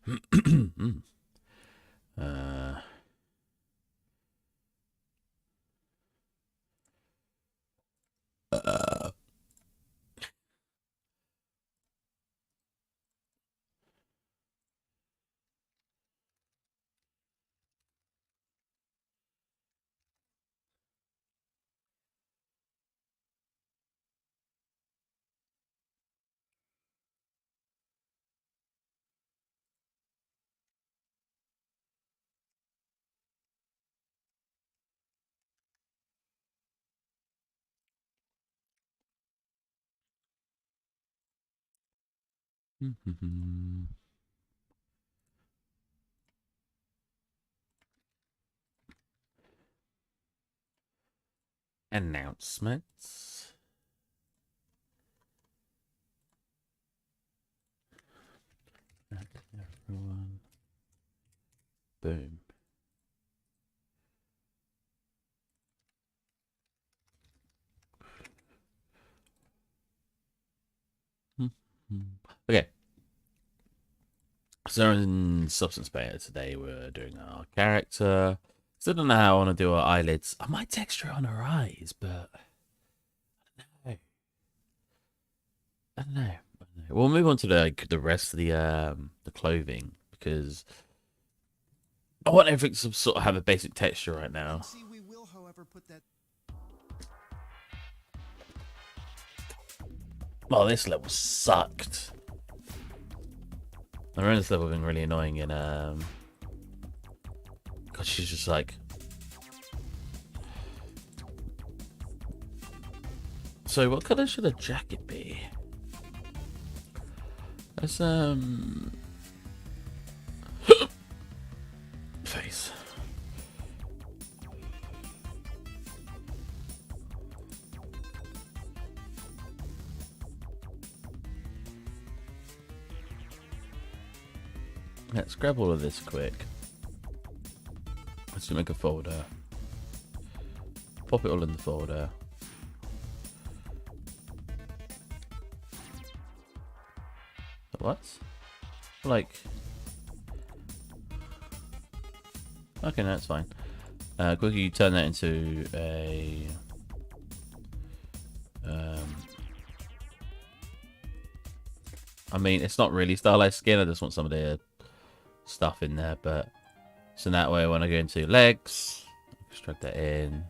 Mm. uh, uh, announcements. Everyone. Boom. Okay. So in Substance Painter today we're doing our character. Still don't know how I want to do our eyelids. I might texture on her eyes, but I don't know. We'll move on to the rest of the clothing because I want everything to sort of have a basic texture right now. See, we will, however, put that. Oh, this level sucked. I remember this level being really annoying and God, she's just like. So what color should a jacket be? Let's face. Let's grab all of this quick. Let's make a folder. Pop it all in the folder. What? Like... Okay, no, that's fine. Quickly turn that into a... I mean, it's not really stylized skin. I just want some of the stuff in there, but... So that way when I go into legs, extract that in.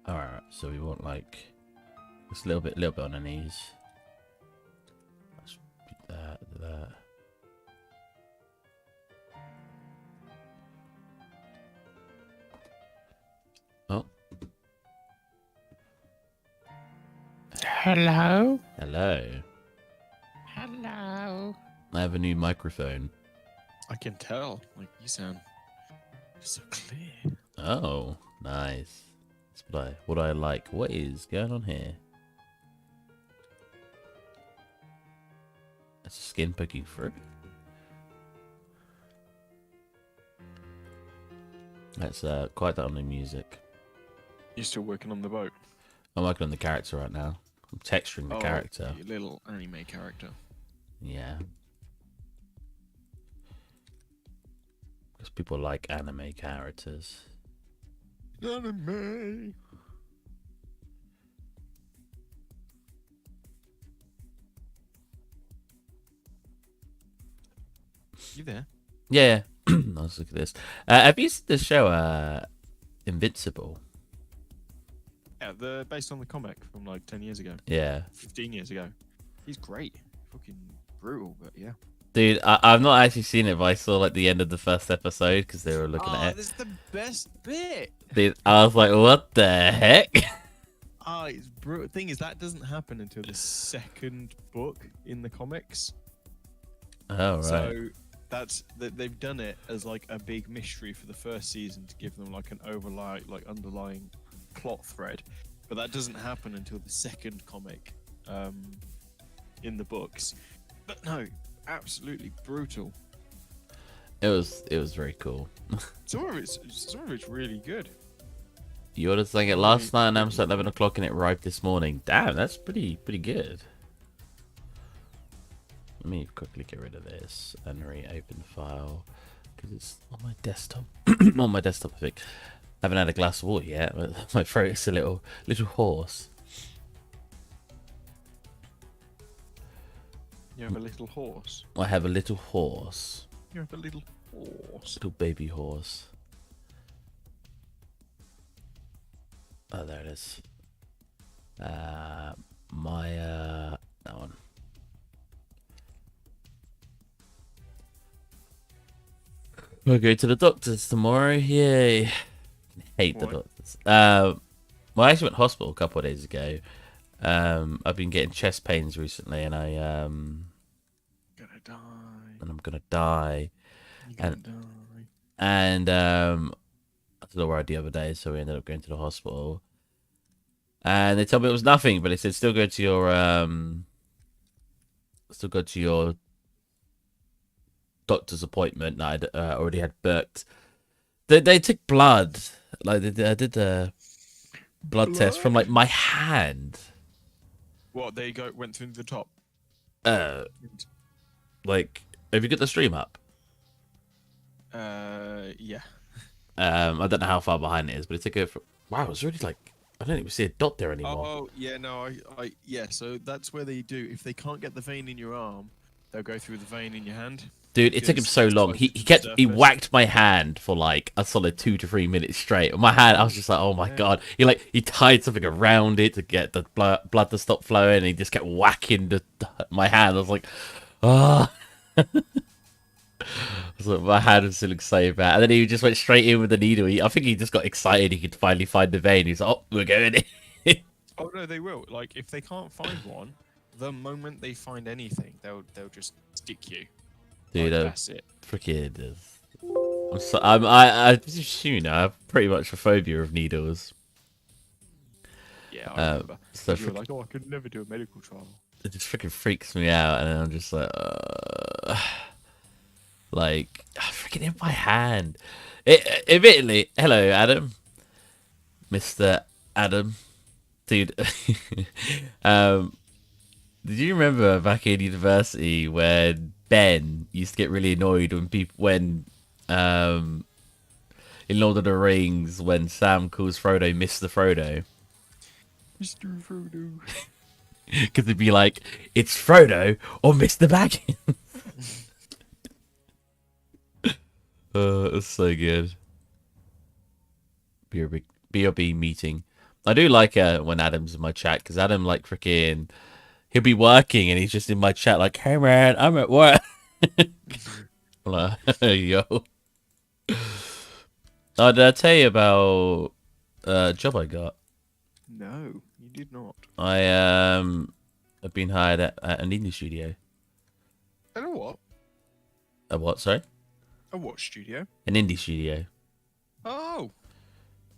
Alright, so we want like just a little bit on the knees. Let's do that. Oh. Hello? Hello. Hello. I have a new microphone. I can tell. Like, you sound so clear. Oh, nice. That's what I like. What is going on here? That's a skin poking through. Let's quiet down the music. You're still working on the boat? I'm working on the character right now. I'm texturing the character. Your little anime character. Yeah. Because people like anime characters. Anime. You there? Yeah. Let's look at this. Have you seen the show Invincible? Yeah, they're based on the comic from like 10 years ago. Yeah. 15 years ago. He's great. Fucking brutal, but yeah. Dude, I've not actually seen it, but I saw like the end of the first episode because they were looking at it. This is the best bit. Dude, I was like, what the heck? It's brutal. Thing is, that doesn't happen until the second book in the comics. Oh right. So they've done it as like a big mystery for the first season to give them like an underlying plot thread, but that doesn't happen until the second comic in the books. But no, absolutely brutal. It was very cool. Some of it's really good. You ordered something last night and I'm at 11 o'clock and it arrived this morning. Damn, that's pretty good. Let me quickly get rid of this and reopen the file because it's on my desktop. On my desktop, I think. I haven't had a glass of water yet, but my throat is a little hoarse. You have a little horse. I have a little horse. You have a little horse. Little baby horse. Oh, there it is. That one. We'll go to the doctors tomorrow. Yay! Hate the doctors. Well, I actually went to hospital a couple of days ago. I've been getting chest pains recently, and I'm gonna die. And I was alright the other day, so we ended up going to the hospital. And they told me it was nothing, but they said still go to your doctor's appointment that I'd already had booked. They took blood, like I did the blood test from like my hand. What went through the top? Like, have you got the stream up? Yeah. I don't know how far behind it is, but it took it. Wow, it's really like I don't even see a dot there anymore. Oh yeah, no, yeah. So that's where they do. If they can't get the vein in your arm, they'll go through the vein in your hand. Dude, it took him so long. He whacked my hand for like a solid 2 to 3 minutes straight. My hand, I was just like, oh my god. He tied something around it to get the blood to stop flowing, and he just kept whacking my hand. I was like, ah. My hand was still so bad. And then he just went straight in with the needle. I think he just got excited he could finally find the vein. He's like, oh, we're going in. Oh no, they will. Like if they can't find one, the moment they find anything, they'll just stick you. Dude, that's it. Freaking. I have pretty much a phobia of needles. Yeah, I remember. So you were like, oh, I could never do a medical trial. It just freaking freaks me out, and I'm just like, freaking in my hand. Admittedly, hello, Adam, Mr. Adam, dude. Did you remember back in university when Ben used to get really annoyed when in Lord of the Rings, when Sam calls Frodo Mr. Frodo? Mr. Frodo. Because it'd be like, it's Frodo or Mr. Baggins. It's so good. BRB meeting. I do like when Adam's in my chat, because Adam, like, freaking, he'll be working and he's just in my chat like, hey man, I'm at work. I'm like, yo. Oh, did I tell you about a job I got? No, you did not. I've been hired at an indie studio. And a what? A what, sorry? A what studio? An indie studio. Oh.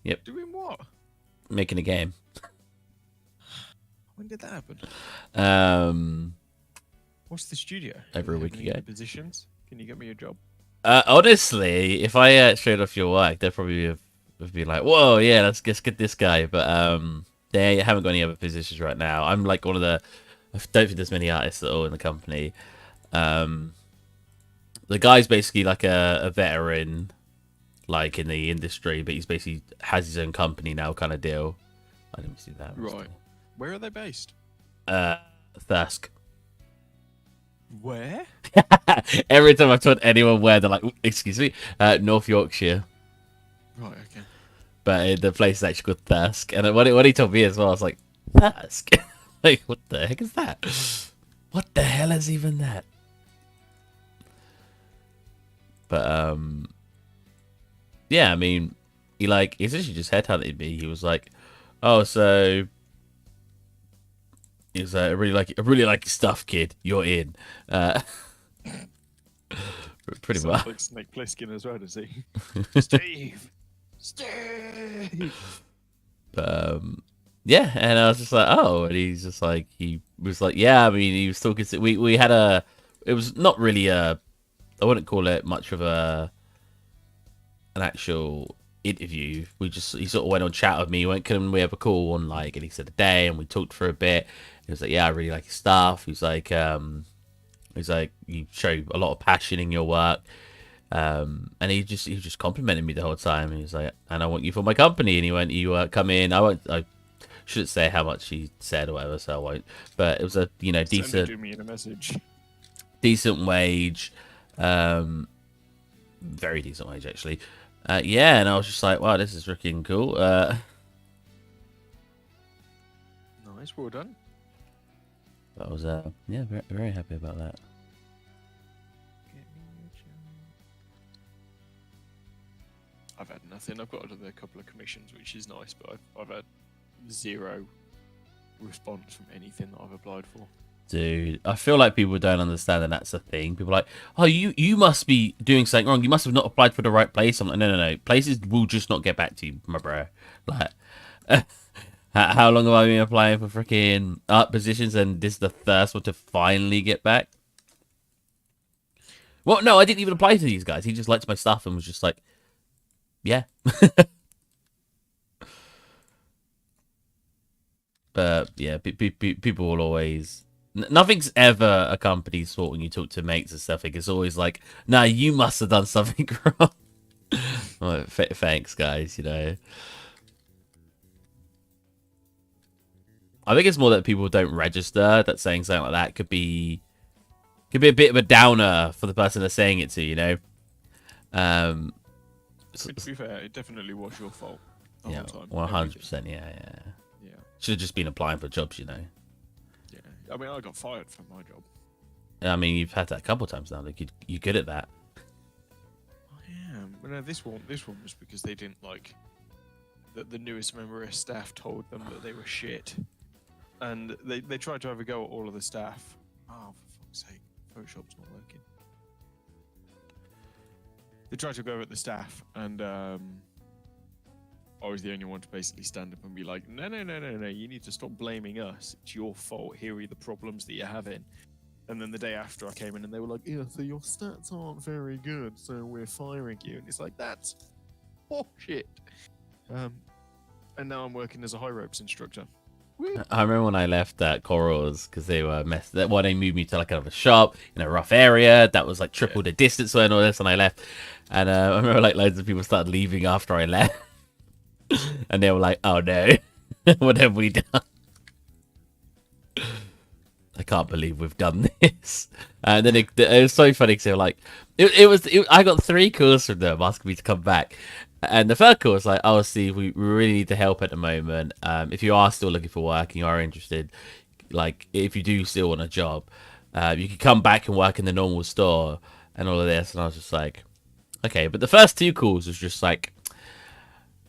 Yep. Doing what? Making a game. When did that happen? What's the studio? Over a week ago. Positions? Can you get me a job? Honestly, if I showed off your work, they'd probably have be like, whoa, yeah, let's get this guy. But they haven't got any other positions right now. I'm like one of the. I don't think there's many artists at all in the company. The guy's basically like a veteran, like in the industry, but he's basically has his own company now, kind of deal. I didn't see that. Right. Where are they based? Thirsk. Where? Every time I've told anyone where, they're like, excuse me, North Yorkshire. Right, okay. But the place is actually called Thirsk. And when he told me as well, I was like, Thirsk? Like, what the heck is that? What the hell is even that? But, yeah, I mean, he essentially just headhunted me. He was like, oh, so He was like, I really like your stuff, kid. You're in. Pretty Sounds much. like Snake Plissken as well, does he? Steve! Steve! Yeah, and I was just like, oh, and he's just like, he was like, yeah, I mean, he was talking to, we had it was not really I wouldn't call it much of an actual interview. He sort of went on chat with me. He went, can we have a call on like, and he said a day, and we talked for a bit. He was like, yeah, I really like your stuff. He's like, you show a lot of passion in your work. And he just complimented me the whole time. He was like, and I want you for my company. And he went, you come in. I shouldn't say how much he said or whatever, so I won't. But it was a decent, Do me in a message. Decent wage, very decent wage actually. Yeah, and I was just like, wow, this is freaking cool. Nice, well done. That was yeah, very, very happy about that. I've had nothing. I've got a couple of commissions, which is nice, but I've had zero response from anything that I've applied for. Dude, I feel like people don't understand that that's a thing. People are like, oh, you must be doing something wrong. You must have not applied for the right place. I'm like, no. Places will just not get back to you, my bro. Like, how long have I been applying for freaking art positions, and this is the first one to finally get back? Well, no, I didn't even apply to these guys. He just liked my stuff and was just like, yeah. But yeah, people will always. Nothing's ever a company's fault when you talk to mates and stuff. It's always like, nah, you must have done something wrong. Well, thanks, guys. You know, I think it's more that people don't register. That saying something like that could be a bit of a downer for the person they're saying it to. You know. To be fair, it definitely was your fault. The Yeah, whole time. 100%. Yeah. Should have just been applying for jobs, you know. Yeah. I mean, I got fired from my job. I mean, you've had that a couple of times now. Like, you're good at that. I am. But no, this one was because they didn't like that the newest member of staff told them that they were shit, and they tried to have a go at all of the staff. Oh, for fuck's sake, Photoshop's not working. They tried to go at the staff, and I was the only one to basically stand up and be like, no, you need to stop blaming us. It's your fault. Here are the problems that you're having. And then the day after I came in and they were like, yeah, so your stats aren't very good, so we're firing you. And it's like, that's bullshit. And now I'm working as a high ropes instructor. Woo. I remember when I left Corals because they were messed. That they moved me to like kind of a shop in a rough area that was like triple the distance and all this, and I left. And I remember like loads of people started leaving after I left. And they were like, oh no, what have we done? I can't believe we've done this. And then it was so funny because they were like, I got 3 calls from them asking me to come back. And the third call was like, oh, Steve, we really need the help at the moment. If you are still looking for work and you are interested, like if you do still want a job, you can come back and work in the normal store and all of this. And I was just like, okay. But the first 2 calls was just like,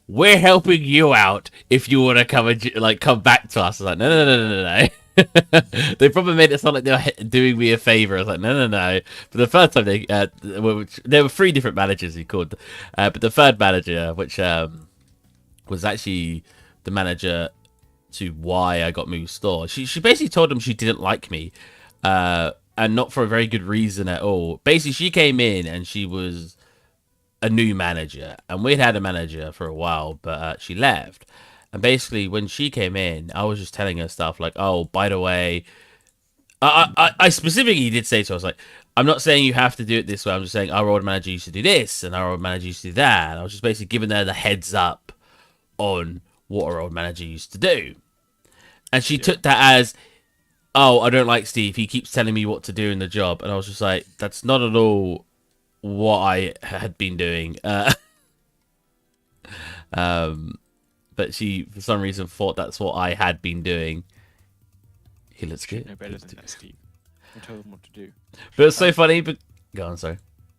we're helping you out if you want to come and come back to us. I was like, no. They probably made it sound like they were doing me a favor. I was like, no. But the first time there were 3 different managers who called, but the third manager, which was actually the manager to why I got moved store, she basically told them she didn't like me, and not for a very good reason at all. Basically, she came in and she was a new manager, and we'd had a manager for a while, but she left. And basically, when she came in, I was just telling her stuff like, "Oh, by the way," I specifically did say to her, I was like, "I'm not saying you have to do it this way. I'm just saying our old manager used to do this, and our old manager used to do that." And I was just basically giving her the heads up on what our old manager used to do, and she took that as, "Oh, I don't like Steve. He keeps telling me what to do in the job." And I was just like, "That's not at all what I had been doing." But she, for some reason, thought that's what I had been doing. He looks good. No better than that, Steve. I tell them what to do. But it's so funny. But go on, sorry.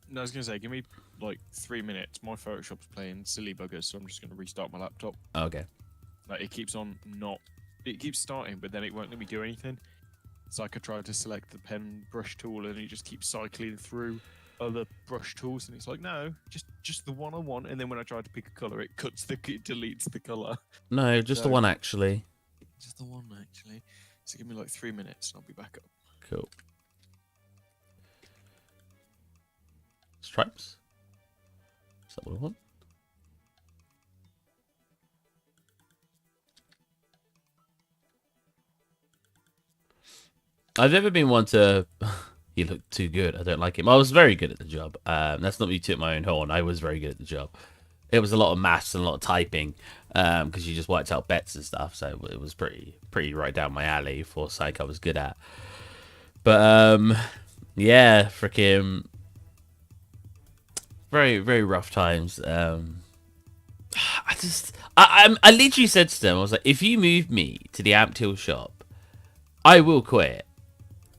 No, I was gonna say, give me like 3 minutes. My Photoshop's playing silly buggers, so I'm just gonna restart my laptop. Okay. Like it keeps on not it keeps starting, but then it won't let me do anything. It's like I try to select the pen brush tool, and it just keeps cycling through other brush tools, and it's like, no, just the one I want. And then when I try to pick a color, it deletes the color. No, just the one actually. Just the one actually. So give me like 3 minutes, and I'll be back up. Cool. Stripes. Is that what I want? I've never been one to. He looked too good. I don't like him. I was very good at the job. That's not me toot my own horn. I was very good at the job. It was a lot of maths and a lot of typing, because you just worked out bets and stuff. So it was pretty right down my alley for psych I was good at. But yeah, freaking very rough times. I literally said to them, I was like, if you move me to the Amp Till shop, I will quit.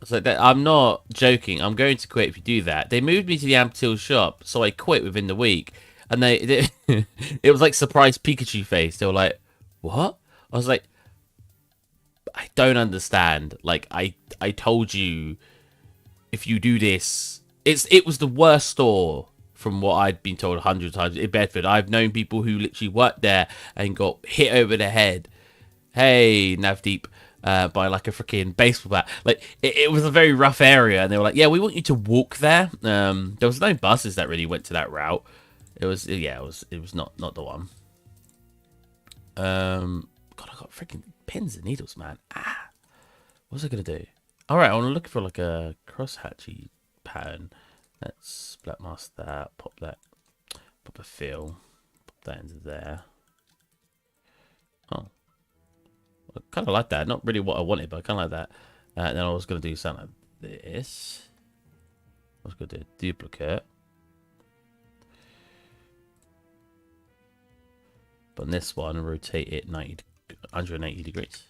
So I'm not joking. I'm going to quit if you do that. They moved me to the Amp Till shop, so I quit within the week. And they it was like surprise Pikachu face. They were like, "What?" I was like, "I don't understand. Like, I told you, if you do this, it was the worst store from what I'd been told 100 times in Bedford. I've known people who literally worked there and got hit over the head. Hey, Navdeep. By like a freaking baseball bat. Like it was a very rough area, and they were like, "Yeah, we want you to walk there." There was no buses that really went to that route. It was not the one. God, I got freaking pins and needles, man. Ah, what was I gonna do? All right, I want to look for like a crosshatchy pattern. Let's black mask that. Pop a fill. Pop that into there. Oh. I kind of like that. Not really what I wanted, but I kind of like that. Then I was going to do something like this. I was going to do a duplicate. But on this one, rotate it 180 degrees.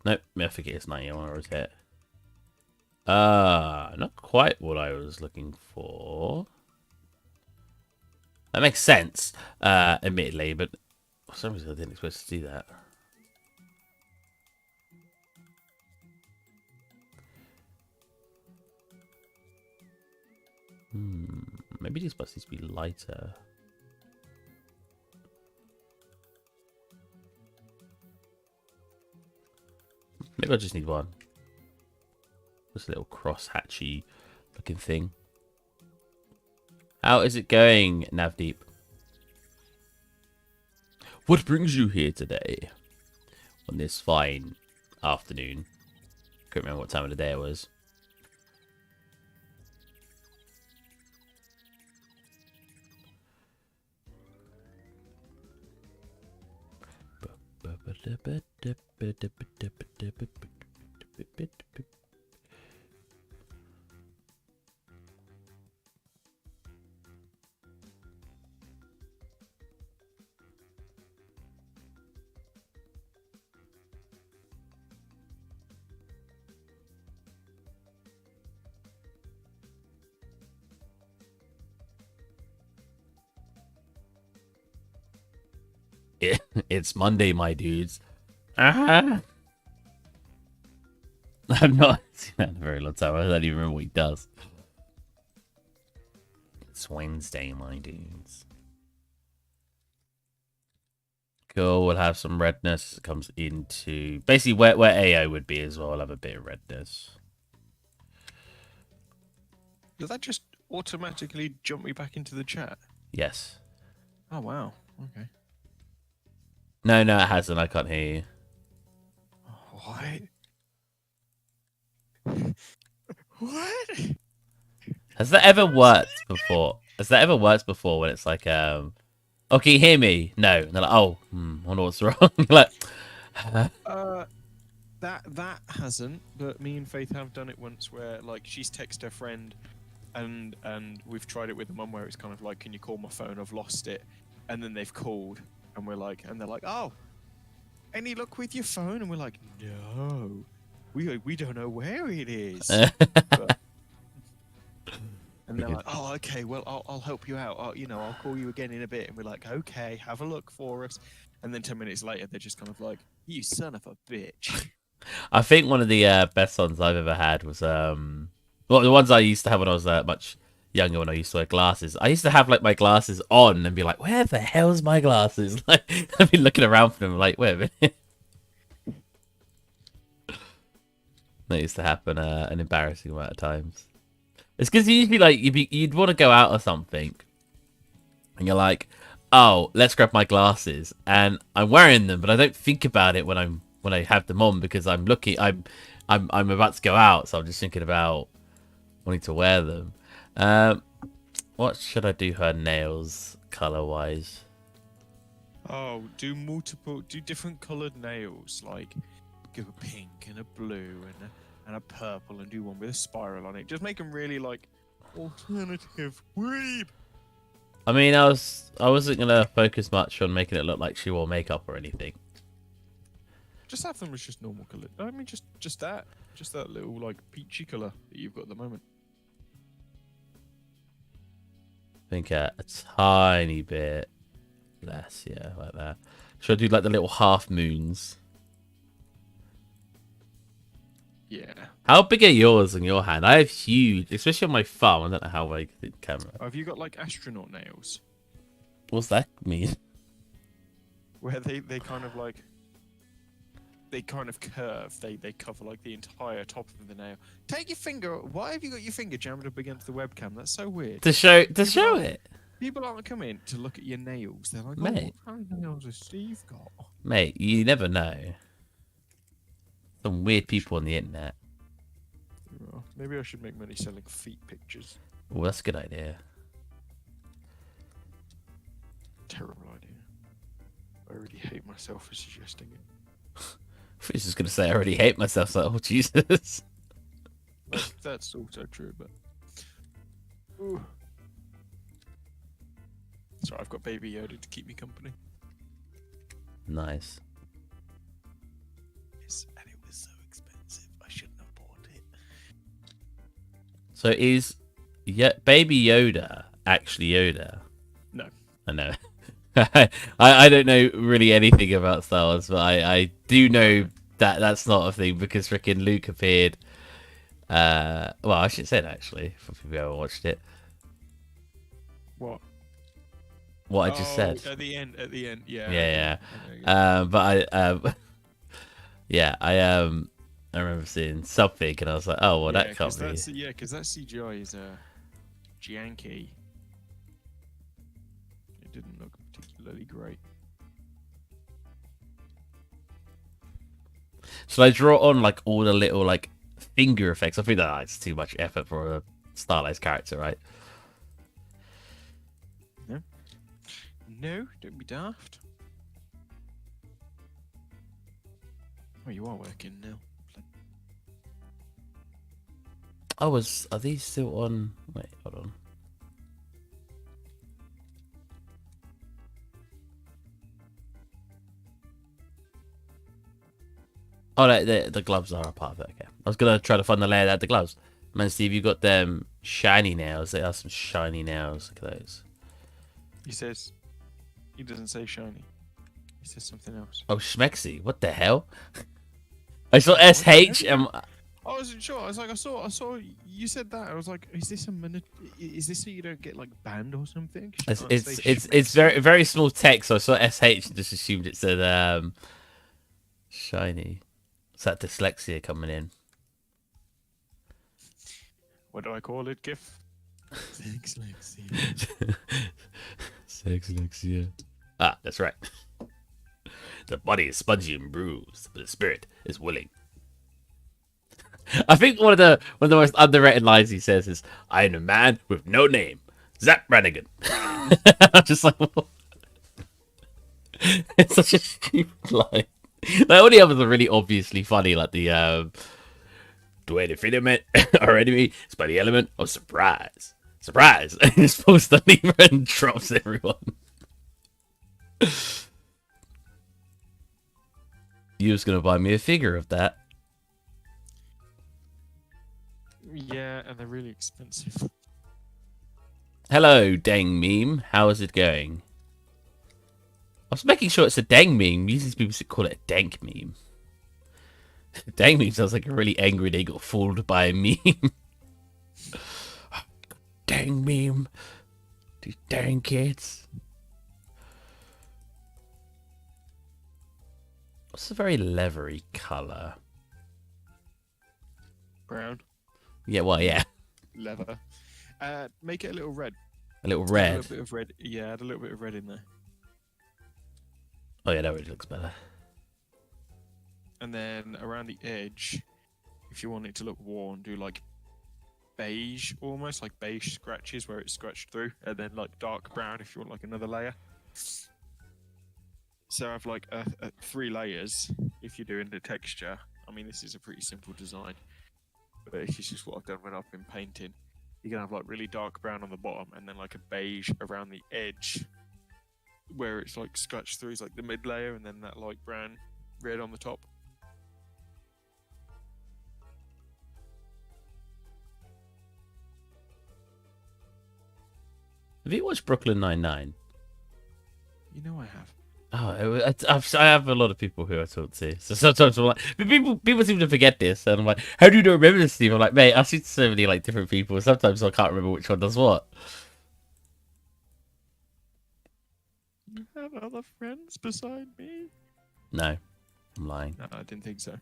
Nope, I forget it's 90. I want to rotate it. Not quite what I was looking for. That makes sense, admittedly, but for some reason I didn't expect to do that. Maybe these buses be lighter. Maybe I just need one. Just a little cross-hatchy looking thing. How is it going, Navdeep? What brings you here today? On this fine afternoon. Can't remember what time of the day it was. It's Monday, my dudes. I've not seen that in a very long time. I don't even remember what he does. It's Wednesday, my dudes. Cool, we'll have some redness. It comes into basically where AO would be as well. I'll have a bit of redness. Does that just automatically jump me back into the chat? Yes. Oh, wow. Okay. No, it hasn't. I can't hear you. What? What? Has that ever worked before? Has that ever worked before when it's like, oh, can you hear me? No. And they're like, oh, I wonder what's wrong. Like, that hasn't, but me and Faith have done it once where like she's texted her friend and we've tried it with the mum where it's kind of like, can you call my phone? I've lost it. And then they've called and they're like, oh, any luck with your phone? And we're like, no, we don't know where it is. And they're like, oh, okay, well, I'll help you out. I'll call you again in a bit. And we're like, okay, have a look for us. And then 10 minutes later, they're just kind of like, you son of a bitch. I think one of the best ones I've ever had was well, the ones I used to have when I was much younger, when I used to wear glasses. I used to have like my glasses on and be like, where the hell's my glasses? Like, I've been looking around for them, like, wait a minute. That used to happen an embarrassing amount of times. It's because usually like you'd want to go out or something, and you're like, oh, let's grab my glasses, and I'm wearing them, but I don't think about it when I have them on because I'm about to go out, so I'm just thinking about wanting to wear them. What should I do her nails color wise? Oh, do different colored nails, like give a pink and a blue and a purple, and do one with a spiral on it. Just make them really like alternative weeb. I mean, I wasn't gonna focus much on making it look like she wore makeup or anything. Just have them as just normal color. I mean, just that little like peachy color that you've got at the moment. I think a tiny bit less, yeah, like that. Should I do like the little half moons? Yeah. How big are yours on your hand? I have huge, especially on my thumb. I don't know how big the camera. Have you got like astronaut nails? What's that mean? Where they kind of like, they kind of curve. They cover like the entire top of the nail. Take your finger. Why have you got your finger jammed up against the webcam? That's so weird. To show it. People aren't coming to look at your nails. They're like, Mate. Oh, what kind of nails has Steve got? Mate, you never know. Some weird people on the internet. Oh, maybe I should make money selling feet pictures. Oh, that's a good idea. Terrible idea. I already hate myself for suggesting it. I was just gonna say I already hate myself. So, oh Jesus. That's also true, but. Ooh. Sorry, I've got Baby Yoda to keep me company. Nice. Yes, and it was so expensive. I shouldn't have bought it. So is Baby Yoda actually Yoda? No. I know. I don't know really anything about Star Wars, but I do know that that's not a thing because freaking Luke appeared. Well, I should say that actually for people who haven't watched it. What? What I just said. At the end, yeah. Yeah. But I remember seeing something and I was like, oh well, that can't be. Yeah, because that CGI is janky. It didn't look particularly great. Should I draw on like all the little like finger effects? I think that's too much effort for a stylized character, right? No, don't be daft. Oh, you are working now. Are these still on? Wait, hold on. Oh, the gloves are a part of it. Okay, I was gonna try to find the layer that had the gloves. Man, Steve, you got them shiny nails. They are some shiny nails. Look at those. He doesn't say shiny. He says something else. Oh, Schmexy. What the hell? I saw SH and... I wasn't sure. I was like, I saw you said that. I was like, is this so you don't get like banned or something? It's very very small text, so I saw SH and just assumed it said shiny. It's that dyslexia coming in. What do I call it, GIF? Dyslexia. Dyslexia. Ah, that's right. The body is spongy and bruised, but the spirit is willing. I think one of the most underrated lines he says is, "I am a man with no name, Zap Brannigan." I'm just like, what? It's such a stupid line. Like all the others are really obviously funny, like the do I defeat him our enemy is by the element of surprise. Surprise! And he's supposed to leave and drops everyone. You was gonna buy me a figure of that. Yeah, and they're really expensive. Hello, dang meme. How is it going? I was making sure it's a dang meme. Usually people call it a dank meme. Dang meme sounds like a really angry they got fooled by a meme. Dang meme. These dang kids. What's a very leathery colour? Brown. Yeah, well, yeah. Leather. Make it a little red. A little Add a red. little bit of red. Yeah, add a little bit of red in there. Oh, yeah, that really looks better. And then around the edge, if you want it to look worn, do like beige, almost like beige scratches where it's scratched through, and then like dark brown if you want like another layer. So I have like 3 layers if you're doing the texture. I mean, this is a pretty simple design, but it's just what I've done when I've been painting. You're gonna have like really dark brown on the bottom, and then like a beige around the edge, where it's like scratched through is like the mid layer, and then that light brown red on the top. Have you watched Brooklyn Nine-Nine? You know I have. Oh, I have a lot of people who I talk to. So sometimes I'm like, but people seem to forget this, and I'm like, how do you not remember this, Steve? I'm like, mate, I see so many like different people. Sometimes I can't remember which one does what. You have other friends beside me? No, I'm lying. No, I didn't think so.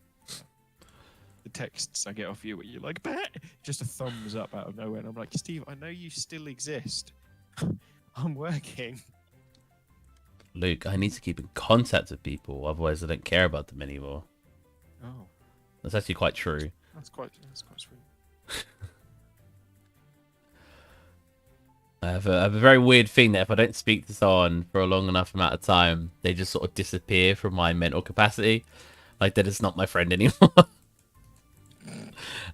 The texts I get off you where you're like, "Bah!" Just a thumbs up out of nowhere. And I'm like, Steve, I know you still exist. I'm working. Luke, I need to keep in contact with people, otherwise I don't care about them anymore. Oh, That's actually quite true. that's quite sweet. I have a very weird thing that if I don't speak to someone for a long enough amount of time, they just sort of disappear from my mental capacity. Like they're just not my friend anymore.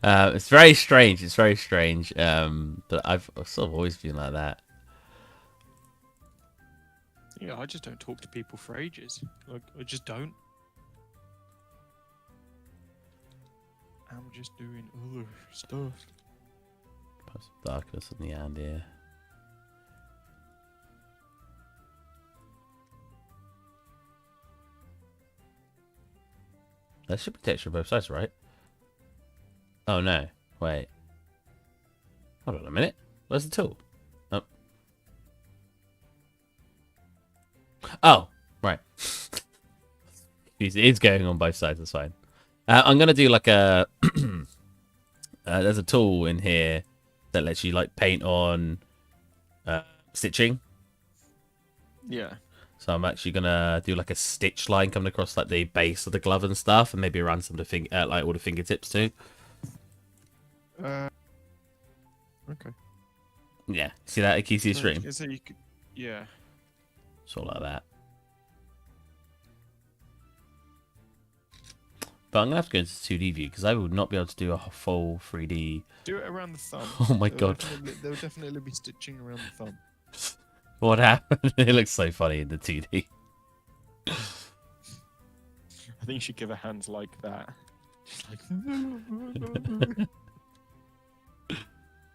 It's very strange. It's very strange. But I've sort of always been like that. Yeah, I just don't talk to people for ages. Like, I just don't. I'm just doing other stuff. Put some darkness on the end here. That should be texture on both sides, right? Oh no. Wait. Hold on a minute. Where's the tool? Oh. Oh, right. It is going on both sides, that's fine. I'm going to do like a... there's a tool in here that lets you like paint on stitching. Yeah. So I'm actually going to do like a stitch line coming across like the base of the glove and stuff, and maybe around some of the like all the fingertips too. Okay. Yeah. See that? Can you see the stream? So you could, yeah. Sort of like that. But I'm going to have to go into 2D view because I will not be able to do a full 3D. Do it around the thumb. Oh my god. There'll definitely be stitching around the thumb. What happened? It looks so funny in the 2D. I think you should give her hands like that. Just like...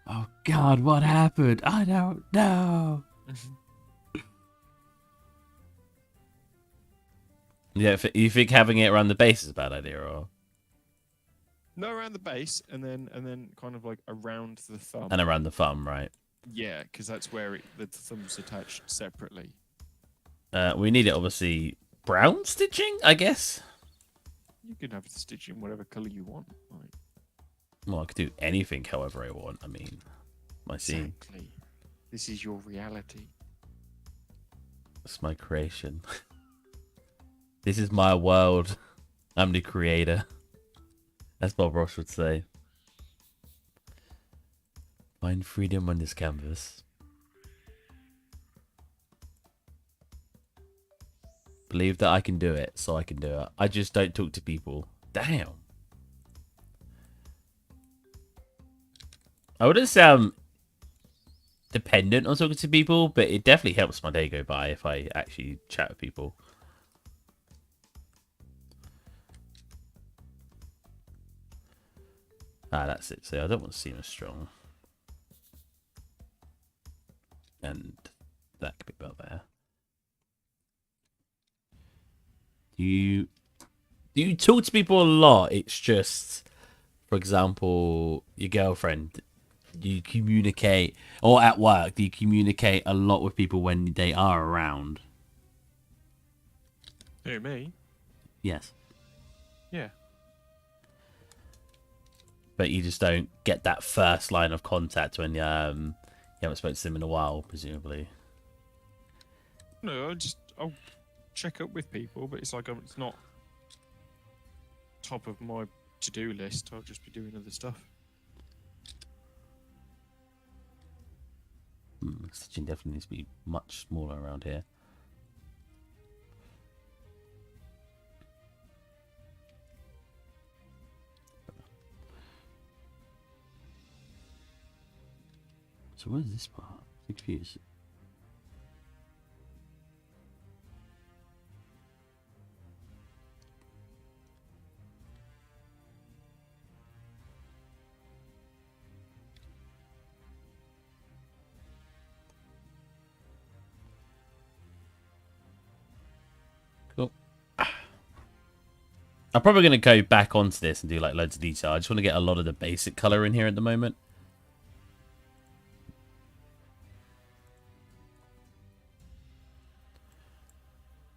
Oh god, what happened? I don't know. Yeah, you think having it around the base is a bad idea, or? No, around the base, and then kind of like around the thumb. And around the thumb, right? Yeah, because that's where the thumb's attached separately. We need it, obviously, brown stitching, I guess? You can have the stitching whatever colour you want. Like. Well, I could do anything however I want, I mean, my scene. Exactly. This is your reality. It's my creation. This is my world. I'm the creator. That's Bob Ross would say. Find freedom on this canvas. Believe that I can do it, so I can do it. I just don't talk to people. Damn. I wouldn't say I'm dependent on talking to people, but it definitely helps my day go by if I actually chat with people. Ah, that's it. So I don't want to seem as strong. And that could be about there. Do you talk to people a lot? It's just, for example, your girlfriend. Do you communicate, or at work? Do you communicate a lot with people when they are around? Who, me? Yes, Yeah. but you just don't get that first line of contact when you haven't spoken to them in a while, presumably. No, I'll check up with people, but it's like it's not top of my to-do list. I'll just be doing other stuff. Stitching definitely needs to be much smaller around here. So where's this part? I'm confused. Cool. I'm probably going to go back onto this and do like loads of detail. I just want to get a lot of the basic color in here at the moment.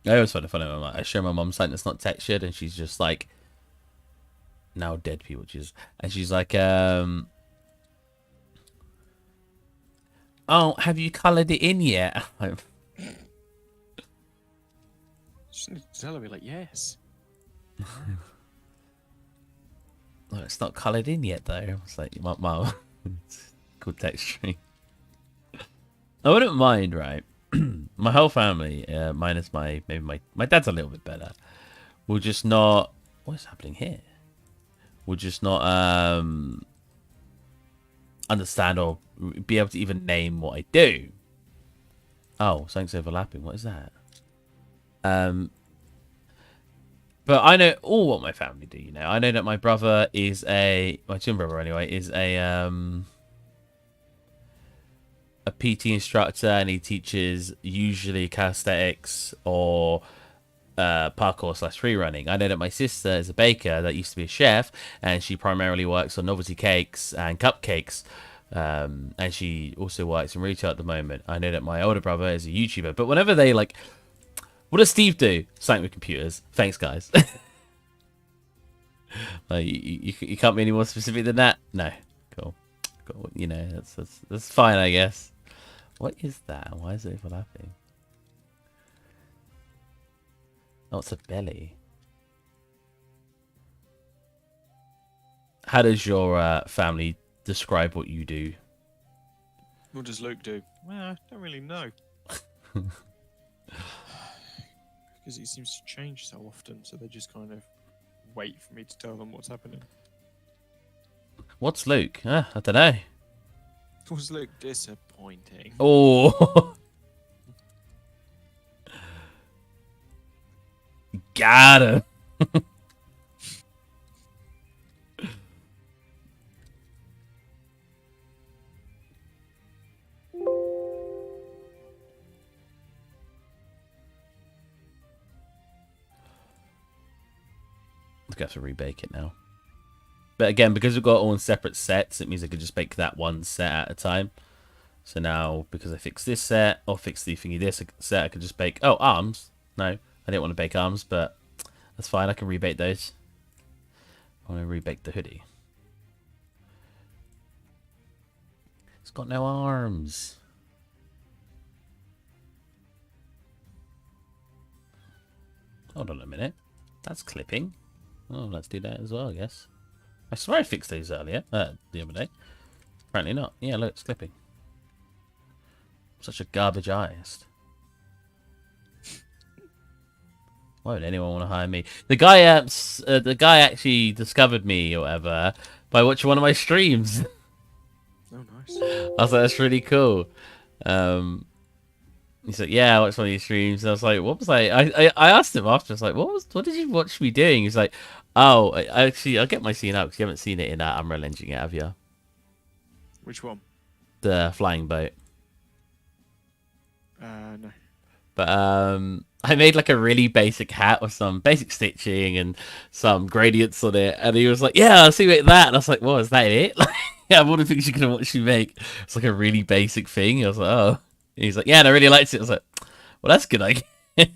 I always find it funny when I show my mum something that's not textured and she's just like, now dead people, and she's like, oh, have you coloured it in yet? Just need to tell her, like, yes. Well, it's not coloured in yet though. It's like, mum, it's called texturing. I wouldn't mind, right? My whole family, minus my dad's a little bit better. We'll just not. What's happening here? We'll just not understand or be able to even name what I do. Oh, something's overlapping. What is that? But I know all what my family do. You know, I know that my brother is my twin brother anyway, is a PT instructor, and he teaches usually calisthenics or parkour / free running. I know that my sister is a baker that used to be a chef, and she primarily works on novelty cakes and cupcakes. And she also works in retail at the moment. I know that my older brother is a YouTuber, but whenever they like, what does Steve do? Something with computers. Thanks, guys. Like, you can't be any more specific than that. No, cool. You know, that's fine, I guess. What is that? Why is it overlapping? Oh, it's a belly. How does your family describe what you do? What does Luke do? Well, I don't really know. Because he seems to change so often, so they just kind of wait for me to tell them what's happening. What's Luke? I don't know. Was Luke disappointing? Oh. Got him. I'm gonna have to rebake it now. But again, because we've got all in separate sets, it means I could just bake that one set at a time. So now, because I fixed this set, or fixed the thingy this set, I could just bake... Oh, arms. No, I didn't want to bake arms, but that's fine. I can rebake those. I want to rebake the hoodie. It's got no arms. Hold on a minute. That's clipping. Oh, let's do that as well, I guess. I swear I fixed these earlier, the other day. Apparently not. Yeah, look, it's clipping. Such a garbage artist. Why would anyone want to hire me? The guy actually discovered me or whatever by watching one of my streams. Oh, nice. I was like, that's really cool. He's like, yeah, I watched one of your streams. And I was like, what was I asked him after. I was like, what did you watch me doing? He's like, oh, I'll get my scene out because you haven't seen it in Umbrella Engine yet, have you? Which one? The flying boat. No. But I made like a really basic hat with some basic stitching and some gradients on it, and he was like, "Yeah, I'll see you make that." And I was like, "What is that? It?" Like, yeah, one of the things you can watch you make. It's like a really basic thing. I was like, "Oh." And he's like, "Yeah," and I really liked it. I was like, "Well, that's good, I guess."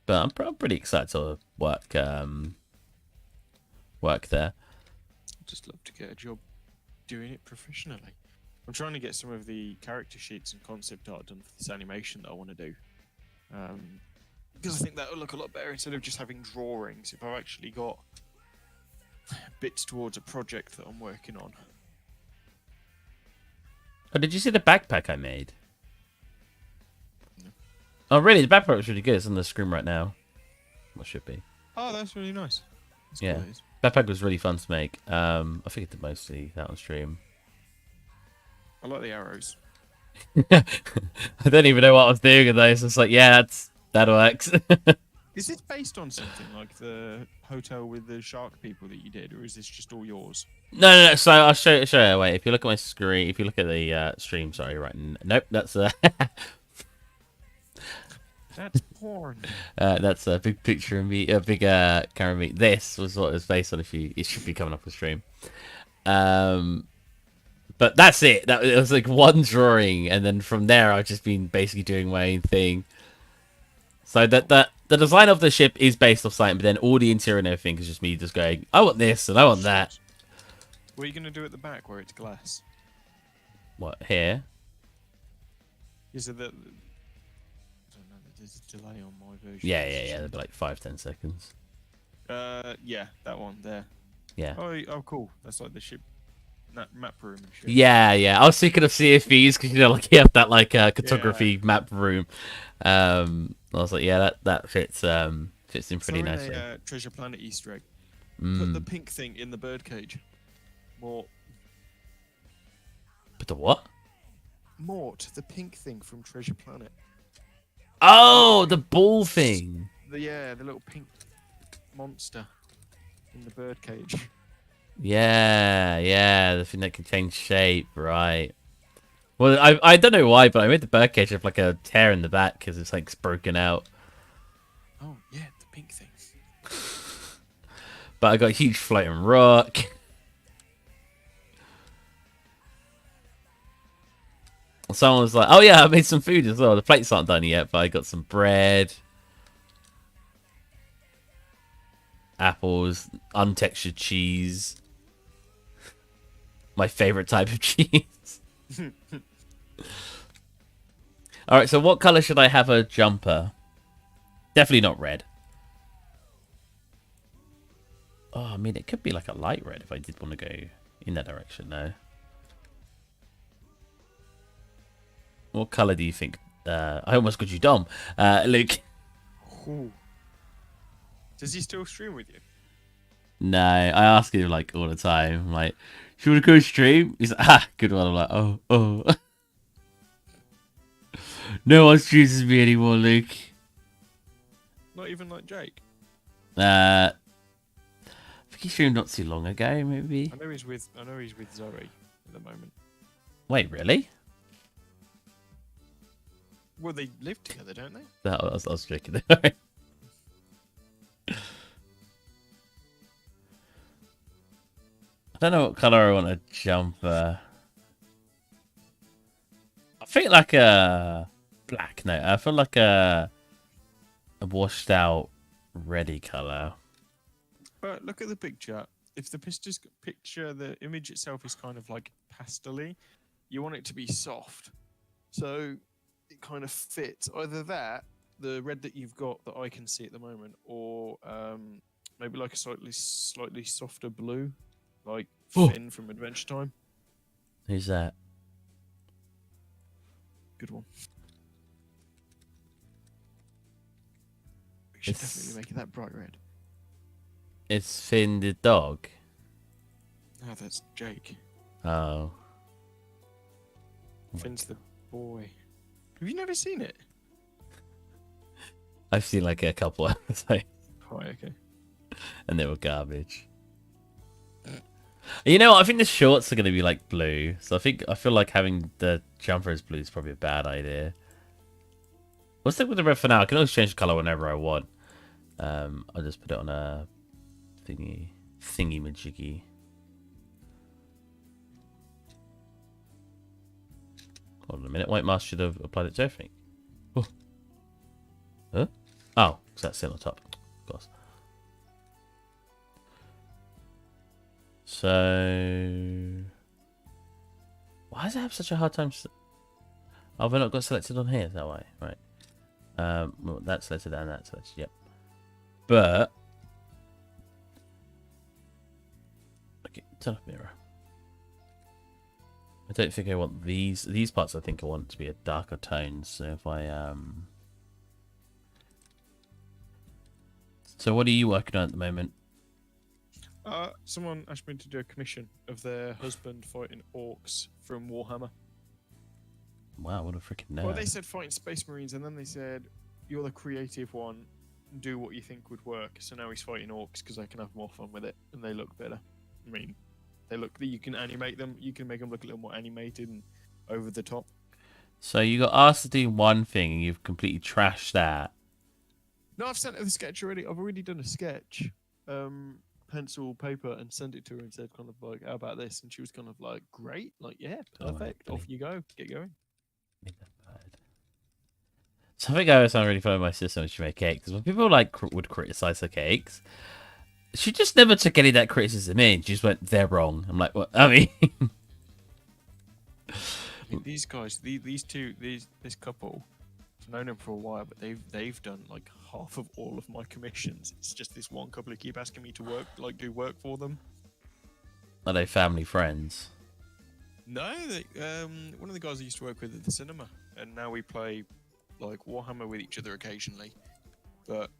But I'm pretty excited to work there. I'd just love to get a job doing it professionally. I'm trying to get some of the character sheets and concept art done for this animation that I want to do. Because I think that would look a lot better instead of just having drawings. If I've actually got bits towards a project that I'm working on. Oh, did you see the backpack I made? No. Oh, really? The backpack was really good. It's on the screen right now. What should be? Oh, that's really nice. That's Yeah. cool, that is. Backpack was really fun to make. I think I did mostly that on stream. I like the arrows. I don't even know what I was doing with those. It's like, yeah, that works. Is this based on something like the hotel with the shark people that you did, or is this just all yours? No. So I'll show you. Wait, if you look at my screen, if you look at the stream, sorry, right? Nope, that's That's porn. that's a big picture of me, a big camera of me. This was what it was based on. It should be coming up on stream. But that's it. It was like one drawing, and then from there, I've just been basically doing my own thing. So the design of the ship is based off something, but then all the interior and everything is just me just going, I want this and I want that. What are you gonna do at the back where it's glass? What here? Is it that? I don't know. There's a delay on my version. Yeah. There'll be like 5-10 seconds. Yeah, that one there. Yeah. Oh, cool. That's like the ship map room and shit. Yeah. I was thinking of CFVs because like you have that like cartography map room. I was like, yeah, that fits in pretty nicely. A Treasure Planet Easter egg. Put the pink thing in the birdcage. Mort, But the what? the pink thing from Treasure Planet. Oh, the ball thing. The little pink monster in the birdcage. Yeah, the thing that can change shape, right? Well, I don't know why, but I made the birdcage have like a tear in the back because it's like broken out. Oh yeah, the pink thing. But I got a huge floating rock. Someone was like, "Oh yeah, I made some food as well. The plates aren't done yet, but I got some bread, apples, untextured cheese. My favorite type of cheese." All right, so what color should I have a jumper? Definitely not red. Oh, I mean, it could be like a light red if I did want to go in that direction, though. What color do you think? I almost got you Dom. Luke. Ooh. Does he still stream with you? No, I ask him like all the time. I'm like, "You want to go stream?" He's like, good one. I'm like, oh. No one chooses me anymore, Luke. Not even like Jake. I think he streamed not too long ago, maybe. I know he's with Zoe at the moment. Wait, really? Well, they live together, don't they? That I was joking. I don't know what color I want to jumper. I think like a black. No, I feel like a washed out reddy color. But look at the picture. If the the image itself is kind of like pastel-y, you want it to be soft. So it kind of fits. Either that, the red that you've got that I can see at the moment, or maybe like a slightly softer blue, like Finn from Adventure Time. Who's that? Good one. We should definitely make it that bright red. It's Finn the dog. No, that's Jake. Oh. Finn's the boy. Have you never seen it? I've seen like a couple episodes, Right, okay. and they were garbage. You know what? I think the shorts are going to be like blue, so I feel like having the jumper as blue is probably a bad idea. We'll stick with the red for now. I can always change the color whenever I want. I'll just put it on a thingy majiggy. Hold on a minute. White mask should have applied it to everything. Oh, huh? Oh, because that's still on top. Of course. So, why does it have such a hard time? Oh, they're not got selected on here. Is that why? Right. Well, that's selected and that's selected. Yep. But okay, turn off mirror. I don't think I want these parts. I think I want to be a darker tone. So if I So what are you working on at the moment? Someone asked me to do a commission of their husband fighting orcs from Warhammer. Wow, what a freaking nerd. Well, they said fighting Space Marines, and then they said, you're the creative one, do what you think would work. So now he's fighting orcs because I can have more fun with it, and they look better. I mean, you can animate them, you can make them look a little more animated and over the top. So you got asked to do one thing, and you've completely trashed that. No, I've sent her the sketch already. I've already done a sketch. Pencil, paper, and sent it to her and said kind of like, how about this? And she was kind of like, great, like, yeah, perfect. Off you go, get going. Something I always found really funny with my sister when she made cakes is when people like would criticize her cakes, she just never took any of that criticism in. She just went, they're wrong. I'm like, what? I mean, these guys, this couple, I've known them for a while, but they've done like half of all of my commissions. It's just this one couple who keep asking me to do work for them. are they family friends? No, one of the guys I used to work with at the cinema, and now we play like Warhammer with each other occasionally. But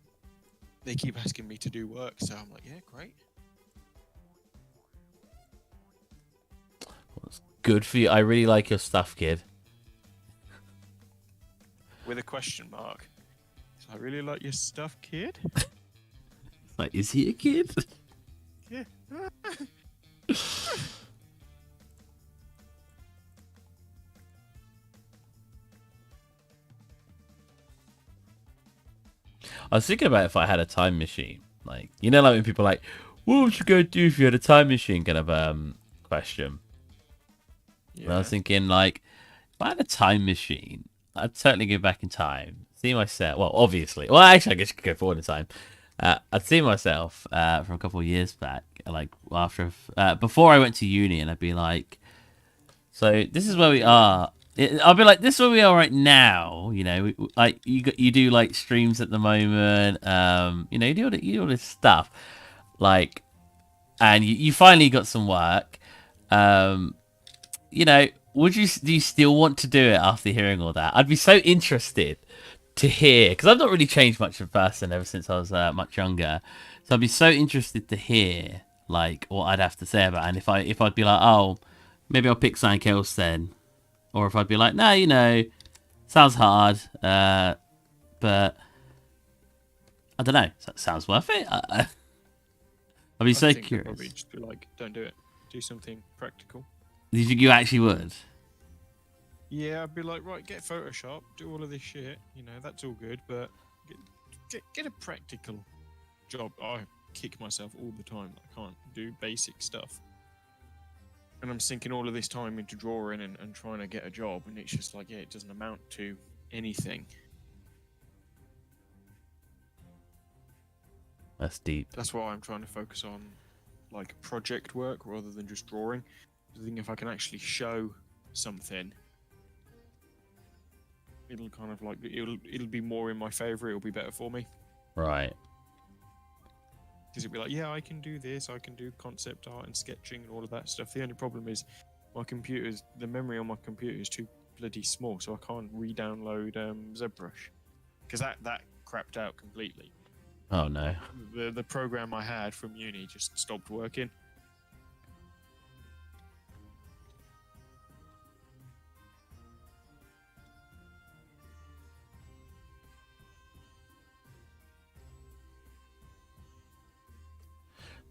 they keep asking me to do work, so I'm like, yeah, great. Well, it's good for you. I really like your stuff, kid. With a question mark. So I really like your stuff, kid. Like, is he a kid? Yeah. I was thinking about if I had a time machine. Like, you know, like when people are like, what would you go do if you had a time machine kind of question. Yeah. And I was thinking, like, if I had a time machine, I'd certainly go back in time. See myself. Well, obviously. Well, actually, I guess you could go forward in time. I'd see myself from a couple of years back, like after before I went to uni, and I'd be like, so this is where we are. I'll be like, this is where we are right now. You know, like you do like streams at the moment. You know, you do all this stuff, like, and you finally got some work. You know, do you still want to do it after hearing all that? I'd be so interested to hear, because I've not really changed much of a person ever since I was much younger. So I'd be so interested to hear like what I'd have to say about it. And if I'd be like, oh, maybe I'll pick something else then. Or if I'd be like, no, you know, sounds hard, but I don't know. Sounds worth it. I'd be so curious. I'd probably just be like, don't do it. Do something practical. Do you think you actually would? Yeah, I'd be like, right, get Photoshop, do all of this shit. You know, that's all good, but get a practical job. I kick myself all the time. I can't do basic stuff. And I'm sinking all of this time into drawing and trying to get a job, and it's just like, yeah, it doesn't amount to anything. That's deep. That's why I'm trying to focus on like project work rather than just drawing. I think if I can actually show something, it'll kind of like it'll be more in my favor. It'll be better for me. Right. Because it'd be like, yeah, I can do this. I can do concept art and sketching and all of that stuff. The only problem is the memory on my computer is too bloody small, so I can't re-download ZBrush because that crapped out completely. Oh no. The program I had from uni just stopped working.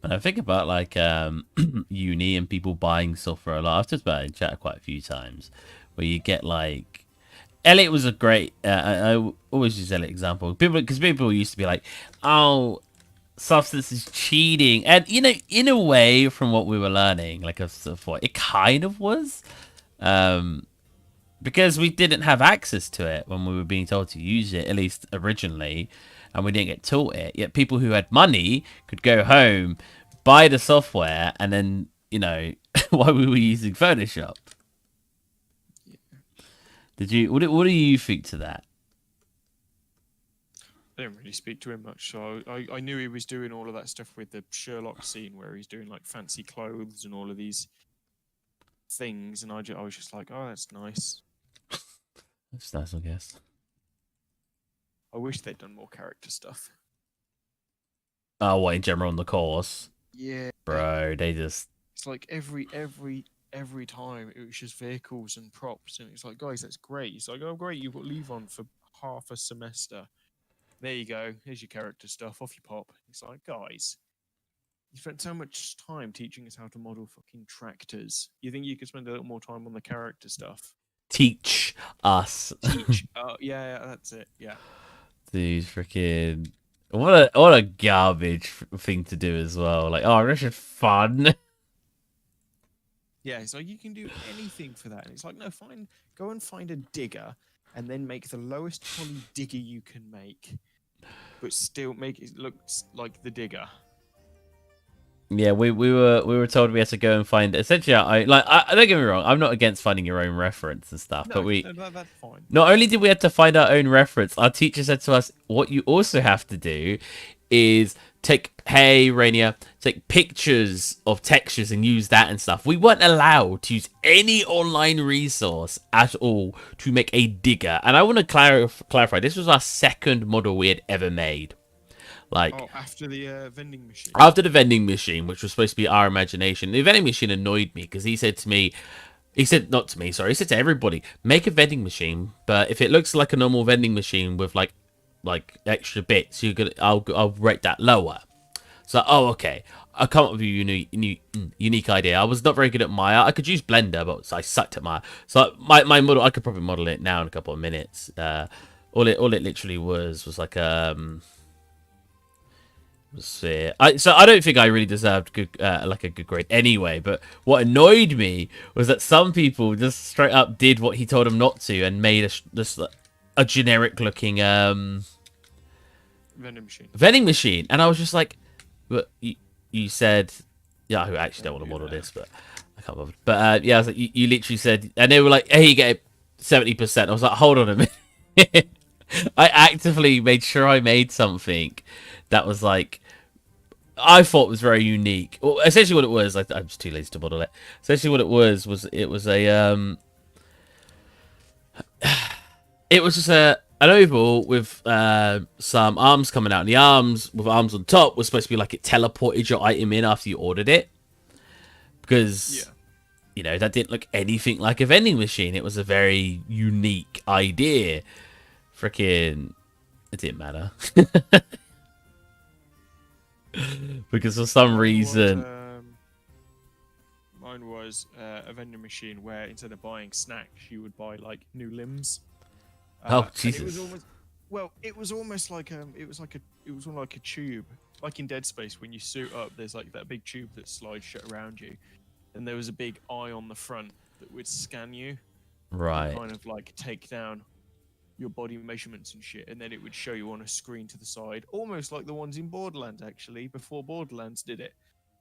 And I think about like uni and people buying software a lot. I've talked about it in chat quite a few times, where you get like Elliot was a great. I always use Elliot example. Because people used to be like, "Oh, substance is cheating," and you know, in a way, from what we were learning, like a sort of it kind of was, because we didn't have access to it when we were being told to use it, at least originally, and we didn't get taught it. Yet people who had money could go home, buy the software, and then you know, while we were using Photoshop. Did you? What do you think to that? I didn't really speak to him much, so I knew he was doing all of that stuff with the Sherlock scene where he's doing like fancy clothes and all of these things, and I was just like, oh, that's nice. That's nice, I guess. I wish they'd done more character stuff. Oh, what in general on the course? Yeah, Bro, they just. It's like every time it was just vehicles and props, and it's like, guys, that's great. It's like, oh, great, you've got leave on for half a semester. There you go. Here's your character stuff. Off you pop. It's like, guys, you spent so much time teaching us how to model fucking tractors. You think you could spend a little more time on the character stuff? Teach us. Teach. Oh, yeah, that's it. Yeah. Dude, freaking. What a garbage thing to do as well. Like, oh, this is fun. Yeah, so you can do anything for that. And it's like, no, go and find a digger and then make the lowest poly digger you can make, but still make it look like the digger. Yeah, we were told we had to go and find. Essentially, I don't get me wrong. I'm not against finding your own reference and stuff, but that's fine. Not only did we have to find our own reference, our teacher said to us, "What you also have to do is take Rainier, take pictures of textures and use that and stuff." We weren't allowed to use any online resource at all to make a digger. And I want to clarify, this was our second model we had ever made. Like, after the vending machine. After the vending machine, which was supposed to be our imagination. The vending machine annoyed me because he said not to me, sorry, he said to everybody, make a vending machine, but if it looks like a normal vending machine with like extra bits, I'll rate that lower. So, okay. I come up with a unique idea. I was not very good at Maya. I could use Blender, but I sucked at Maya. So my model, I could probably model it now in a couple of minutes. All it literally was like so I don't think I really deserved good a good grade anyway. But what annoyed me was that some people just straight up did what he told them not to and made a generic looking vending machine, and I was just like, "But you said, yeah, I actually don't want to model this, but I can't bother." But yeah, I was like, you literally said, and they were like, "Hey, you get 70%." I was like, "Hold on a minute." I actively made sure I made something that was like I thought was very unique. Well, essentially what it was, I'm just too lazy to model it. Essentially what it was a it was just an oval with some arms coming out, and the arms with arms on top was supposed to be like it teleported your item in after you ordered it, because you know that didn't look anything like a vending machine. It was a very unique idea. Freaking, it didn't matter. Because for some reason... Mine was a vending machine where instead of buying snacks, you would buy, like, new limbs. Oh, Jesus. It was almost like it was like a tube. Like in Dead Space, when you suit up, there's, like, that big tube that slides shut around you. And there was a big eye on the front that would scan you. Right. Kind of, like, take down your body measurements and shit, and then it would show you on a screen to the side, almost like the ones in Borderlands, actually, before Borderlands did it.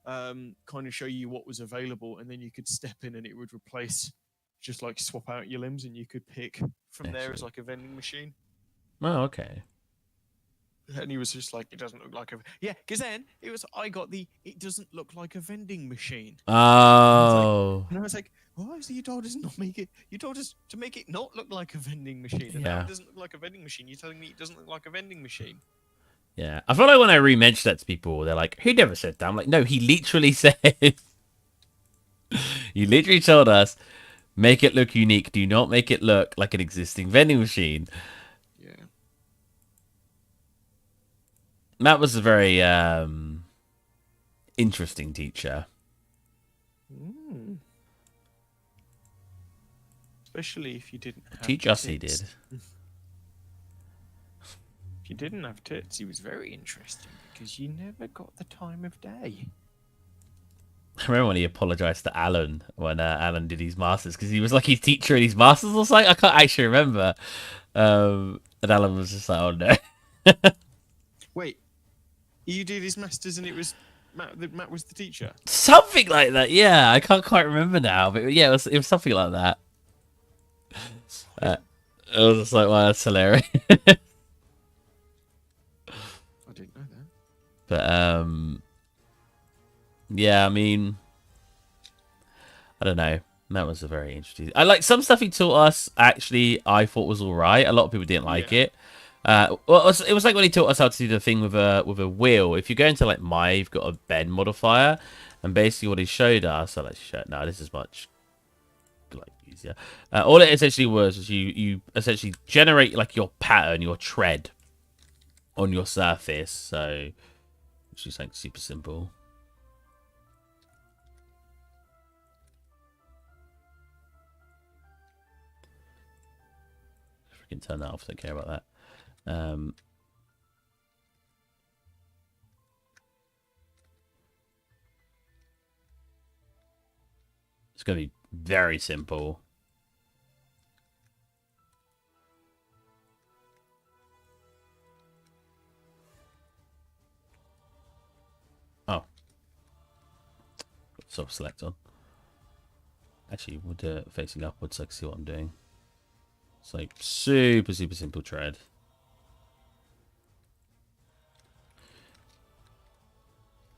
Kind of show you what was available, and then you could step in and it would replace, just like swap out your limbs, and you could pick from there as like a vending machine. Oh, okay. And he was just like, it doesn't look like a... Yeah, because then it doesn't look like a vending machine. Oh. And I was like, oh, so you told us not make it. You told us to make it not look like a vending machine. And now it doesn't look like a vending machine. You're telling me it doesn't look like a vending machine. Yeah. I feel like when I re-mention that to people, they're like, he never said that. I'm like, no, he literally said... He literally told us, make it look unique. Do not make it look like an existing vending machine. Yeah. That was a very... interesting teacher. Mm. Especially if you didn't have Teach us, tits. he did. If you didn't have tits, he was very interesting because you never got the time of day. I remember when he apologized to Alan when Alan did his masters because he was like his teacher in his masters or something. I can't actually remember. And Alan was just like, "Oh no." Wait, you did his masters and it was Matt was the teacher. Something like that. Yeah, I can't quite remember now, but yeah, it was something like that. It was just like, wow, that's hilarious. I didn't know that. But yeah, I mean, I don't know. That was a very interesting. I like some stuff he taught us. Actually, I thought was all right. A lot of people didn't like it. Well, it was like when he taught us how to do the thing with a wheel. If you go into like you've got a bend modifier, and basically what he showed us. So let's show. Now this is much like easier. All it essentially was you essentially generate like your pattern, your tread on your surface. So it's just like super simple. Freaking turn that off. Don't care about that. It's going to be very simple. Oh. Soft select on. Actually, we'll do it facing upwards so I can see what I'm doing. It's like super simple tread.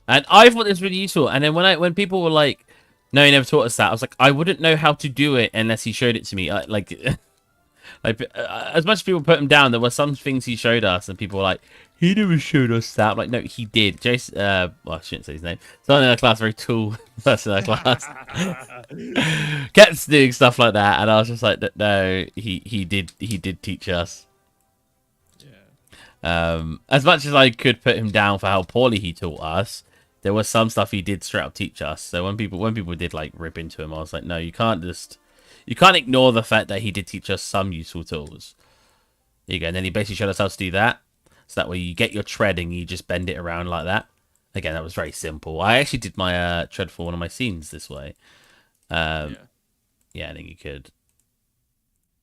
And I thought this was really useful. And then when people were like, "No, he never taught us that," I was like, I wouldn't know how to do it unless he showed it to me. Like as much as people put him down, there were some things he showed us, and people were like, "He never showed us that." I'm like, no, he did. Jason, well, I shouldn't say his name. Someone in our class, very tall person in our class, kept doing stuff like that, and I was just like, no, he did teach us. As much as I could put him down for how poorly he taught us, there was some stuff he did straight up teach us. So when people did like rip into him, I was like, no, you can't ignore the fact that he did teach us some useful tools. There you go. And then he basically showed us how to do that. So that way you get your treading, you just bend it around like that. Again, that was very simple. I actually did my tread for one of my scenes this way. Yeah, I think you could.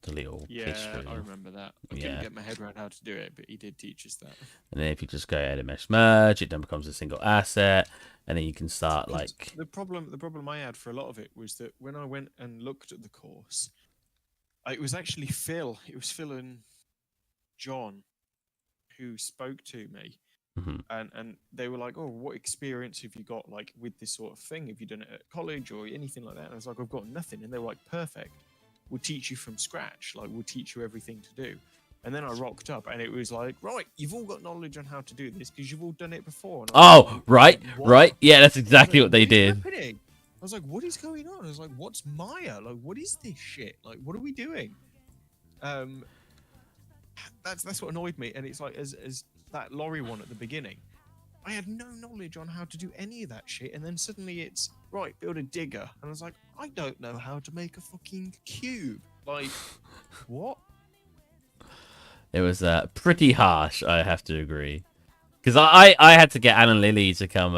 The little I remember that. I couldn't get my head around how to do it, but he did teach us that. And then if you just go edit mesh merge, it then becomes a single asset, and then you can start like the problem I had for a lot of it was that when I went and looked at the course, it was actually Phil. It was Phil and John who spoke to me. And they were like, "Oh, what experience have you got like with this sort of thing? Have you done it at college or anything like that?" And I was like, "I've got nothing." And they were like, "Perfect. We'll teach you from scratch. Like, we'll teach you everything to do." And then I rocked up, and it was like, "Right, you've all got knowledge on how to do this because you've all done it before." Oh, like, right, yeah, that's exactly what they did. I was like, "What is going on?" I was like, "What's Maya? Like, what is this shit? Like, what are we doing?" That's what annoyed me. And it's like, as that lorry one at the beginning, I had no knowledge on how to do any of that shit, and then suddenly it's right, build a digger, and I was like, I don't know how to make a fucking cube. Like, what? It was pretty harsh, I have to agree, because I had to get Anne and Lily to come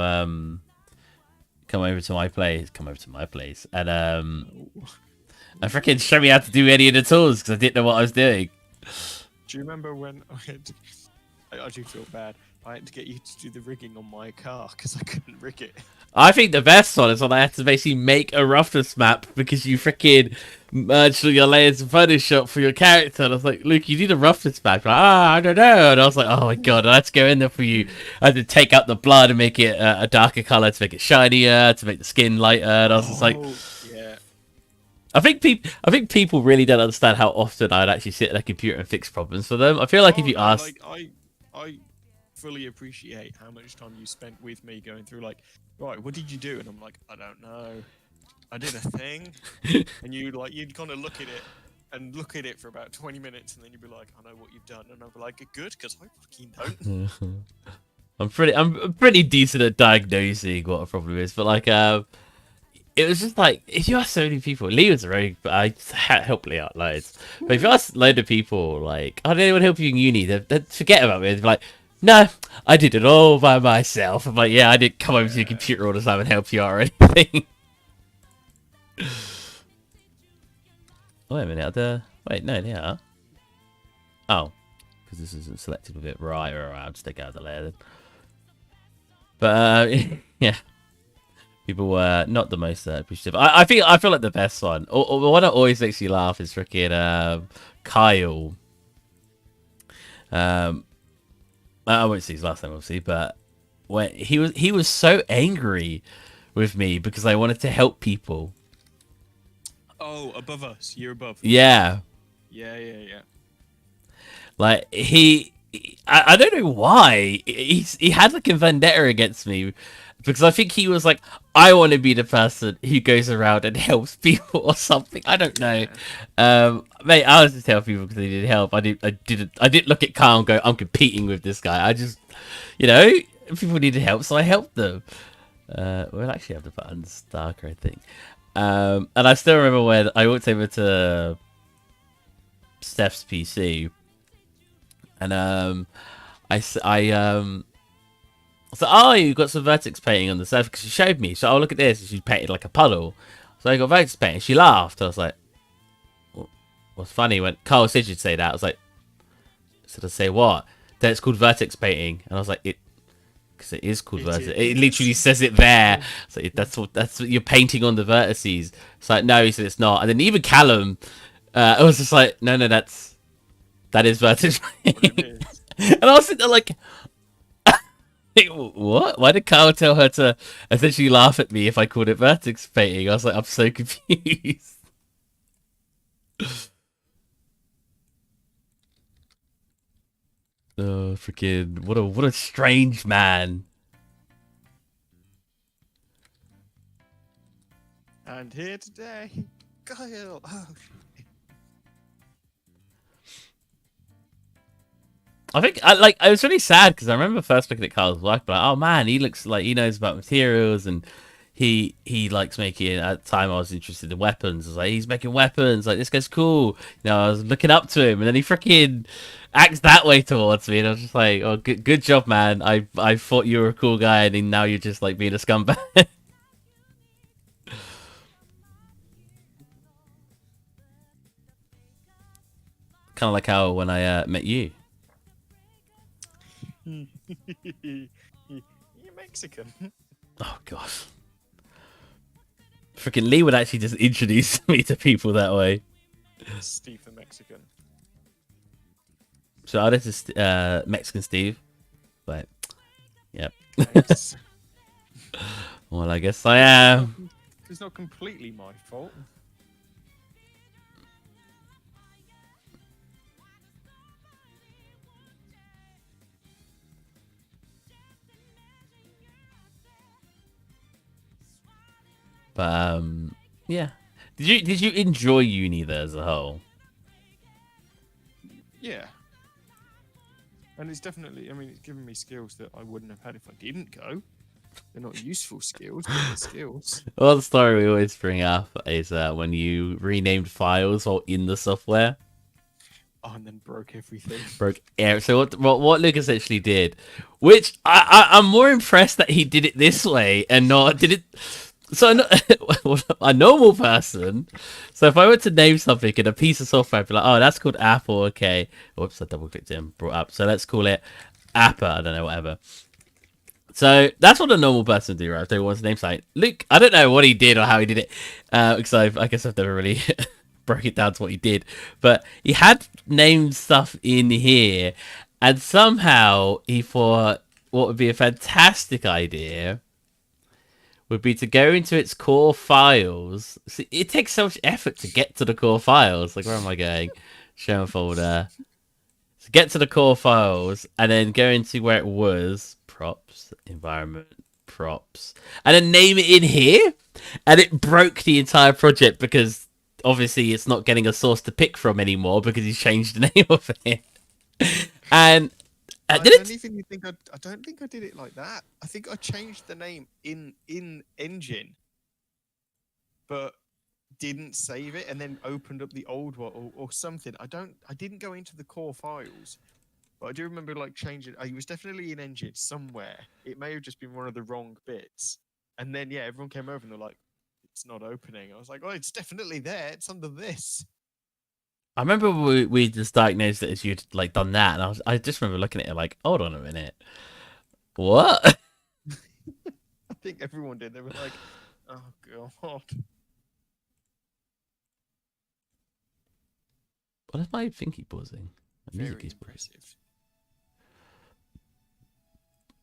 over to my place, and freaking show me how to do any of the tools because I didn't know what I was doing. Do you remember when I do feel bad. I had to get you to do the rigging on my car because I couldn't rig it. I think the best one is when I had to basically make a roughness map because you freaking merged all your layers in Photoshop for your character. And I was like, Luke, you need a roughness map. Like, I don't know. And I was like, oh my god, I had to go in there for you. I had to take out the blood and make it a darker color to make it shinier, to make the skin lighter. And I was just like, yeah. I think people really don't understand how often I'd actually sit at a computer and fix problems for them. I feel like if you ask, like, I fully appreciate how much time you spent with me going through like, right, what did you do? And I'm like, I don't know. I did a thing. And you'd kind of look at it for about 20 minutes, and then you'd be like, I know what you've done. And I'd be like, good, because I fucking don't. I'm pretty decent at diagnosing what a problem is, but like it was just like if you ask so many people, Lee was very I help Lee out loads, but if you ask a load of people like, "Oh, did anyone help you in uni?" They'd forget about me. They'd be like, "No, I did it all by myself." I'm like, "Yeah, I didn't come over to your computer all the time and help you out or anything." Wait a minute, wait, no, they are. Oh, because this isn't selected with it. Right, I'll just take out the layer then. But yeah, people were not the most appreciative. I feel like the best one, or the one that always makes you laugh is freaking Kyle. I won't see his last name obviously, but when he was so angry with me because I wanted to help people. Oh, above us, you're above. Yeah. Yeah. Like I don't know why he had like a vendetta against me because I think he was like, I want to be the person who goes around and helps people or something. I don't know. Mate, I was just helping people because they needed help. I didn't look at Kyle and go, I'm competing with this guy. I just, people needed help, so I helped them. We'll actually have the buttons darker, I think. And I still remember when I walked over to Steph's PC. And I said, "Oh, you got some vertex painting on the surface," because she showed me. So, "Oh, look at this." And she painted like a puddle. So I got vertex painting. She laughed. I was like, "What's funny?" When Carl said you'd say that, I was like, "Should I say what?" Then it's called vertex painting, and I was like, because it is called vertex. It literally says it there. So that's what you're painting on the vertices. It's like, no, he said it's not. And then even Callum, I was just like, no, that is vertex painting. And I was sitting there like, what? Why did Kyle tell her to essentially laugh at me if I called it vertex painting? I was like, I'm so confused. Oh, freaking! What a strange man. And here today, Kyle. Oh, I think I was really sad because I remember first looking at Kyle's work, but like, oh man, he looks like he knows about materials and he likes making. At the time, I was interested in weapons. I was like, he's making weapons. Like, this guy's cool. I was looking up to him, and then he freaking acts that way towards me, and I was just like, oh, good job, man. I thought you were a cool guy, and then now you're just like being a scumbag. Kind of like how when I met you. You're Mexican. Oh gosh. Freaking Lee would actually just introduce me to people that way. Steve the Mexican. So this is Mexican Steve. But yep. Nice. Well, I guess I am. It's not completely my fault. But yeah. Did you enjoy uni there as a whole? Yeah. And it's definitely, I mean, it's given me skills that I wouldn't have had if I didn't go. They're not useful skills, but they're skills. Well, the story we always bring up is when you renamed files while in the software. Oh, and then broke everything. Broke air. So what Luke essentially did, which I'm more impressed that he did it this way and not did it. So a normal person. So if I were to name something in a piece of software, I'd be like, oh, that's called Apple. Okay. Whoops, I double clicked it and brought up. So let's call it Apple. I don't know, whatever. So that's what a normal person would do, right? If they want to name something. Luke, I don't know what he did or how he did it, because I guess I've never really broke it down to what he did. But he had named stuff in here, and somehow he thought what would be a fantastic idea would be to go into its core files. See, it takes so much effort to get to the core files. Like, where am I going? Show and folder. So get to the core files, and then go into where it was. Props, environment, props. And then name it in here. And it broke the entire project because obviously it's not getting a source to pick from anymore because he's changed the name of it. And I Did don't it? even think I don't think I did it like that. I think I changed the name in engine, but didn't save it and then opened up the old one or something. I didn't go into the core files, but I do remember like changing. It was definitely in engine somewhere. It may have just been one of the wrong bits. And then yeah, everyone came over and they're like, "It's not opening." I was like, "Oh, it's definitely there. It's under this." I remember we just diagnosed it as you'd like done that, and I just remember looking at it like, hold on a minute, what? I think everyone did. They were like, "Oh god." What is my thingy pausing? My music Very is pausing. impressive.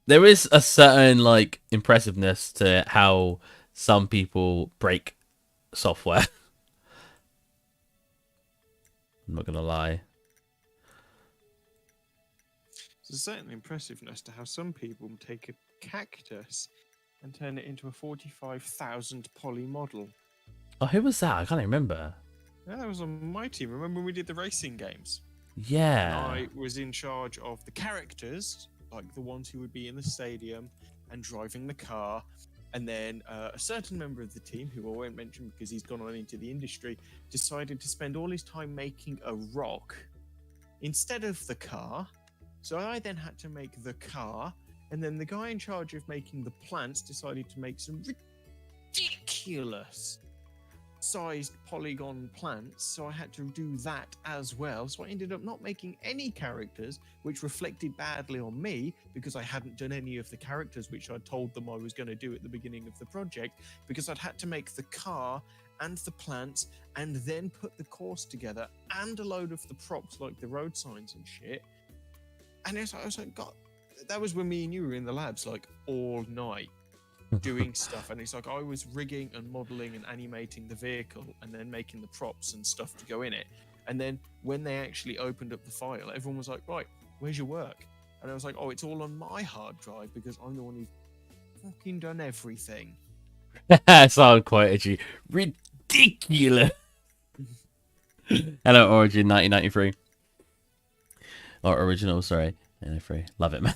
There is a certain like impressiveness to how some people break software. I'm not gonna lie. There's a certain impressiveness to how some people take a cactus and turn it into a 45,000 poly model. Oh, who was that? I can't remember. Yeah, that was on my team. Remember when we did the racing games? And Yeah. I was in charge of the characters, like the ones who would be in the stadium and driving the car. And then a certain member of the team, who I won't mention because he's gone on into the industry, decided to spend all his time making a rock instead of the car. So I then had to make the car. And then the guy in charge of making the plants decided to make some ridiculous sized polygon plants, so I had to do that as well. So I ended up not making any characters, which reflected badly on me because I hadn't done any of the characters which I told them I was going to do at the beginning of the project, because I'd had to make the car and the plants and then put the course together and a load of the props like the road signs and shit. And I was like, God, that was when me and you were in the labs like all night doing stuff, and it's like I was rigging and modeling and animating the vehicle and then making the props and stuff to go in it. And then when they actually opened up the file, everyone was like, right, where's your work? And I was like, oh, it's all on my hard drive because I'm the one who's fucking done everything. Someone quoted you. Ridiculous. Hello, Origin 1993. Or original, sorry. 93. Love it, man.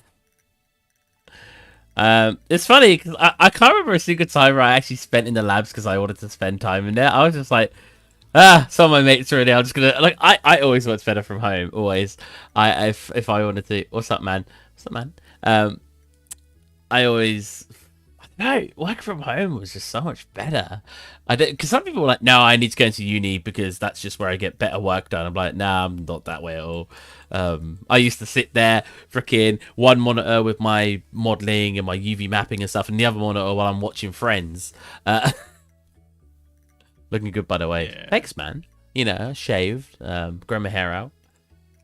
It's funny because I can't remember a single time where I actually spent in the labs because I wanted to spend time in there. I was just like, some of my mates are in there. I'm just gonna like. I always worked better from home. Always. If I wanted to. What's up, man? What's up, man? I always. No, work from home was just so much better. I did because some people were like, "No, I need to go into uni because that's just where I get better work done." I'm like, "Nah, I'm not that way at all." I used to sit there, freaking one monitor with my modeling and my UV mapping and stuff, and the other monitor while I'm watching Friends. Looking good, by the way. Yeah. Thanks, man. You know, shaved, grown my hair out.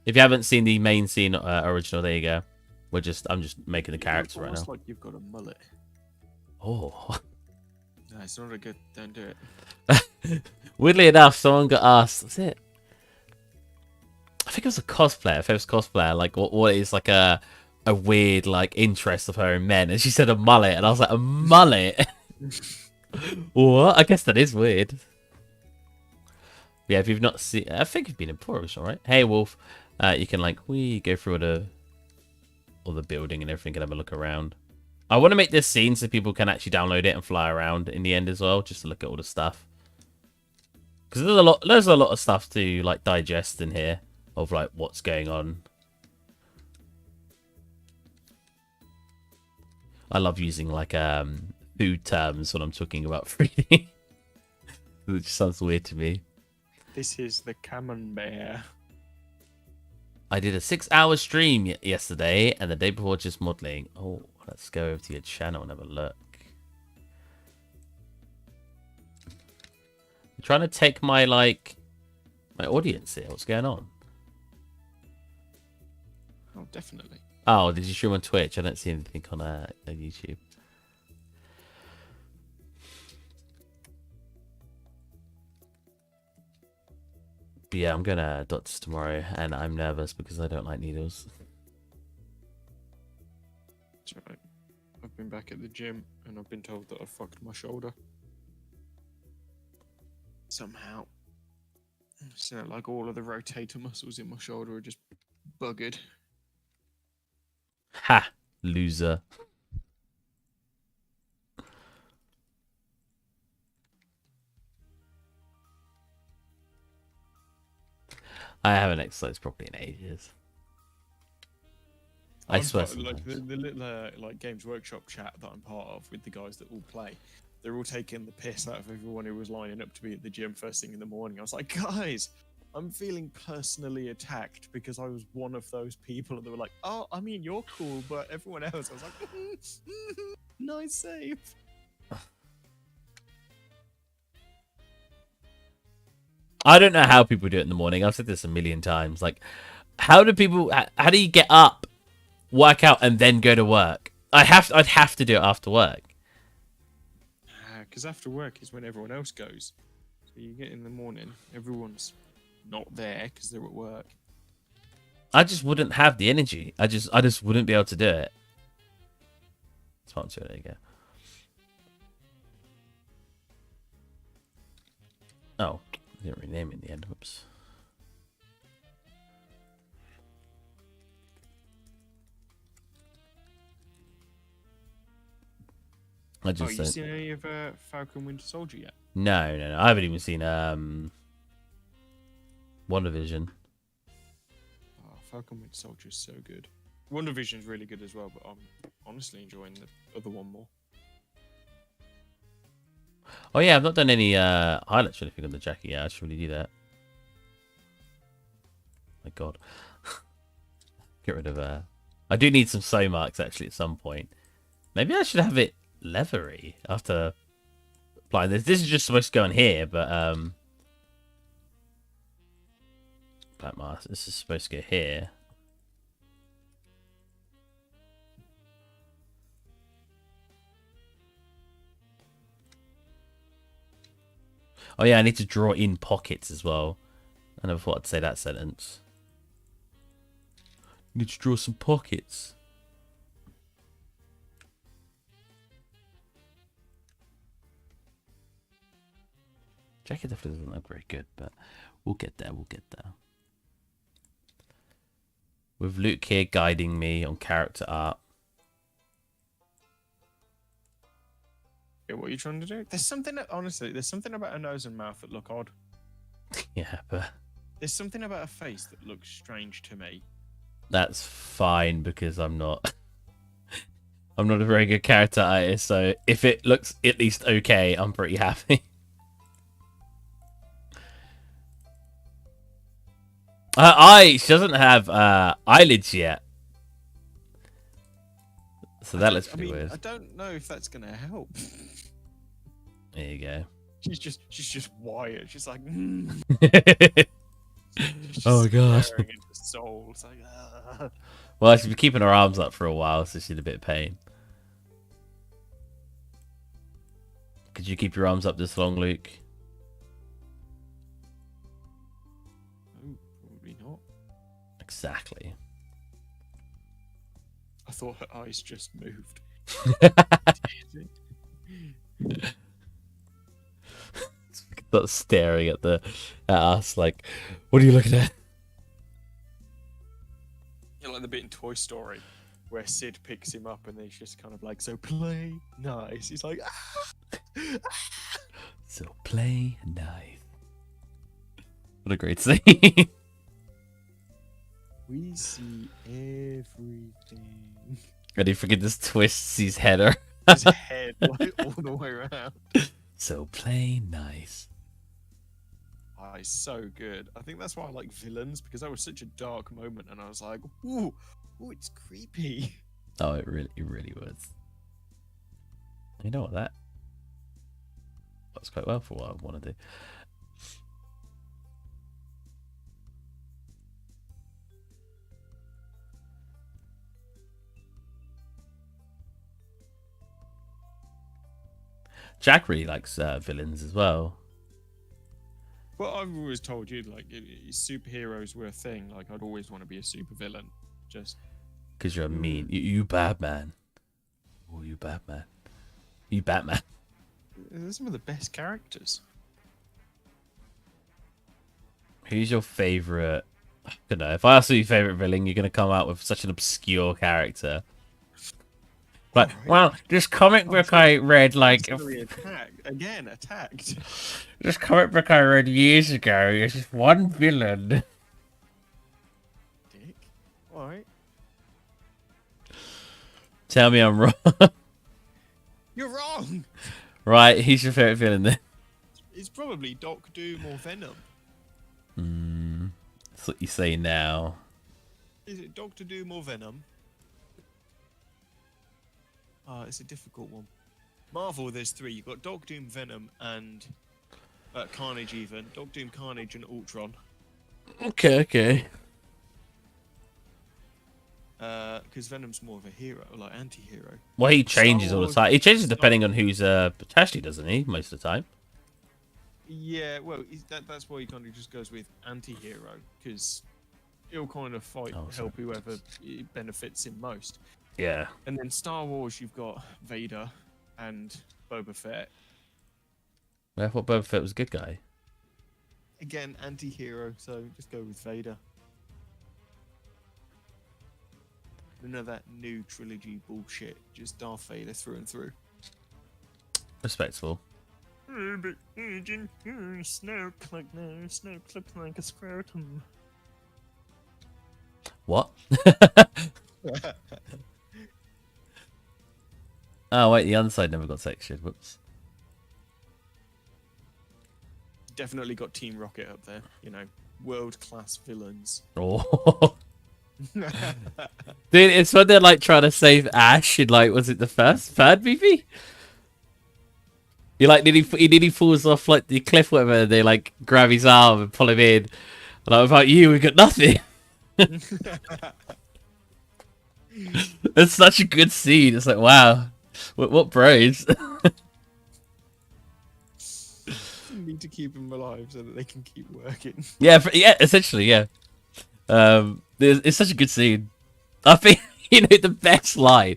If you haven't seen the main scene original, there you go. I'm just making the character right now. Almost like you've got a mullet. Oh. No, it's not a good. Don't do it. Weirdly enough, someone got asked, was it? I think it was a cosplayer, a famous cosplayer, like what is like a weird like interest of her in men, and she said a mullet, and I was like, a mullet? What? I guess that is weird. Yeah, if you've not seen, I think you've been in Porus, all right? Hey, Wolf, you can like go through all the building and everything and have a look around. I want to make this scene so people can actually download it and fly around in the end as well, just to look at all the stuff. Because there's a lot of stuff to like digest in here of like what's going on. I love using like food terms when I'm talking about 3D. It just sounds weird to me. This is the camembert. I did a 6-hour stream yesterday and the day before just modeling. Oh, let's go over to your channel and have a look. I'm trying to take my my audience here. What's going on? Oh, definitely. Oh, did you stream on Twitch? I don't see anything on YouTube. But yeah, I'm going to doctors tomorrow, and I'm nervous because I don't like needles. That's right. I've been back at the gym, and I've been told that I fucked my shoulder. Somehow. So, like, all of the rotator muscles in my shoulder are just buggered. Ha, loser. I haven't exercised properly in ages. I swear Like sometimes. the little like Games Workshop chat that I'm part of with the guys that all play. They're all taking the piss out of everyone who was lining up to be at the gym first thing in the morning. I was like, guys, I'm feeling personally attacked because I was one of those people, and they were like, "Oh, I mean, you're cool, but everyone else." I was like, "Nice save." I don't know how people do it in the morning. I've said this a million times. Like, how do people? How do you get up, work out, and then go to work? I'd have to do it after work. Because after work is when everyone else goes. So you get in the morning, everyone's not there because they're at work. I just wouldn't have the energy. I just wouldn't be able to do it. Sponsor, there you go. Oh, I didn't rename it in the end. Whoops. I just you seen any of Falcon Winter Soldier yet? No. I haven't even seen WandaVision. Oh, Falcon Winter Soldier is so good. WandaVision's really good as well, but I'm honestly enjoying the other one more. Oh yeah, I've not done any highlights or anything on the jacket yet. I should really do that. My God, get rid of I do need some sew marks actually at some point. Maybe I should have it leathery after applying this. This is just supposed to go in here, but black mask. This is supposed to go here. Oh yeah, I need to draw in pockets as well. I never thought I'd say that sentence. Need to draw some pockets. Jacket definitely doesn't look very good, but we'll get there. We'll get there. With Luke here guiding me on character art. Yeah, what are you trying to do? There's something that, honestly, there's something about a nose and mouth that look odd. Yeah, but there's something about a face that looks strange to me. That's fine because I'm not a very good character artist, so if it looks at least okay, I'm pretty happy. She doesn't have eyelids yet. So that looks pretty weird. I don't know if that's gonna help. There you go. She's just wired. She's like, oh god. Into soul. It's like, well, she's been keeping her arms up for a while, so she's in a bit of pain. Could you keep your arms up this long, Luke? No, probably not. Exactly. I thought her eyes just moved. Start staring at us like, what are you looking at? You know, like the bit in Toy Story where Sid picks him up and he's just kind of like, so play nice. He's like, so play nice. What a great scene. We see everything. And he freaking just twists his head around. His head like, all the way around. So play nice. Oh, he's so good. I think that's why I like villains, because that was such a dark moment, and I was like, ooh, it's creepy. Oh, it really was. You know what, that works quite well for what I want to do. Jack really likes villains as well. Well, I've always told you, like, if superheroes were a thing, like, I'd always want to be a supervillain. Just because you're mean. You Batman. Oh, you Batman. You Batman. They're some of the best characters. Who's your favorite don't know. If I ask you your favorite villain, you're gonna come out with such an obscure character. Like, Alright. well, this comic book I read, like, attacked. this comic book I read years ago is just one villain. Dick. Alright. Tell me I'm wrong. You're wrong! Right, he's your favorite villain then. It's probably Doc Doom or Venom. That's what you say now. Is it Doctor Doom or Venom? It's a difficult one. Marvel, there's 3. You've got Doc Doom, Venom, and Carnage even. Doc Doom, Carnage, and Ultron. Okay. Because Venom's more of a hero, like anti-hero. Well, he changes all the time. He changes depending on who's attached to, doesn't he? Most of the time. Yeah, well, that's why he kind of just goes with anti-hero, because he'll kind of fight, help whoever it benefits him most. Yeah. And then Star Wars, you've got Vader and Boba Fett. I thought Boba Fett was a good guy. Again, anti-hero, so just go with Vader. None of that new trilogy bullshit, just Darth Vader through and through. Respectful. But Snoke looks like a scrotum. What? Oh, wait, the underside never got sectioned. Whoops. Definitely got Team Rocket up there, you know, world-class villains. Oh. Dude, it's when they're like trying to save Ash in like, was it the third movie? He like nearly falls off like the cliff, or whatever. And they like grab his arm and pull him in. And like, without you, we got nothing. It's such a good scene. It's like, wow, what bros? You need to keep them alive so that they can keep working. Yeah, essentially, yeah. It's such a good scene. I think the best line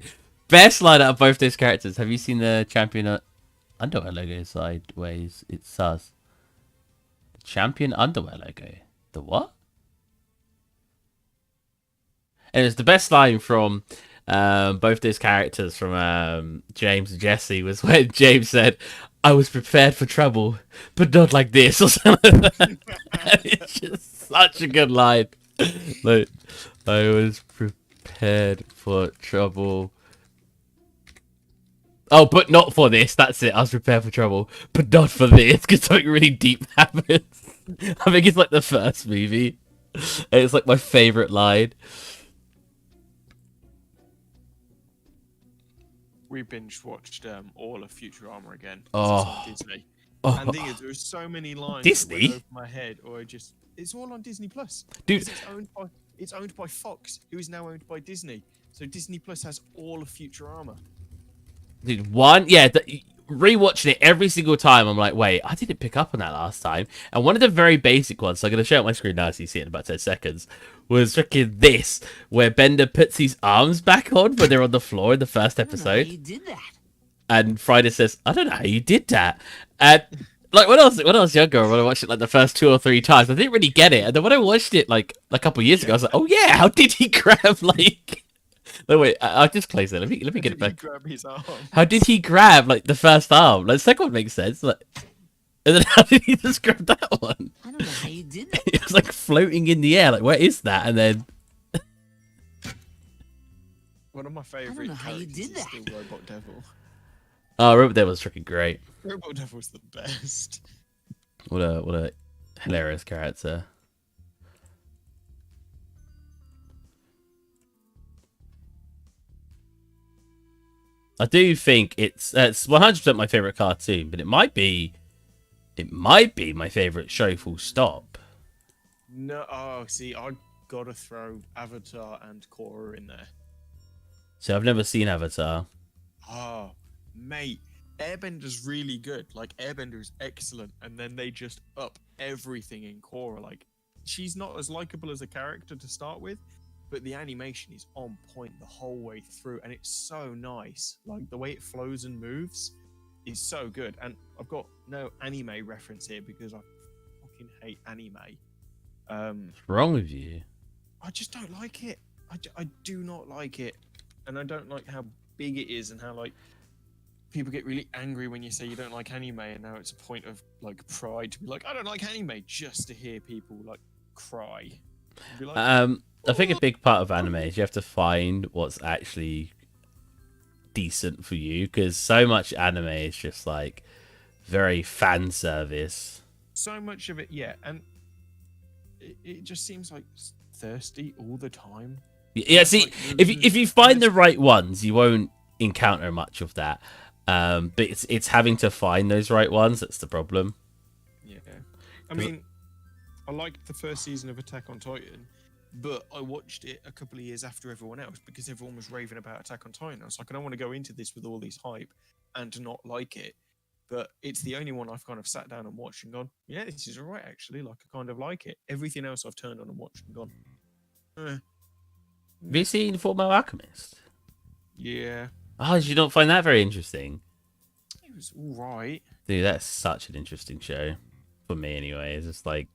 out of both those characters. Have you seen the Champion underwear logo sideways? It's sus. The Champion underwear logo. The what? And it's the best line from both those characters, from James and Jesse, was when James said, "I was prepared for trouble, but not like this," or something like that. It's just such a good line. Like, I was prepared for trouble. Oh, but not for this. That's it. I was prepared for trouble, but not for this, because something really deep happens. I think it's like the first movie. And it's like my favorite line. We binge watched all of Futurama again. Oh. It's on Disney. Oh. And the thing is, there are so many lines Disney? that went over my head, or it's all on Disney Plus. Dude, it's owned by Fox, who is now owned by Disney. So Disney Plus has all of Futurama. dude, rewatching it every single time, I'm like, wait, I didn't pick up on that last time. And one of the very basic ones, so I'm going to show it on my screen now so you see it in about 10 seconds, was freaking this, where Bender puts his arms back on when they're on the floor in the first episode. I don't know how you did that. And Friday says, I don't know how you did that. And like when I was younger, when I watched it like the first 2 or 3 times, I didn't really get it. And then when I watched it like a couple of years ago, I was like, oh yeah, how did he grab like... No, wait, I'll just close it. Let me get it back. Grab his arm. How did he grab like the first arm? Like the second one makes sense. Like, and then how did he just grab that one? I don't know how you did that. It was like floating in the air. Like, where is that? And then One of my favourite characters is still Robot Devil. oh, Robot Devil was freaking great. Robot Devil's the best. What a hilarious character. I do think it's 100% my favorite cartoon, but it might be my favorite show. Full stop. No, see, I gotta throw Avatar and Korra in there. So I've never seen Avatar. Oh, mate, Airbender's really good. Like Airbender is excellent, and then they just up everything in Korra. Like, she's not as likable as a character to start with, but the animation is on point the whole way through, and it's so nice. Like, the way it flows and moves is so good. And I've got no anime reference here because I fucking hate anime. What's wrong with you? I just don't like it. I do not like it, and I don't like how big it is and how like people get really angry when you say you don't like anime, and now it's a point of like pride to be like I don't like anime just to hear people like cry. Be like, I think a big part of anime is you have to find what's actually decent for you, because so much anime is just like very fan service. so much of it, yeah, and it just seems like thirsty all the time. Yeah, see, Like, if you find the right ones, you won't encounter much of that. But it's having to find those right ones that's the problem. Yeah, I mean, I liked the first season of Attack on Titan, but I watched it a couple of years after everyone else because everyone was raving about Attack on Titan. I was like, I don't want to go into this with all this hype and not like it. But it's the only one I've kind of sat down and watched and gone, yeah, this is alright actually. Like I kind of like it. Everything else I've turned on and watched and gone, Have you seen Fullmetal Alchemist? yeah, Oh, did you not find that very interesting? it was alright. Dude, that's such an interesting show. For me, anyway. It's just like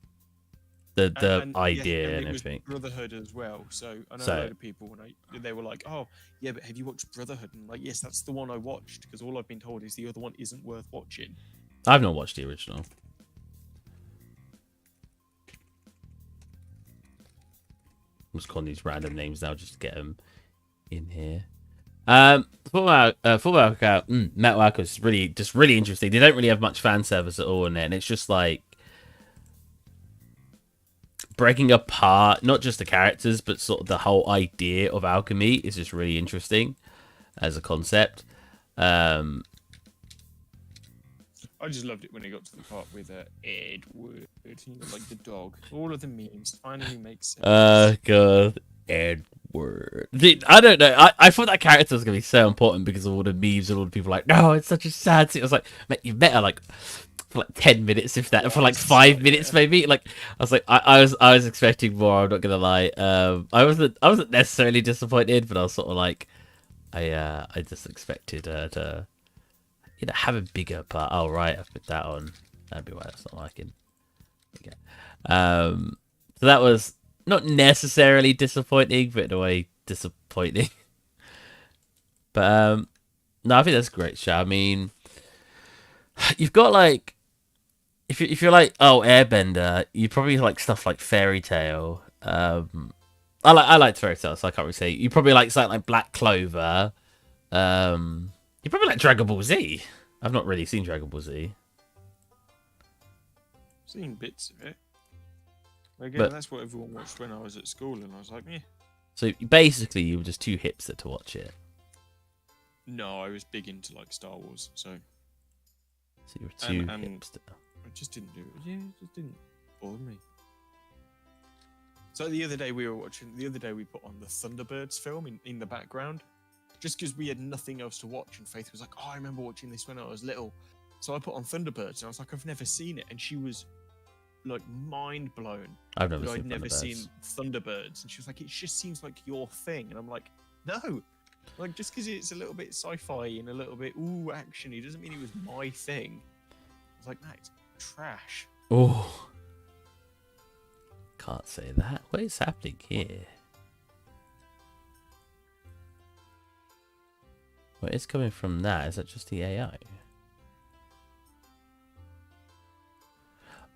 the idea and and it was everything. Brotherhood as well. So I know So- a lot of people when they were like, "Oh, yeah, but have you watched Brotherhood?" And I'm like, yes, that's the one I watched because all I've been told is the other one isn't worth watching. I've not watched the original. I'm just calling these random names now just to get them in here. Fullmetal Metal Alchemist is really interesting. They don't really have much fan service at all in it, and it's just like breaking apart not just the characters but sort of the whole idea of alchemy is just really interesting as a concept. I just loved it when it got to the part with Edward, like the dog. All of the memes finally make sense. God, Edward. Dude, I don't know. I thought that character was gonna be so important because of all the memes and all the people like, no, it's such a sad scene. I was like, mate, you met her like for like 10 minutes, if that, for like 5 minutes maybe. Like, I was like, I was expecting more. I'm not gonna lie. I wasn't necessarily disappointed, but I was sort of like, I just expected her to, have a bigger part. Oh right, I've put that on. That'd be why that's not liking. Okay. So that was not necessarily disappointing, but in a way disappointing. But no, I think that's a great show. I mean, you've got like, if you're like, oh, Airbender, you probably like stuff like Fairy Tail. I liked Fairy Tail, so I can't really say. You probably like something like Black Clover. You probably like Dragon Ball Z. I've not really seen Dragon Ball Z. Seen bits of it. Again, But- that's what everyone watched when I was at school, and I was like, yeah. So basically, you were just too hipster to watch it. No, I was big into like Star Wars, so So you were too And- hipster. I just didn't do it. Yeah, it just didn't bother me. So the other day we put on the Thunderbirds film in the background, just because we had nothing else to watch, and Faith was like, "Oh, I remember watching this when I was little." So I put on Thunderbirds, and I was like, "I've never seen it," and she was like mind blown I've never that seen I'd never Thunderbirds. seen Thunderbirds, and she was like, "It just seems like your thing," and I'm like, "No." Like, just because it's a little bit sci-fi and a little bit actiony doesn't mean it was my thing. I was like, "No, it's trash." Oh, can't say that. What is happening here? What is coming from that? Is that just the AI?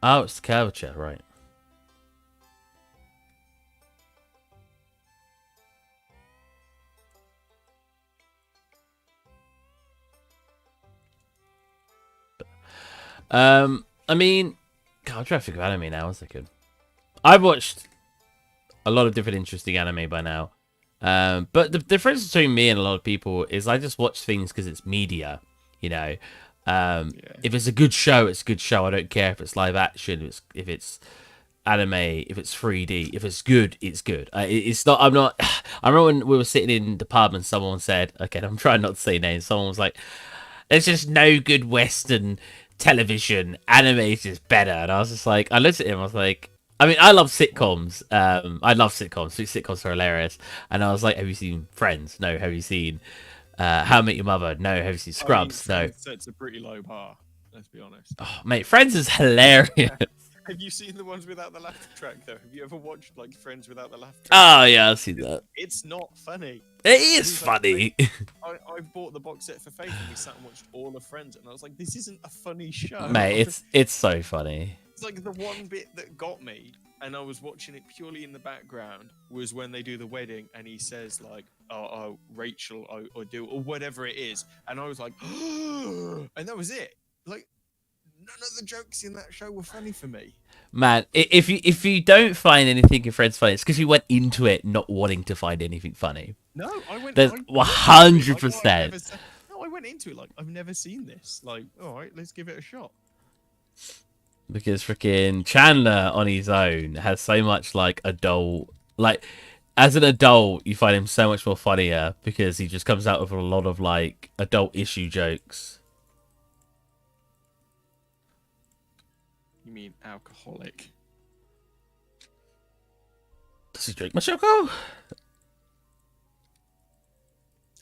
Oh, it's the curvature, right. I mean, God, I'm trying to think of anime now. 1 second. I've watched a lot of different interesting anime by now. But the difference between me and a lot of people is I just watch things because it's media, you know. If it's a good show, it's a good show. I don't care if it's live action, if it's anime, if it's 3D. If it's good, it's good. It's not. I'm not. I remember when we were sitting in the pub and someone said, "Okay, I'm trying not to say names." Someone was like, "There's just no good Western television. Anime is just better." And I was just like, I looked at him. I was like, I mean, I love sitcoms. I love sitcoms. Sitcoms are hilarious. And I was like, have you seen Friends? No. Have you seen How I Met Your Mother? No. Have you seen Scrubs? No. So it's a pretty low bar. Let's be honest. Oh, mate, Friends is hilarious. Have you seen the ones without the laugh track though? Have you ever watched like Friends without the laugh track? Oh yeah, I've seen that. It's not funny. It is He's like, funny. I bought the box set for Faith and we sat and watched all of Friends and I was like, this isn't a funny show. Mate, it's so funny. It's like the one bit that got me, and I was watching it purely in the background, was when they do the wedding and he says like, oh Rachel, or do, or whatever it is. And I was like, and that was it. Like, none of the jokes in that show were funny for me. Man, if you don't find anything in Friends funny, it's because you went into it not wanting to find anything funny. No, I went. There's I 100%. No, I went into it like I've never seen this. Like, all right, let's give it a shot. Because freaking Chandler on his own has so much like adult, like as an adult you find him so much more funnier because he just comes out with a lot of like adult issue jokes. You mean alcoholic? Does he drink much alcohol?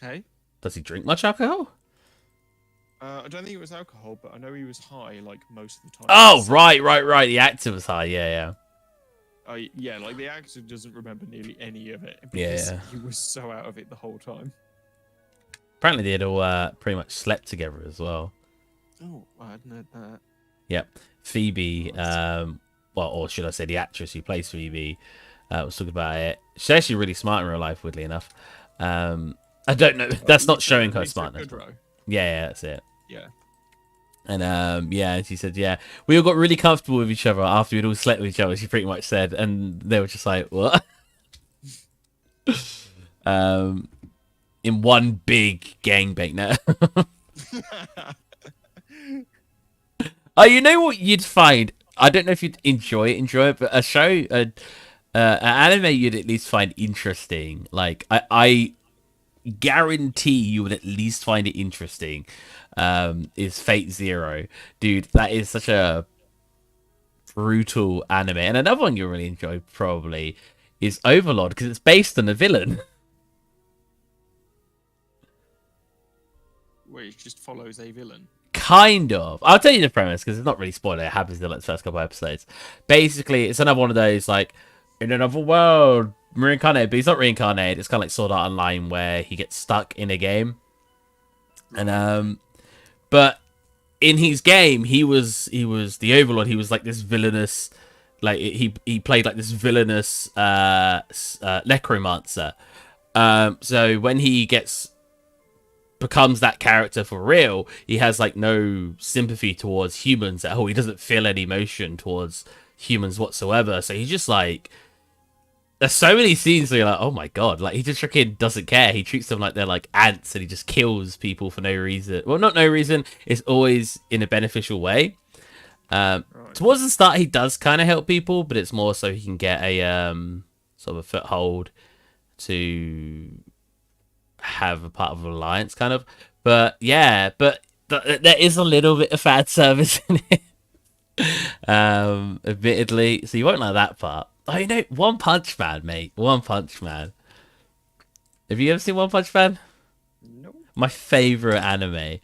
Hey? Does he drink much alcohol? I don't think it was alcohol, but I know he was high like most of the time. Oh, right. The actor was high. Yeah. Yeah, like the actor doesn't remember nearly any of it. Yeah. He was so out of it the whole time. Apparently they had all pretty much slept together as well. Oh, I hadn't heard that. Yep. Phoebe, well, or should I say the actress who plays Phoebe, was talking about it. She's actually really smart in real life, weirdly enough. I don't know. That's not showing her smartness. Yeah, that's it. Yeah. And yeah, she said, yeah, we all got really comfortable with each other after we'd all slept with each other, she pretty much said, and they were just like, what? In one big gangbang now. Oh, you know what you'd find? I don't know if you'd enjoy it, but a show, an anime you'd at least find interesting. Like, I guarantee you would at least find it interesting. Is Fate Zero. Dude, that is such a brutal anime. And another one you'll really enjoy probably is Overlord, because it's based on a villain. Where it just follows a villain. Kind of. I'll tell you the premise because it's not really spoiler. It happens in like the first couple episodes. Basically, it's another one of those like in another world, reincarnated, but he's not reincarnated. It's kind of like Sword Art Online where he gets stuck in a game, and but in his game, he was the Overlord. He was like this villainous, like he played like this villainous necromancer. So when he becomes that character for real, he has like no sympathy towards humans at all. He doesn't feel any emotion towards humans whatsoever. So he's just like, there's so many scenes where you're like, oh my god, like he just freaking doesn't care. He treats them like they're like ants and he just kills people for no reason. Well, not no reason. It's always in a beneficial way. Right. Towards the start, he does kind of help people, but it's more so he can get a sort of a foothold to have a part of an alliance, kind of. But yeah, there is a little bit of fan service in it, admittedly. So you won't like that part. Oh, you know, One Punch Man, mate. One Punch Man. Have you ever seen One Punch Man? No. My favorite anime.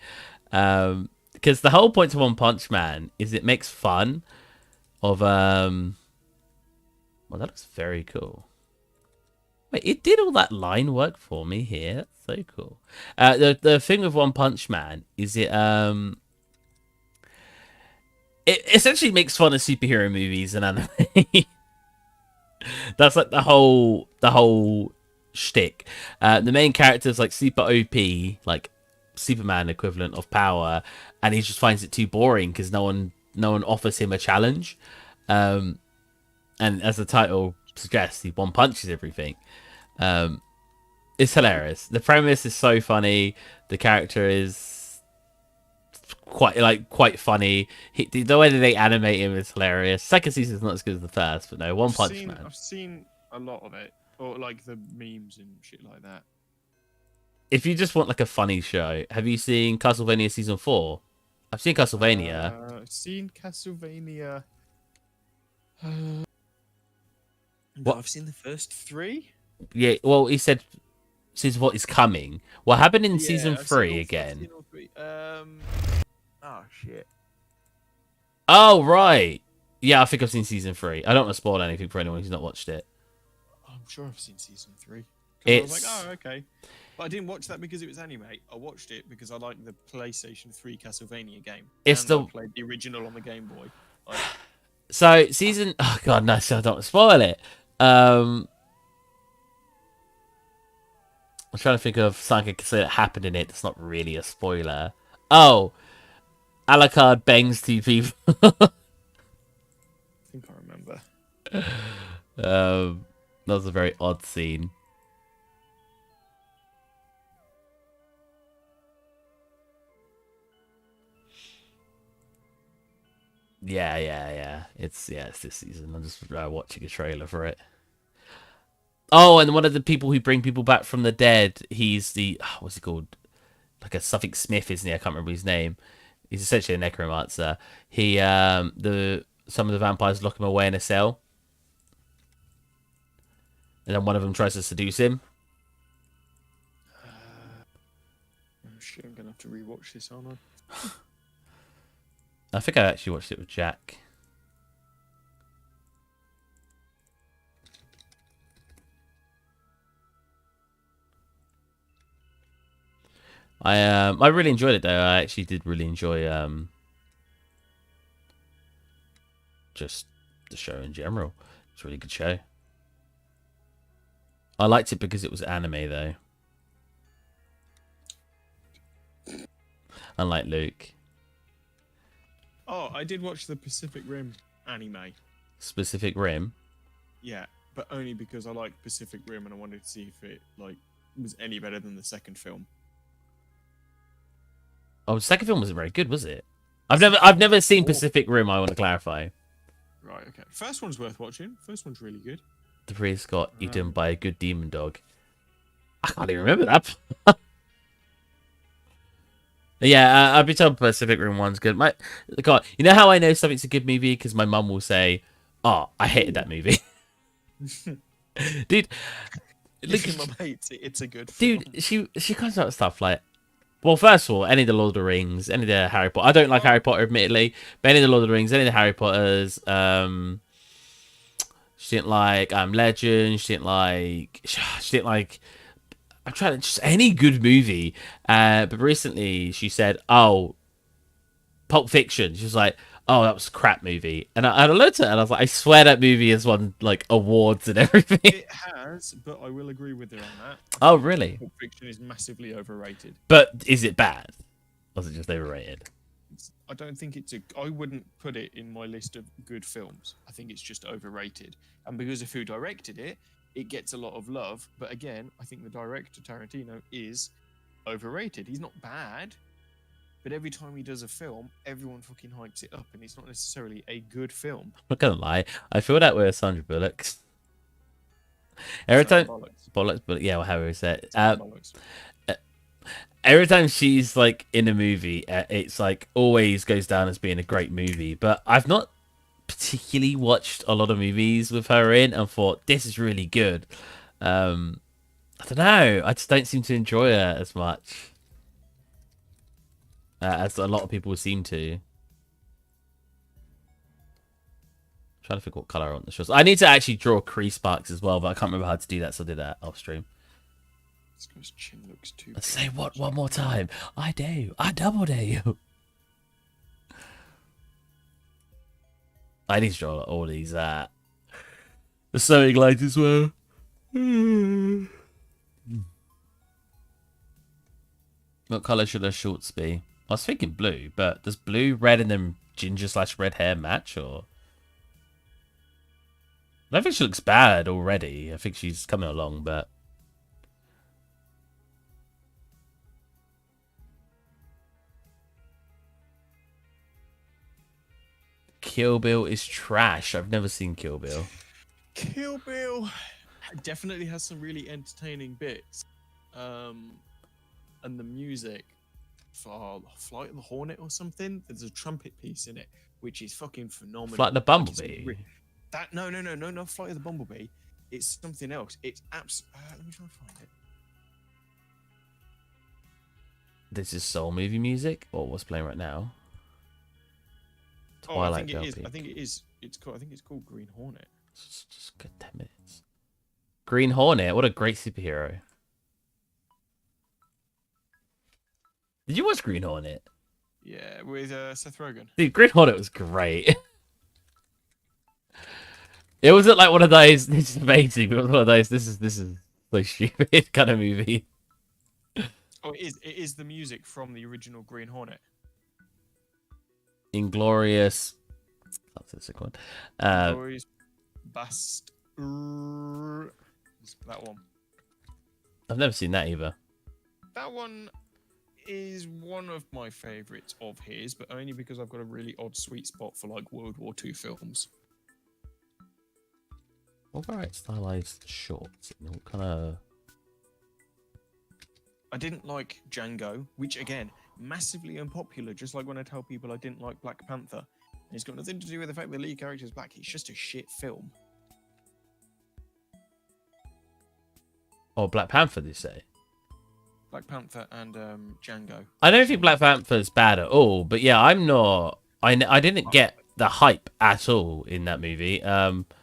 Because the whole point of One Punch Man is it makes fun of well, that looks very cool. Wait, it did all that line work for me here. That's so cool. The thing with One Punch Man is it essentially makes fun of superhero movies and anime. That's like the whole shtick. The main character's like super OP, like Superman equivalent of power, and he just finds it too boring because no one offers him a challenge. And as the title suggests, he one punches everything. It's hilarious. The premise is so funny. The character is quite funny. The way that they animate him is hilarious. Second season is not as good as the first, but no, One Punch Man. I've seen a lot of it, or like the memes and shit like that. If you just want like a funny show, have you seen Castlevania Season 4? I've seen Castlevania. I've seen Castlevania. No, What? I've seen the first 3. Yeah, well, he said season 4 is coming. What happened in season I've 3 seen again? Oh shit. Oh, right. Yeah, I think I've seen season 3. I don't want to spoil anything for anyone who's not watched it. I'm sure I've seen season 3. Because I was It's like, oh, okay. But I didn't watch that because it was anime. I watched it because I liked the PlayStation 3 Castlevania game. it's And the I played the original on the Game Boy. Like, so season. Oh god, no! So I don't want to spoil it. I'm trying to think of something that happened in it that's not really a spoiler. Oh, Alucard bangs two people. I think I remember. That was a very odd scene. Yeah. It's this season. I'm just watching a trailer for it. Oh, and one of the people who bring people back from the dead, he's the what's he called? Like a Suffolk Smith, isn't he? I can't remember his name. He's essentially a necromancer. He some of the vampires lock him away in a cell, and then one of them tries to seduce him. Oh shit, I'm going to have to rewatch this, aren't I? I think I actually watched it with Jack. I really enjoyed it though. I actually did really enjoy just the show in general. It's a really good show. I liked it because it was anime though. Unlike Luke. Oh, I did watch the Pacific Rim anime. Pacific Rim. Yeah, but only because I liked Pacific Rim and I wanted to see if it was any better than the second film. Oh, the second film wasn't very good, was it? I've never seen Oh. Pacific Rim. I want to clarify. Right, okay. First one's worth watching. First one's really good. The priest got eaten by a good demon dog. I can't even remember that. Yeah, I've been told Pacific Rim 1's good. God, you know how I know something's a good movie? Because my mum will say, "Oh, I hated that movie." Dude, look, If your mum hates it, it's a good film. dude, she comes out with stuff like, well, first of all, any of the Lord of the Rings, any of the Harry Potter. I don't like Harry Potter, admittedly, but any of the Lord of the Rings, any of the Harry Potters. She didn't like Legend. She didn't like. I'm trying to just any good movie. But recently she said, "Oh, Pulp Fiction." She was like, "Oh, that was a crap movie." And I looked at it and I was like, "I swear that movie has won like awards and everything." It has, but I will agree with her on that. Oh, really? Pulp Fiction is massively overrated. But is it bad? Or is it just overrated? I don't think I wouldn't put it in my list of good films. I think it's just overrated. And because of who directed it, it gets a lot of love. But again, I think the director, Tarantino, is overrated. He's not bad. But every time he does a film, everyone fucking hypes it up. And it's not necessarily a good film. I'm not gonna lie. I feel that with Sandra Bullock. Every time, bollocks, but yeah, well, how we said. Every time she's like in a movie, it's like always goes down as being a great movie. But I've not particularly watched a lot of movies with her in and thought this is really good. I don't know. I just don't seem to enjoy her as much as a lot of people seem to. Trying to think what color I want the shorts. I need to actually draw crease marks as well, but I can't remember how to do that, so I did that off stream. This guy's chin looks too Let's say what one more time. I do. I double dare you. I need to draw all these the sewing light as well. What colour should her shorts be? I was thinking blue, but does blue, red, and then ginger/red hair match, or? I don't think she looks bad already. I think she's coming along, but... Kill Bill is trash. I've never seen Kill Bill. Kill Bill definitely has some really entertaining bits. And the music for Flight of the Hornet or something, there's a trumpet piece in it, which is fucking phenomenal. Flight of the Bumblebee? No, Flight of the Bumblebee. It's something else. It's let me try and find it. This is soul movie music, or what's playing right now? Oh, I Twilight think it is. Bell I Peak. think it is. It's called. I think it's called Green Hornet. Just good 10 minutes. Green Hornet, what a great superhero. Did you watch Green Hornet? Yeah, with Seth Rogen. Dude, Green Hornet was great. It wasn't like one of those, this is amazing, but it was one of those, this is so stupid kind of movie. Oh, it is. It is the music from the original Green Hornet. Inglorious. That's the second one. Glorious Bast. That one. I've never seen that either. That one is one of my favourites of his, but only because I've got a really odd sweet spot for like World War II films. What about stylized shorts? What kind of... I didn't like Django, which again, massively unpopular, just like when I tell people I didn't like Black Panther. And it's got nothing to do with the fact the lead character is black, it's just a shit film. Oh, Black Panther, did you say? Black Panther and Django. I don't think Black Panther's bad at all, but yeah, I'm not... I didn't get the hype at all in that movie.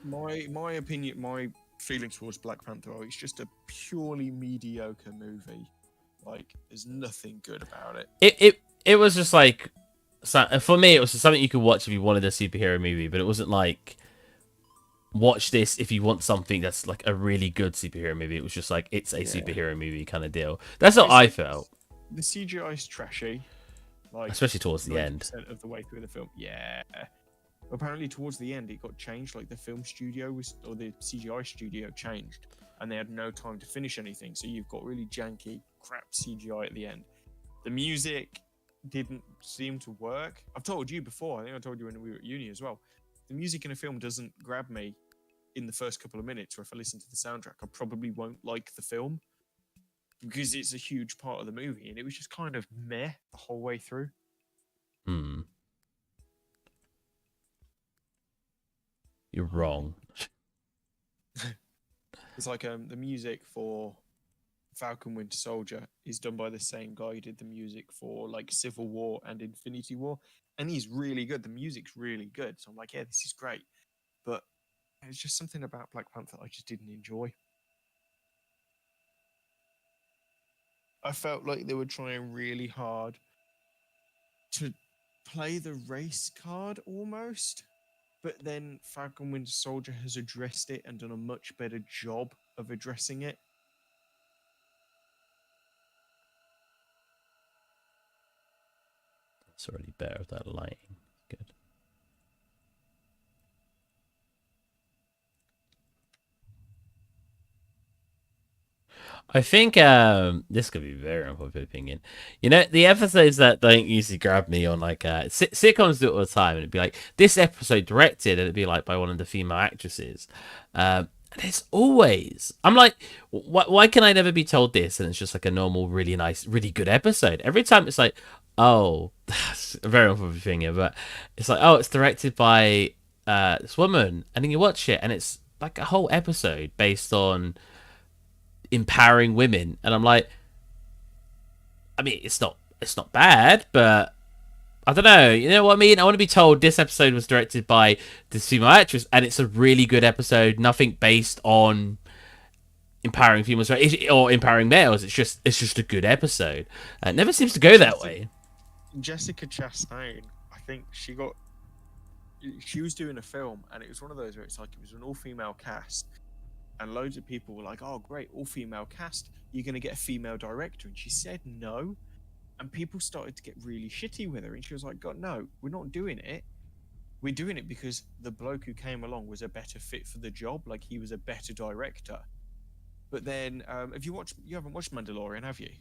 My opinion, my feelings towards Black Panther are it's just a purely mediocre movie. Like, there's nothing good about it. It was just like... For me, it was just something you could watch if you wanted a superhero movie, but it wasn't like... Watch this if you want something that's like a really good superhero movie. It was just like, it's a superhero movie kind of deal. That's what I felt. The CGI is trashy. Like, especially towards the end. 90% of the way through the film. Yeah. Apparently towards the end it got changed, like the film studio or the CGI studio changed and they had no time to finish anything, so you've got really janky crap CGI at the end. The music didn't seem to work. I've told you before, I think I told you when we were at uni as well, the music in a film doesn't grab me in the first couple of minutes, or if I listen to the soundtrack I probably won't like the film because it's a huge part of the movie, and it was just kind of meh the whole way through. You're wrong. It's like the music for Falcon Winter Soldier is done by the same guy who did the music for like Civil War and Infinity War, and he's really good. The music's really good, so I'm like, yeah, this is great. But it's just something about Black Panther I just didn't enjoy. I felt like they were trying really hard to play the race card almost. But then Falcon Winter Soldier has addressed it and done a much better job of addressing it. It's already better with that lighting. Good. I think this could be a very unpopular opinion. You know, the episodes that don't usually grab me on like sitcoms do it all the time, and it'd be like this episode directed, and it'd be like by one of the female actresses. And it's always I'm like, why can I never be told this? And it's just like a normal, really nice, really good episode. Every time it's like, oh, that's a very unpopular thing here, but it's like, oh, it's directed by this woman, and then you watch it, and it's like a whole episode based on empowering women, and I'm like, I mean, it's not bad, but I don't know, you know what I mean? I want to be told this episode was directed by this female actress and it's a really good episode, nothing based on empowering females or empowering males. It's just a good episode. It never seems to go that way. Jessica Chastain, I think she was doing a film, and it was one of those where it's like it was an all-female cast. And loads of people were like, oh, great, all-female cast. You're going to get a female director. And she said no. And people started to get really shitty with her. And she was like, God, no, we're not doing it. We're doing it because the bloke who came along was a better fit for the job. Like, he was a better director. But then, you haven't watched Mandalorian, have you?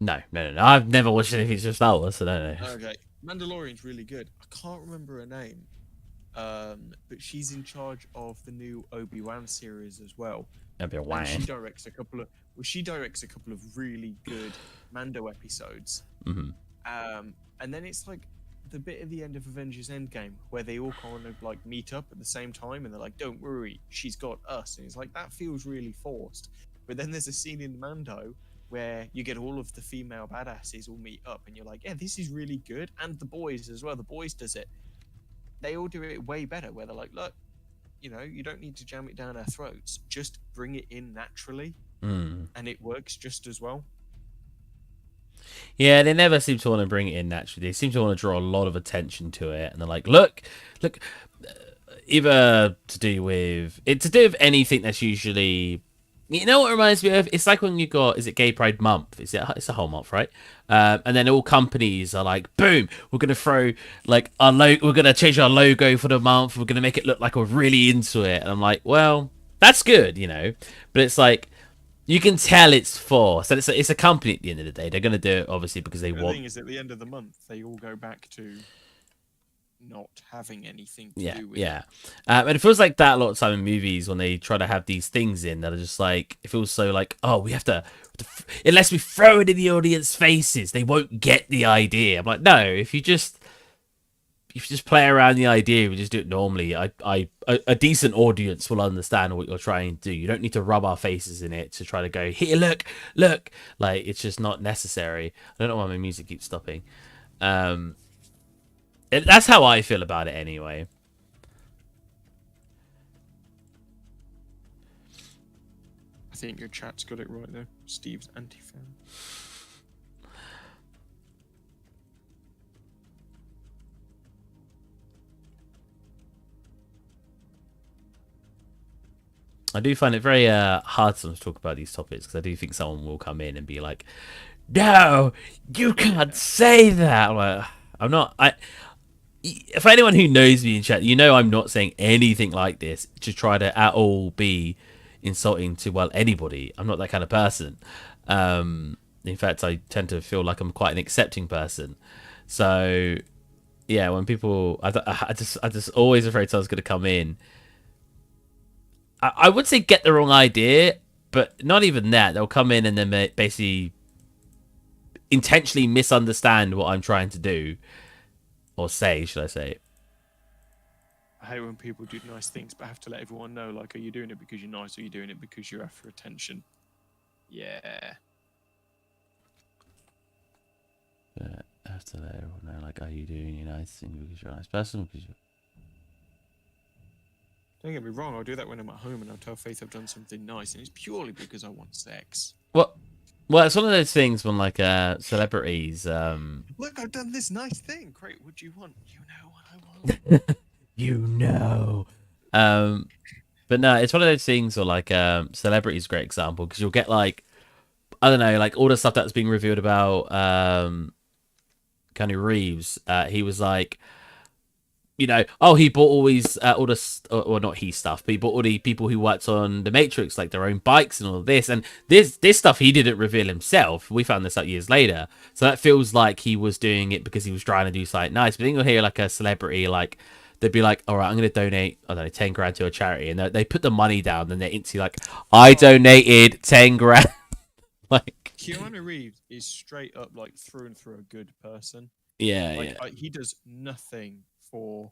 No. I've never watched anything since Star Wars, so I don't know. Okay. Mandalorian's really good. I can't remember her name. But she's in charge of the new Obi-Wan series as well. Obi-Wan. She directs a couple of really good Mando episodes. Mm-hmm. And then it's like the bit at the end of Avengers Endgame where they all kind of like meet up at the same time, and they're like, "Don't worry, she's got us." And it's like that feels really forced. But then there's a scene in Mando where you get all of the female badasses all meet up, and you're like, yeah, this is really good, and the boys as well. The boys does it. They all do it way better. Where they're like, look, you know, you don't need to jam it down our throats. Just bring it in naturally, and it works just as well. Yeah, they never seem to want to bring it in naturally. They seem to want to draw a lot of attention to it, and they're like, look, either to do with anything that's usually, you know what it reminds me of? It's like when you got, is it Gay Pride Month? It's a whole month, right? And then all companies are like, boom, we're gonna throw like we're gonna change our logo for the month. We're gonna make it look like we're really into it. And I'm like, well, that's good, you know, but it's like, you can tell it's forced. And it's a company at the end of the day. They're gonna do it obviously because they The want. thing is, at the end of the month, they all go back to not having anything to Yeah, do with yeah. And it feels like that a lot of time in movies when they try to have these things in that are just like, it feels so like, oh, we have to unless we throw it in the audience faces, they won't get the idea. I'm like, no, if you just play around the idea, we just do it normally. A decent audience will understand what you're trying to do. You don't need to rub our faces in it to try to go, here, look. Like, it's just not necessary. I don't know why my music keeps stopping. That's how I feel about it anyway. I think your chat's got it right though. Steve's anti-fan. I do find it very hard sometimes to talk about these topics because I do think someone will come in and be like, "No, you can't say that." I'm not. For anyone who knows me in chat, you know I'm not saying anything like this to try to at all be insulting to anybody. I'm not that kind of person. In fact, I tend to feel like I'm quite an accepting person. So yeah, when people, I just always afraid someone's going to come in. I would say get the wrong idea, but not even that. They'll come in and then basically intentionally misunderstand what I'm trying to do or say, should I say. I hate when people do nice things, but have to let everyone know, like, are you doing it because you're nice, or are you doing it because you're after attention? Yeah. But I have to let everyone know, like, are you doing a nice thing because you're a nice person? Because you're... Don't get me wrong, I'll do that when I'm at home and I'll tell Faith I've done something nice, and it's purely because I want sex. Well, it's one of those things when, like, celebrities... Look, I've done this nice thing. Great, what do you want? You know what I want. You know. But no, it's one of those things where, like, celebrities, great example, because you'll get, like, I don't know, like, all the stuff that's being revealed about Keanu Reeves. He was like, you know, oh, he bought all these, all the, or not he stuff, but he bought all the people who worked on The Matrix, like their own bikes and all this. And this stuff he didn't reveal himself. We found this out years later. So that feels like he was doing it because he was trying to do something nice. But then you'll hear like a celebrity, like, they'd be like, all right, I'm going to donate, I don't know, 10 grand to a charity. And they put the money down and they're instantly like, I donated 10 grand. Like, Keanu Reeves is straight up, like, through and through a good person. yeah, Like, yeah. he does nothing for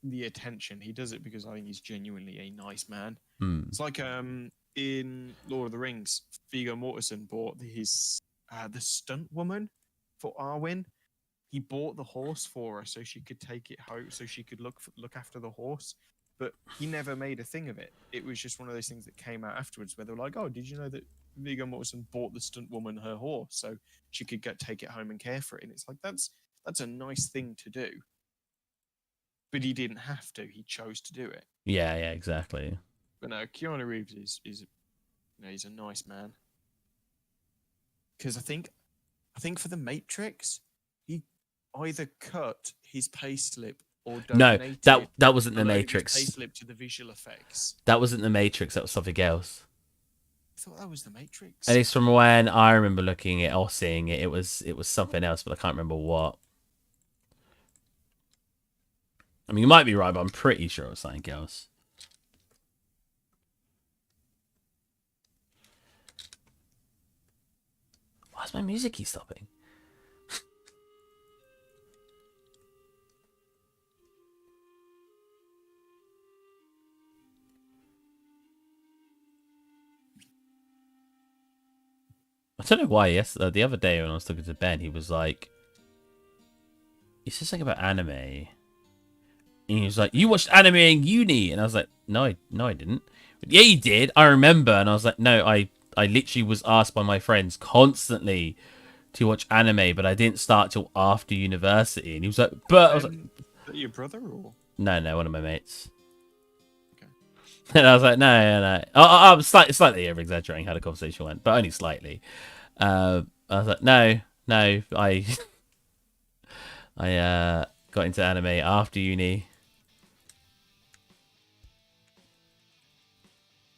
the attention. He does it because I think he's genuinely a nice man. It's like in Lord of the Rings, Viggo Mortensen bought his the stunt woman for Arwen. He bought the horse for her so she could take it home, so she could look after the horse. But he never made a thing of it. It was just one of those things that came out afterwards, where they were like, "Oh, did you know that Viggo Mortensen bought the stunt woman her horse so she could take it home and care for it?" And it's like, that's a nice thing to do. But he didn't have to. He chose to do it. Yeah, exactly. But no, Keanu Reeves is you know, he's a nice man. Because I think for The Matrix, he either cut his payslip or donated. No, that wasn't The Matrix. Payslip to the visual effects. That wasn't The Matrix. That was something else. I thought that was The Matrix. At least from when I remember looking at it or seeing it, it was something else, but I can't remember what. I mean, you might be right, but I'm pretty sure it was something else. Why is my music keep stopping? I don't know why. Yes, the other day when I was talking to Ben, he was like, he said something about anime, and he was like, "You watched anime in uni," and I was like, "No, I didn't." Yeah, you did. I remember, and I was like, "No, I literally was asked by my friends constantly to watch anime, but I didn't start till after university." And he was like, "But," I was like, Is that your brother or? "No, one of my mates." Okay. And I was like, no. I'm slightly over exaggerating how the conversation went, but only slightly. I was like, no, I I got into anime after uni.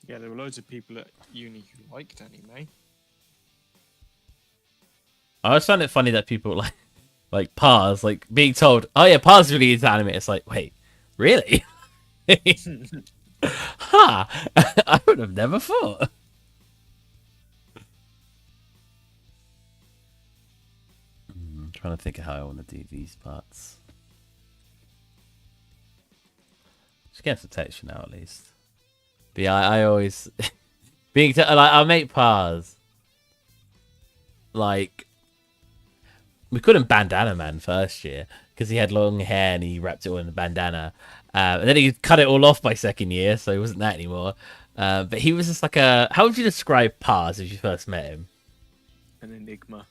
Yeah, there were loads of people at uni who liked anime. I always found it funny that people like Pars, like being told, "Oh yeah, Pars really into anime." It's like, wait, really? Huh? I would have never thought. I'm trying to think of how I want to do these parts. Just get some texture now, at least. But yeah, I always like I make Pars. Like we called him Bandana Man first year because he had long hair and he wrapped it all in a bandana. And then he cut it all off by second year, so he wasn't that anymore. But he was just like a. How would you describe Pars if you first met him? An enigma.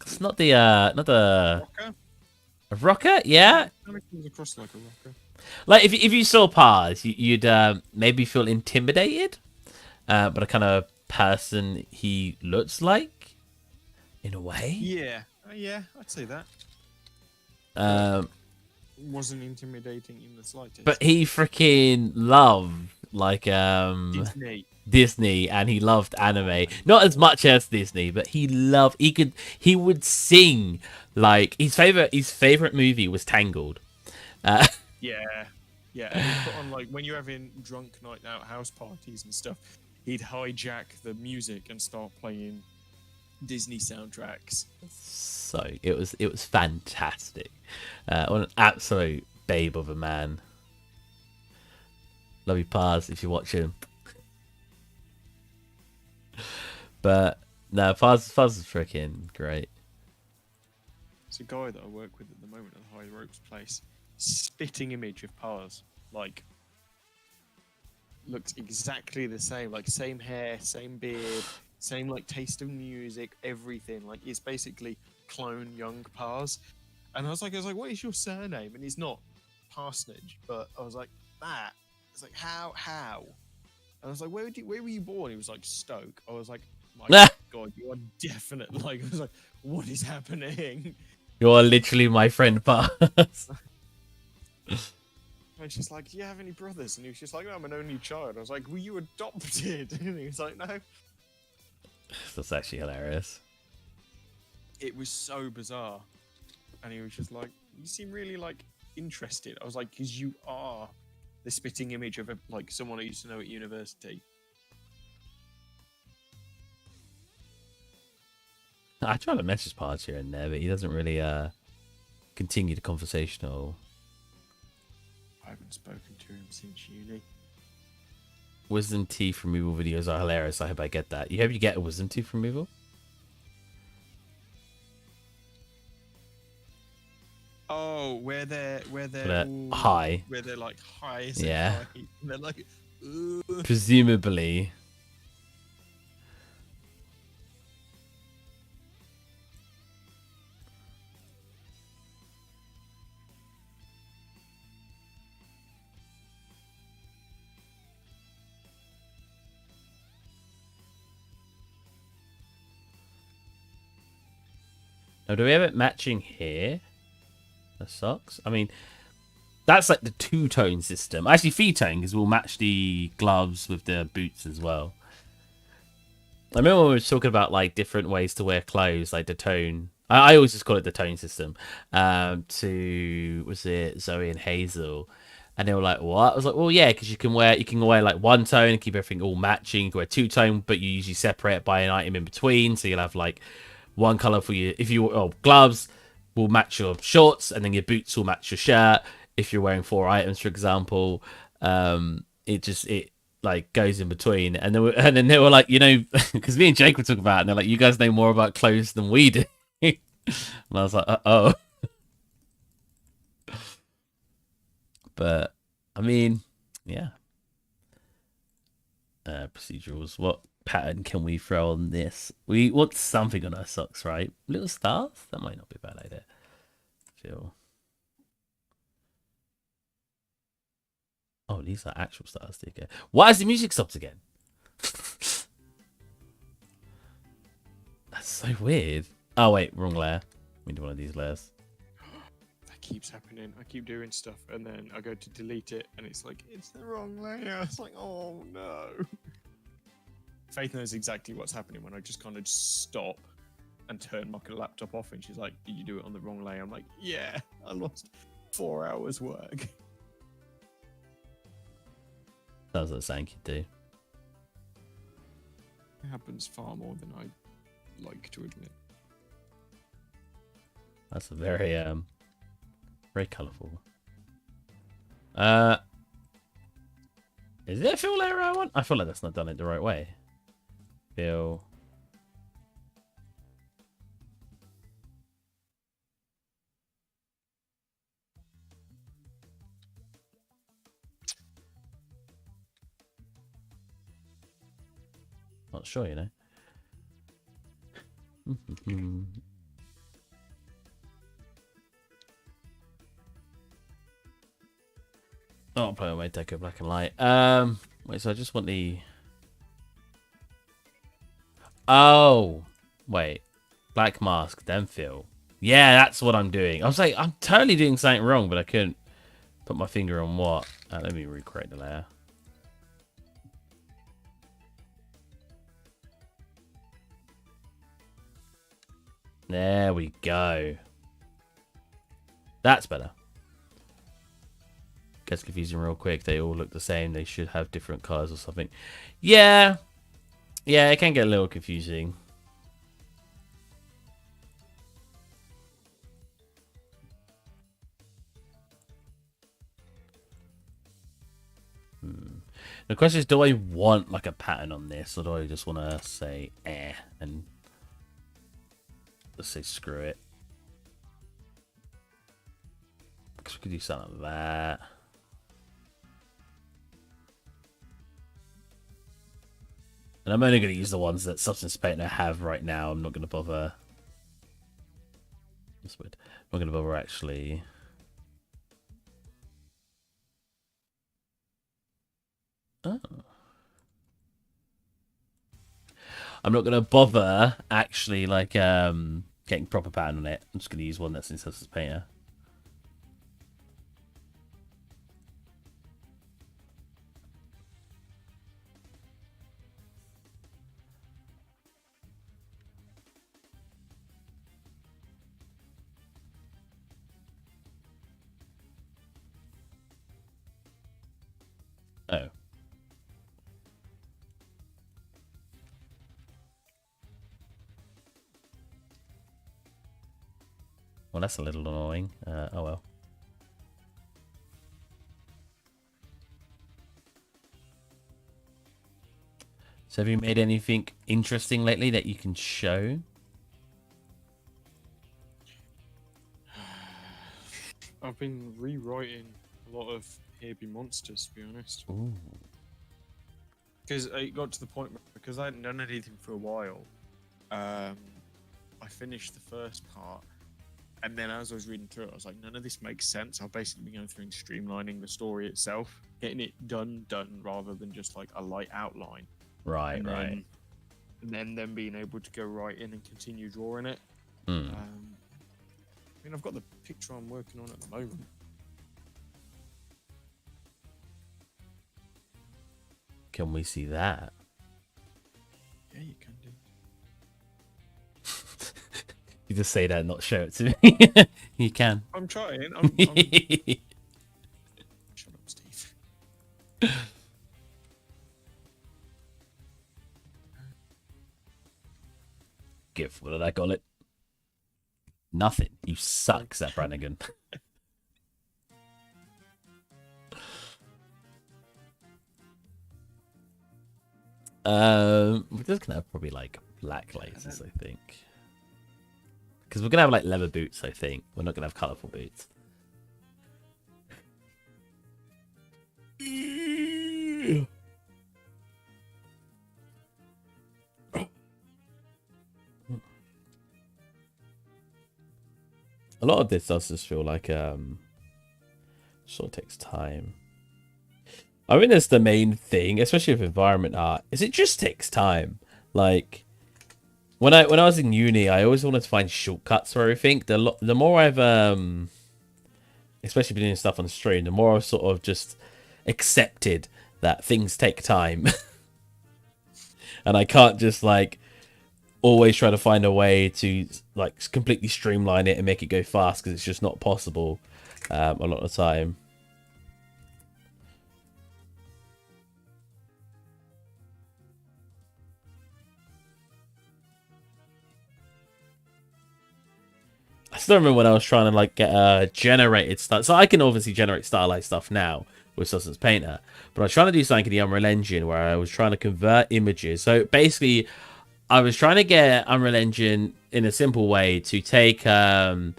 It's not the Rocker? a rocker, yeah. It comes across like a rocker. Like if you saw Pars, you'd maybe feel intimidated, but a kind of person he looks like, in a way. Yeah, yeah, I'd say that. Wasn't intimidating in the slightest. But he freaking loved like Disney, and he loved anime. Not as much as Disney, but he would sing like his favorite movie was Tangled. Yeah, and he'd put on like when you're having drunk night out house parties and stuff, he'd hijack the music and start playing Disney soundtracks. So it was fantastic. What an absolute babe of a man. Love you, Pars, if you're watching. But no, Pars is freaking great. It's a guy that I work with at the moment at the High Ropes place. Spitting image of Pars, like looks exactly the same, like same hair, same beard, same like taste of music, everything. Like it's basically clone young Pars. And I was like, what is your surname? And he's not Parsonage, but I was like, that. It's like how? And I was like, where were you born? He was like Stoke. I was like, my God, you are definite. Like I was like, what is happening? You're literally my friend, Pars. And she's like, do you have any brothers? And he was just like, no, I'm an only child. I was like, were you adopted? And he was like, no. That's actually hilarious. It was so bizarre. And he was just like, you seem really like interested. I was like, because you are the spitting image of like someone I used to know at university. I try to message Pars here and there, but he doesn't really continue the conversation at all. I haven't spoken to him since uni. Wisdom teeth removal videos are hilarious. I hope I get that. You hope you get a wisdom tooth removal? Oh, where they're all, high. where they're like high as Yeah. high, and they're like, ugh. Presumably. Now, do we have it matching here? The socks? I mean, that's like the two-tone system. Actually, three-tone, because we'll match the gloves with the boots as well. I remember when we were talking about like different ways to wear clothes, like the tone. I always just call it the tone system. Was it Zoe and Hazel? And they were like, "What?" I was like, "Well, yeah, because you can wear like one tone and keep everything all matching. You can wear two-tone, but you usually separate by an item in between. So you'll have like one color for you. If you gloves will match your shorts, and then your boots will match your shirt. If you're wearing 4 items, for example, it like goes in between, and then they were like, you know, because me and Jake were talking about it, and they're like, you guys know more about clothes than we do. And I was like, oh. But I mean, yeah. Procedurals. What pattern can we throw on this? We want something on our socks, right? Little stars? That might not be a bad idea. Feel. Oh, these are actual stars. Okay. Why has the music stopped again? That's so weird. Oh wait, wrong layer. We do one of these layers. That keeps happening. I keep doing stuff, and then I go to delete it, and it's like, it's the wrong layer. It's like, oh no. Faith knows exactly what's happening when I just kind of stop and turn my laptop off, and she's like, did you do it on the wrong layer? I'm like, yeah, I lost 4 hours work. Sounds like something you do. It happens far more than I like to admit. That's a very very colourful. Is it a fill layer I want? I feel like that's not done it the right way. Fill. Not sure, you know. Oh, I'll play on my deco black and light. Wait, so I just want the. Oh, wait, black mask, then fill. Yeah, that's what I'm doing. I was like, I'm totally doing something wrong, but I couldn't put my finger on what. Let me recreate the layer. There we go. That's better. Gets confusing real quick. They all look the same. They should have different colors or something. Yeah. Yeah, it can get a little confusing. The question is, do I want like a pattern on this, or do I just want to say and let's say screw it? Because we could do something like that. And I'm only going to use the ones that Substance Painter have right now. I'm not going to bother. That's weird. I'm not going to bother actually. Oh. I'm not going to bother actually like getting proper pattern on it. I'm just going to use one that's in Substance Painter. Oh. Well, that's a little annoying. Oh well. So have you made anything interesting lately that you can show? I've been rewriting a lot of Here Be Monsters, to be honest. Ooh. Because it got to the point where, because I hadn't done anything for a while, I finished the first part, and then as I was reading through it, I was like, none of this makes sense. I've basically been going through and streamlining the story itself, getting it done rather than just like a light outline. Right, right. And then being able to go right in and continue drawing it. I mean, I've got the picture I'm working on at the moment. Can we see that? Yeah, you can do. You just say that and not show it to me. You can. I'm trying. Shut up, Steve. What did I call it? Nothing. You suck, Zap Brannigan. We're just gonna have probably like black lasers, I think, because we're gonna have like leather boots. I think we're not gonna have colorful boots. A lot of this does just feel like sort of takes time. I think that's the main thing, especially with environment art, is it just takes time. Like when I was in uni, I always wanted to find shortcuts for everything. The more I've especially been doing stuff on stream, the more I've sort of just accepted that things take time. And I can't just like always try to find a way to like completely streamline it and make it go fast, because it's just not possible a lot of the time. I still remember when I was trying to like get generated stuff. So I can obviously generate stylized stuff now with Substance Painter, but I was trying to do something in the Unreal Engine where I was trying to convert images. So basically, I was trying to get Unreal Engine in a simple way to take the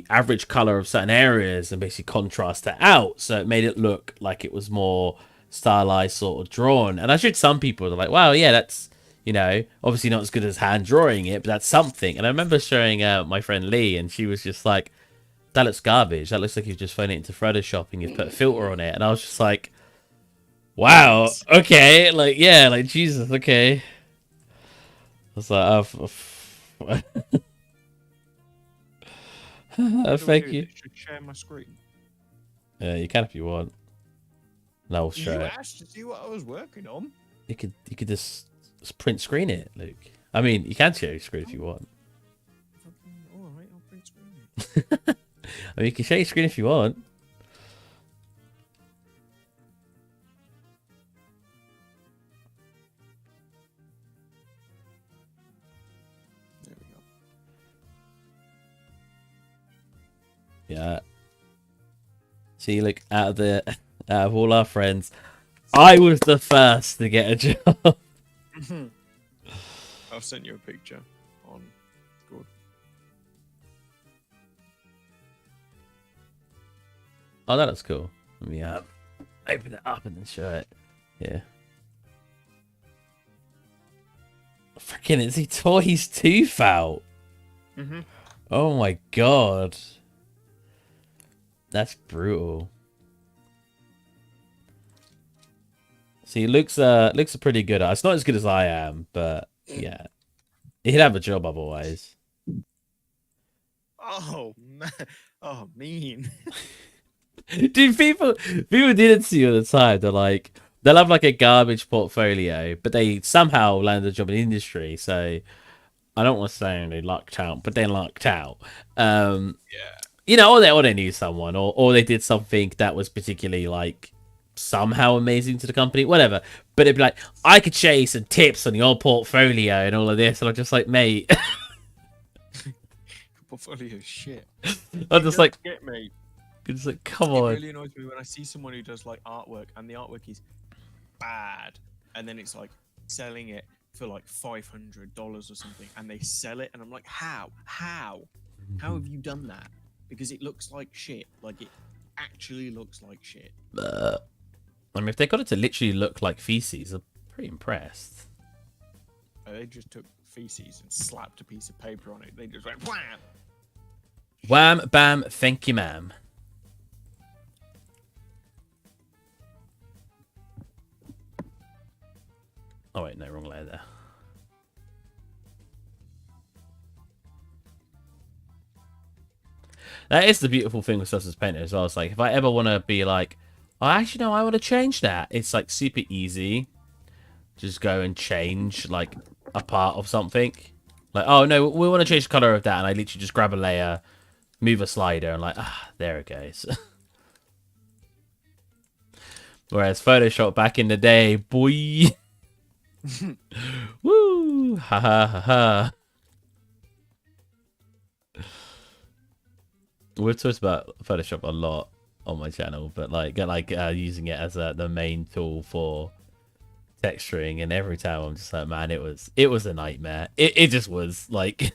average color of certain areas and basically contrast it out, so it made it look like it was more stylized, sort of drawn. And I showed some people, they're like, wow, yeah, that's, you know, obviously not as good as hand drawing it, but that's something. And I remember showing my friend Lee, and she was just like, that looks garbage. That looks like you've just thrown it into Photoshop and you've put a filter on it. And I was just like, wow, okay, like, yeah, like, Jesus, okay. I was like, thank you. Should share my screen. Yeah, you can if you want. No, we'll show You it. asked to see what I was working on. You could just print screen it, Luke. I mean, you can share your screen if you want. All right, I'll print screen it. I mean, you can share your screen if you want. There we go. Yeah. See, look, out of all our friends, I was the first to get a job. I've sent you a picture on Discord. Oh, that looks cool. Let me open it up and then show it. Yeah. Freaking, is he tore his tooth out? Oh my god. That's brutal. See, Luke's a pretty good. It's not as good as I am, but yeah, he'd have a job otherwise. Oh man, oh mean. Dude, people do it to you all the time. They're like, they'll have like a garbage portfolio, but they somehow land a job in the industry. So I don't want to say they lucked out, but they lucked out. Yeah. You know, or they knew someone, or they did something that was particularly like somehow amazing to the company, whatever. But it'd be like, I could share you some tips on your portfolio and all of this, and I'm just like, mate. Portfolio shit. I'm just like, Get me. it's like, come It on. really annoys me when I see someone who does like artwork and the artwork is bad, and then it's like selling it for like $500 or something, and they sell it, and I'm like, how have you done that? Because it looks like shit. Like, it actually looks like shit. I mean, if they got it to literally look like feces, I'm pretty impressed. They just took feces and slapped a piece of paper on it. They just went wham. Wham, bam, thank you, ma'am. Oh wait, no, wrong layer there. That is the beautiful thing with Substance Painter as well. It's like, if I ever want to be like, oh, actually, no, I want to change that. It's like super easy. Just go and change like a part of something. Like, oh, no, we want to change the color of that. And I literally just grab a layer, move a slider, and like, there it goes. Whereas Photoshop back in the day, boy. Woo! Ha ha ha ha. We've talked about Photoshop a lot on my channel, but like using it as the main tool for texturing, and every time I'm just like, man, it was a nightmare. It just was like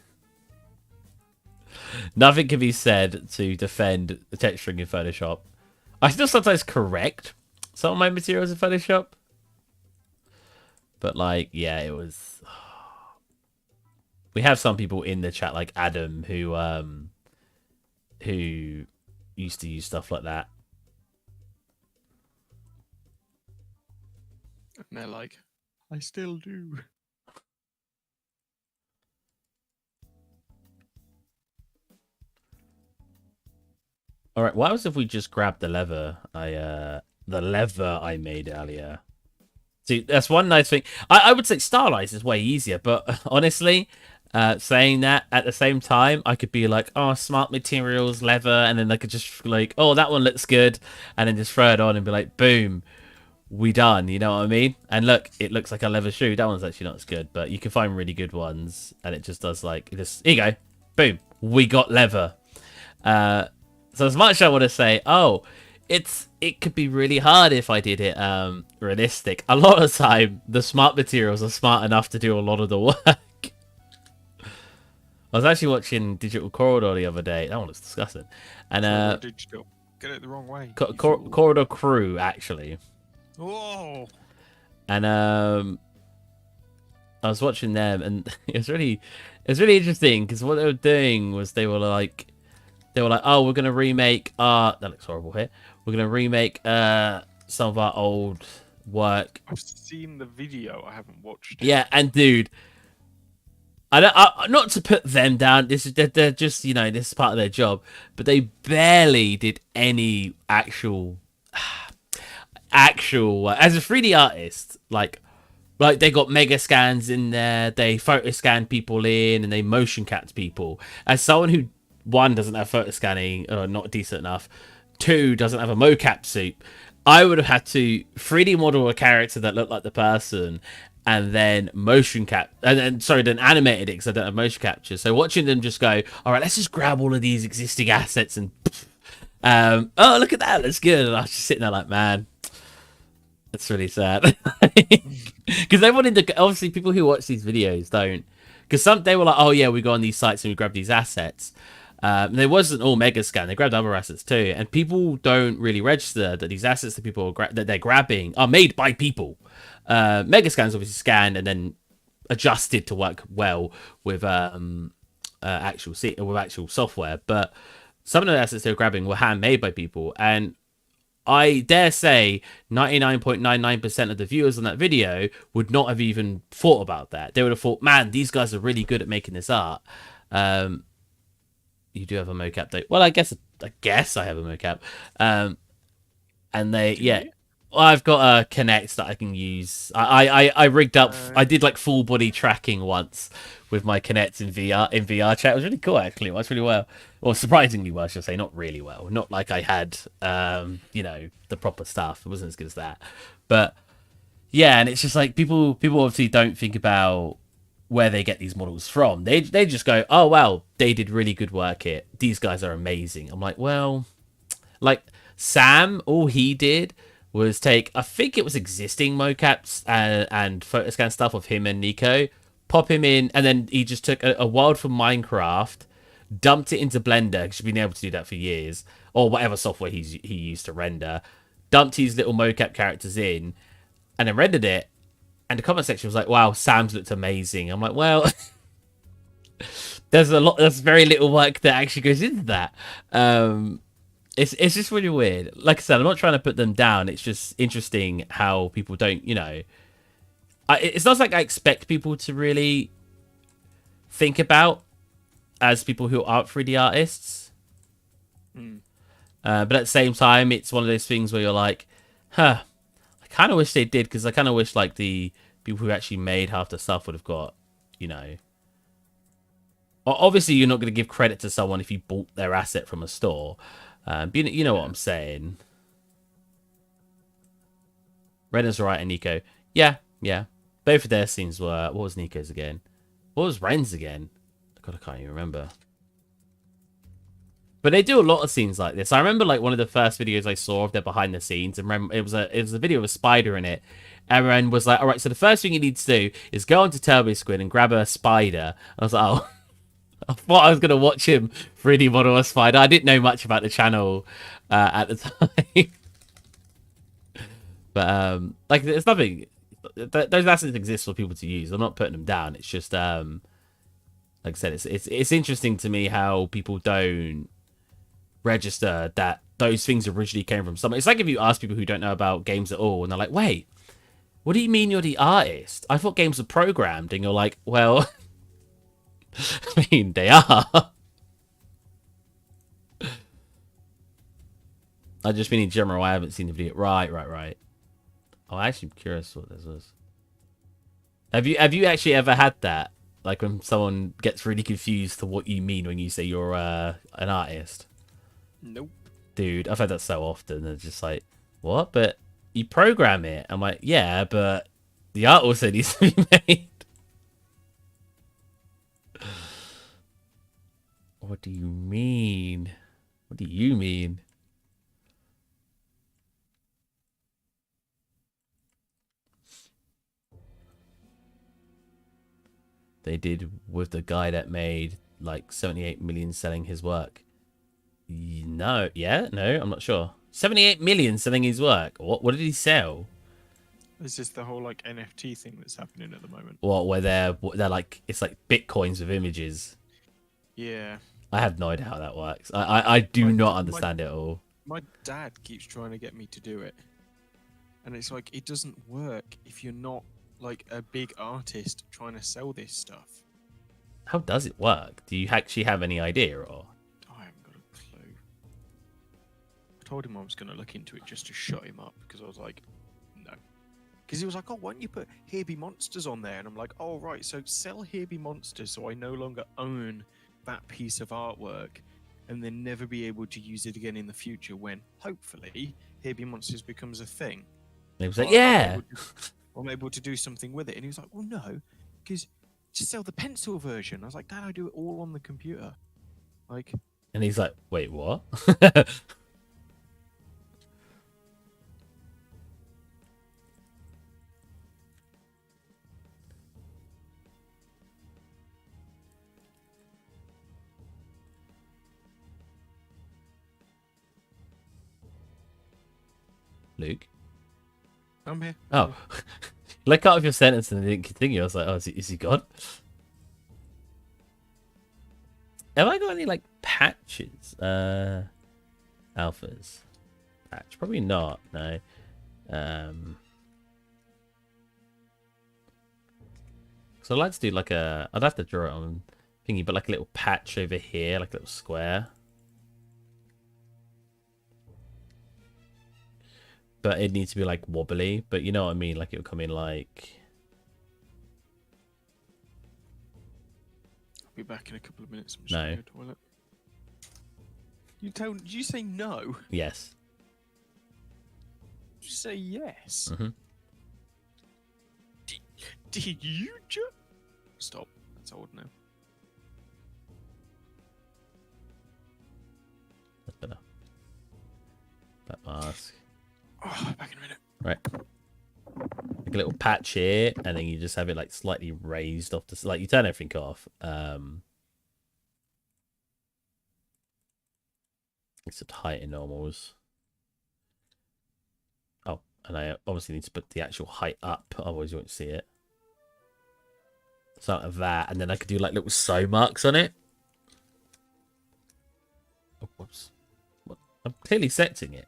nothing can be said to defend the texturing in Photoshop. I still sometimes correct some of my materials in Photoshop, but like, yeah, it was. We have some people in the chat like Adam who used to use stuff like that. And they're like, I still do. All right, what else if we just grabbed the lever I made earlier? See, that's one nice thing. I would say stylize is way easier, but honestly, saying that at the same time, I could be like, oh, smart materials, leather, and then I could just like, oh, that one looks good, and then just throw it on and be like, boom, we done. You know what I mean? And look, it looks like a leather shoe. That one's actually not as good, but you can find really good ones, and it just does like this. Here you go, boom, we got leather. So as much as I want to say, oh, it could be really hard if I did it realistic. A lot of the time, the smart materials are smart enough to do a lot of the work. I was actually watching Digital Corridor the other day. That one was disgusting. And Digital. Get it the wrong way. Corridor Crew actually. Whoa. And I was watching them, and it was really interesting because what they were doing was they were like, oh, we're gonna remake that looks horrible here. We're gonna remake some of our old work. I've seen the video. I haven't watched it. Yeah, and dude, I not to put them down. They're just, you know, this is part of their job, but they barely did any actual as a 3D artist. Like they got mega scans in there. They photo scan people in, and they motion capped people. As someone who, one, doesn't have photo scanning, or not decent enough, two, doesn't have a mocap suit, I would have had to 3D model a character that looked like the person, and then then animated it because I don't have motion capture. So watching them just go, all right, let's just grab all of these existing assets and oh, look at that, that's good. And I was just sitting there like, man, that's really sad. Because they wanted to, obviously people who watch these videos don't, because they were like, oh yeah, we go on these sites and we grab these assets. There wasn't all mega scan. They grabbed other assets too, and people don't really register that these assets that people that they're grabbing are made by people. Mega scans obviously scanned and then adjusted to work well with actual software, but some of the assets they were grabbing were handmade by people, and I dare say 99.99% of the viewers on that video would not have even thought about that. They would have thought, man, these guys are really good at making this art. You do have a mocap though. Well, I guess I have a mocap. And I've got a Kinect that I can use. I rigged up. I did like full body tracking once with my Kinect in VR chat. It was really cool actually. It worked really well. Or surprisingly well, I should say. Not really well. Not like I had you know, the proper stuff. It wasn't as good as that. But yeah, and it's just like people obviously don't think about where they get these models from. They just go, oh wow, they did really good work here. These guys are amazing. I'm like, well, like Sam, all he did was take, I think it was existing mocaps and photo scan stuff of him and Nico, pop him in, and then he just took a world from Minecraft, dumped it into Blender, because he's been able to do that for years, or whatever software he used to render, dumped his little mocap characters in, and then rendered it. And the comment section was like, wow, Sam's looked amazing. I'm like, well, there's very little work that actually goes into that. It's just really weird. Like I said, I'm not trying to put them down. It's just interesting how people don't, you know, it's not like I expect people to really think about as people who aren't 3D artists. But at the same time, it's one of those things where you're like, huh, I kind of wish they did, because I kind of wish like the people who actually made half the stuff would have got, you know. Obviously, you're not going to give credit to someone if you bought their asset from a store. But you know what I'm saying. Ren's right and Nico. Yeah. Both of their scenes were... What was Nico's again? What was Ren's again? God, I can't even remember. But they do a lot of scenes like this. I remember like one of the first videos I saw of their behind the scenes, and it was a video of a spider in it, Aaron was like, all right, so the first thing you need to do is go onto Turbo Squid and grab a spider. I was like, oh, I thought I was going to watch him 3D model a spider. I didn't know much about the channel at the time. But, like, there's nothing... Those assets exist for people to use. I'm not putting them down. It's just, like I said, it's interesting to me how people don't register that those things originally came from someone. It's like if you ask people who don't know about games at all, and they're like, wait, what do you mean you're the artist? I thought games were programmed. And you're like, well, I mean, they are. I just mean in general, I haven't seen the video. Right. Oh, I actually am curious what this was. Have you actually ever had that? Like when someone gets really confused to what you mean when you say you're an artist? Nope. Dude, I've had that so often. It's just like, what? But you program it. I'm like, yeah, but the art also needs to be made. What do you mean? What do you mean? They did with the guy that made like 78 million selling his work. No, yeah, no, I'm not sure. 78 million selling his work. What did he sell? It's just the whole like NFT thing that's happening at the moment. What, where they're like, it's like bitcoins with images. Yeah. I have no idea how that works. I do not understand it at all. My dad keeps trying to get me to do it. And it's like, it doesn't work if you're not like a big artist trying to sell this stuff. How does it work? Do you actually have any idea, or? I haven't got a clue. I told him I was going to look into it just to shut him up because I was like, no. Because he was like, oh, why don't you put Here Be Monsters on there? And I'm like, oh, right, so sell Here Be Monsters so I no longer own that piece of artwork and then never be able to use it again in the future when, hopefully, Here Be Monsters becomes a thing. And he was like, yeah. I'm able to do something with it. And he was like, well, no, because just sell the pencil version. I was like, Dad, I do it all on the computer. Like, And he's like, wait, what? Luke? I'm here. Oh. Let cut off your sentence and it didn't continue. I was like, oh, is he gone? Have I got any, like, patches? Alphas. Patch. Probably not, no. So I'd like to do, like, I'd have to draw it on thingy, but, like, a little patch over here, like a little square. But it needs to be, like, wobbly. But you know what I mean? Like, it'll come in, like... I'll be back in a couple of minutes. I'm just No. going to the toilet. Did you say no? Yes. Did you say yes? Mm-hmm. Did you just... Stop. That's old now. That's better. That mask. Oh, back in a minute. Right. Like a little patch here, and then you just have it like slightly raised off the... Like, you turn everything off. It's at height in normals. Oh, and I obviously need to put the actual height up, otherwise you won't see it. So like that, and then I could do like little sew marks on it. Oh, whoops. What? I'm clearly setting it.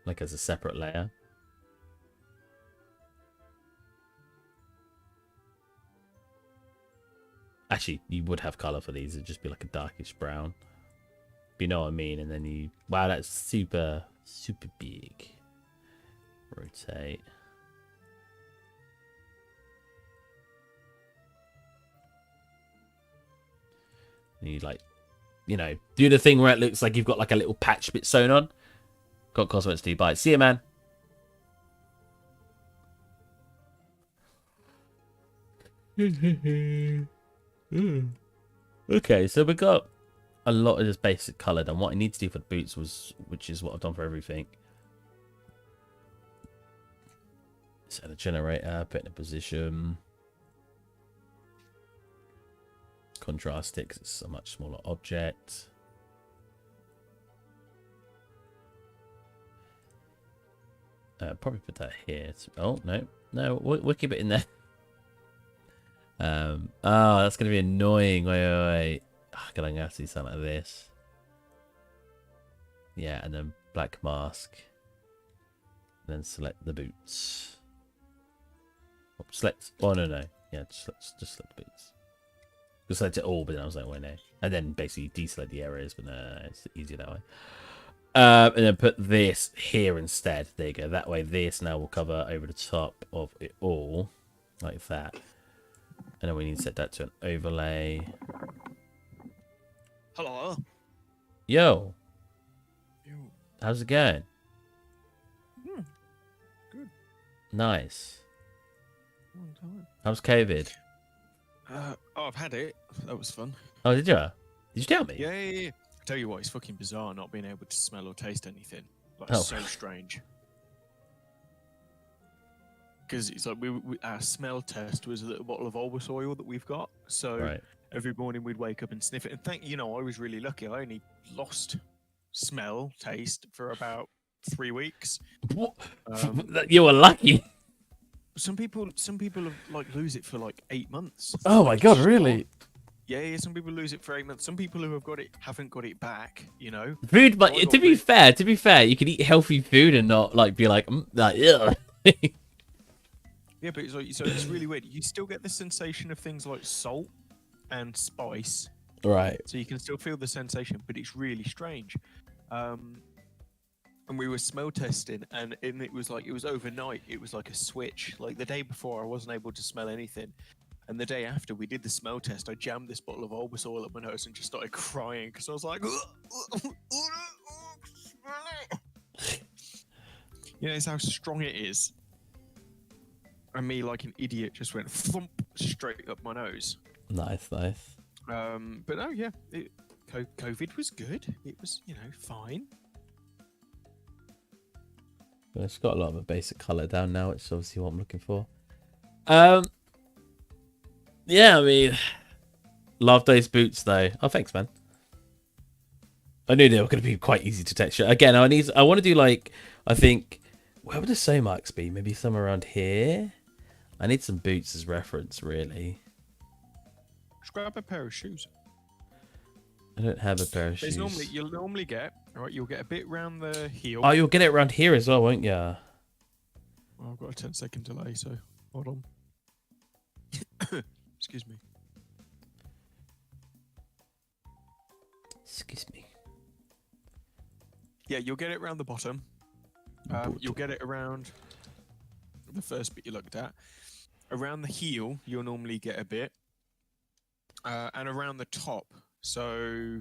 Like as a separate layer. Actually, you would have color for these. It'd just be like a darkish brown. You know what I mean? And then you... Wow, that's super, super big. Rotate. And you like, you know, do the thing where it looks like you've got like a little patch bit sewn on. Got cosmetics to buy. See you, man. Okay, so we got a lot of just basic colored, and what I need to do for the boots was, which is what I've done for everything. Set a generator, put in a position. Contrast it 'cause it's a much smaller object. Probably put that here. Oh, no, we'll keep it in there. Oh, that's going to be annoying. Wait. Oh, I'm going to have to do something like this. Yeah, and then black mask. And then select the boots. Oh, select. Oh, no. Yeah, just select the boots. Just select it all, but then I was like, wait, no. And then basically deselect the areas, but no, it's easier that way. And then put this here instead. There you go. That way this now will cover over the top of it all. Like that. And then we need to set that to an overlay. Hello. Yo. How's it going? Good. Nice. Long time. How's COVID? I've had it. That was fun. Oh, did you? Did you tell me? Yeah. I tell you what, it's fucking bizarre not being able to smell or taste anything. Like, Oh. so strange. Because it's like our smell test was a little bottle of Olbus oil that we've got. So Right. every morning we'd wake up and sniff it. And I was really lucky. I only lost smell, taste for about 3 weeks. What? You were lucky. Some people have, like, lose it for like 8 months. Oh my Like, god, it's really? Yeah, some people lose it for 8 months. Some people who have got it haven't got it back, Food, but I got to be fair, you can eat healthy food and not like be like, ugh. Yeah, but it's like, so it's really weird. You still get the sensation of things like salt and spice, Right. so you can still feel the sensation, but it's really strange. And we were smell testing, and it was overnight. It was like a switch. Like the day before, I wasn't able to smell anything. And the day after we did the smell test, I jammed this bottle of Olbus oil up my nose and just started crying because I was like, it's how strong it is. And me, like an idiot, just went thump straight up my nose. Nice. But no, yeah, COVID was good. It was, fine. It's got a lot of a basic color down now, which is obviously what I'm looking for. Yeah, I mean, love those boots though. Oh, thanks, man. I knew they were going to be quite easy to texture. Again, I want to do like, I think, where would the sew marks be? Maybe somewhere around here. I need some boots as reference, really. Just grab a pair of shoes. I don't have a pair of shoes. You'll normally get, you'll get a bit round the heel. Oh, you'll get it around here as well, won't you? Well, I've got a 10-second delay, so hold on. Excuse me. Excuse me. Yeah, you'll get it around the bottom. You'll get it around the first bit you looked at. Around the heel, you'll normally get a bit. And around the top. So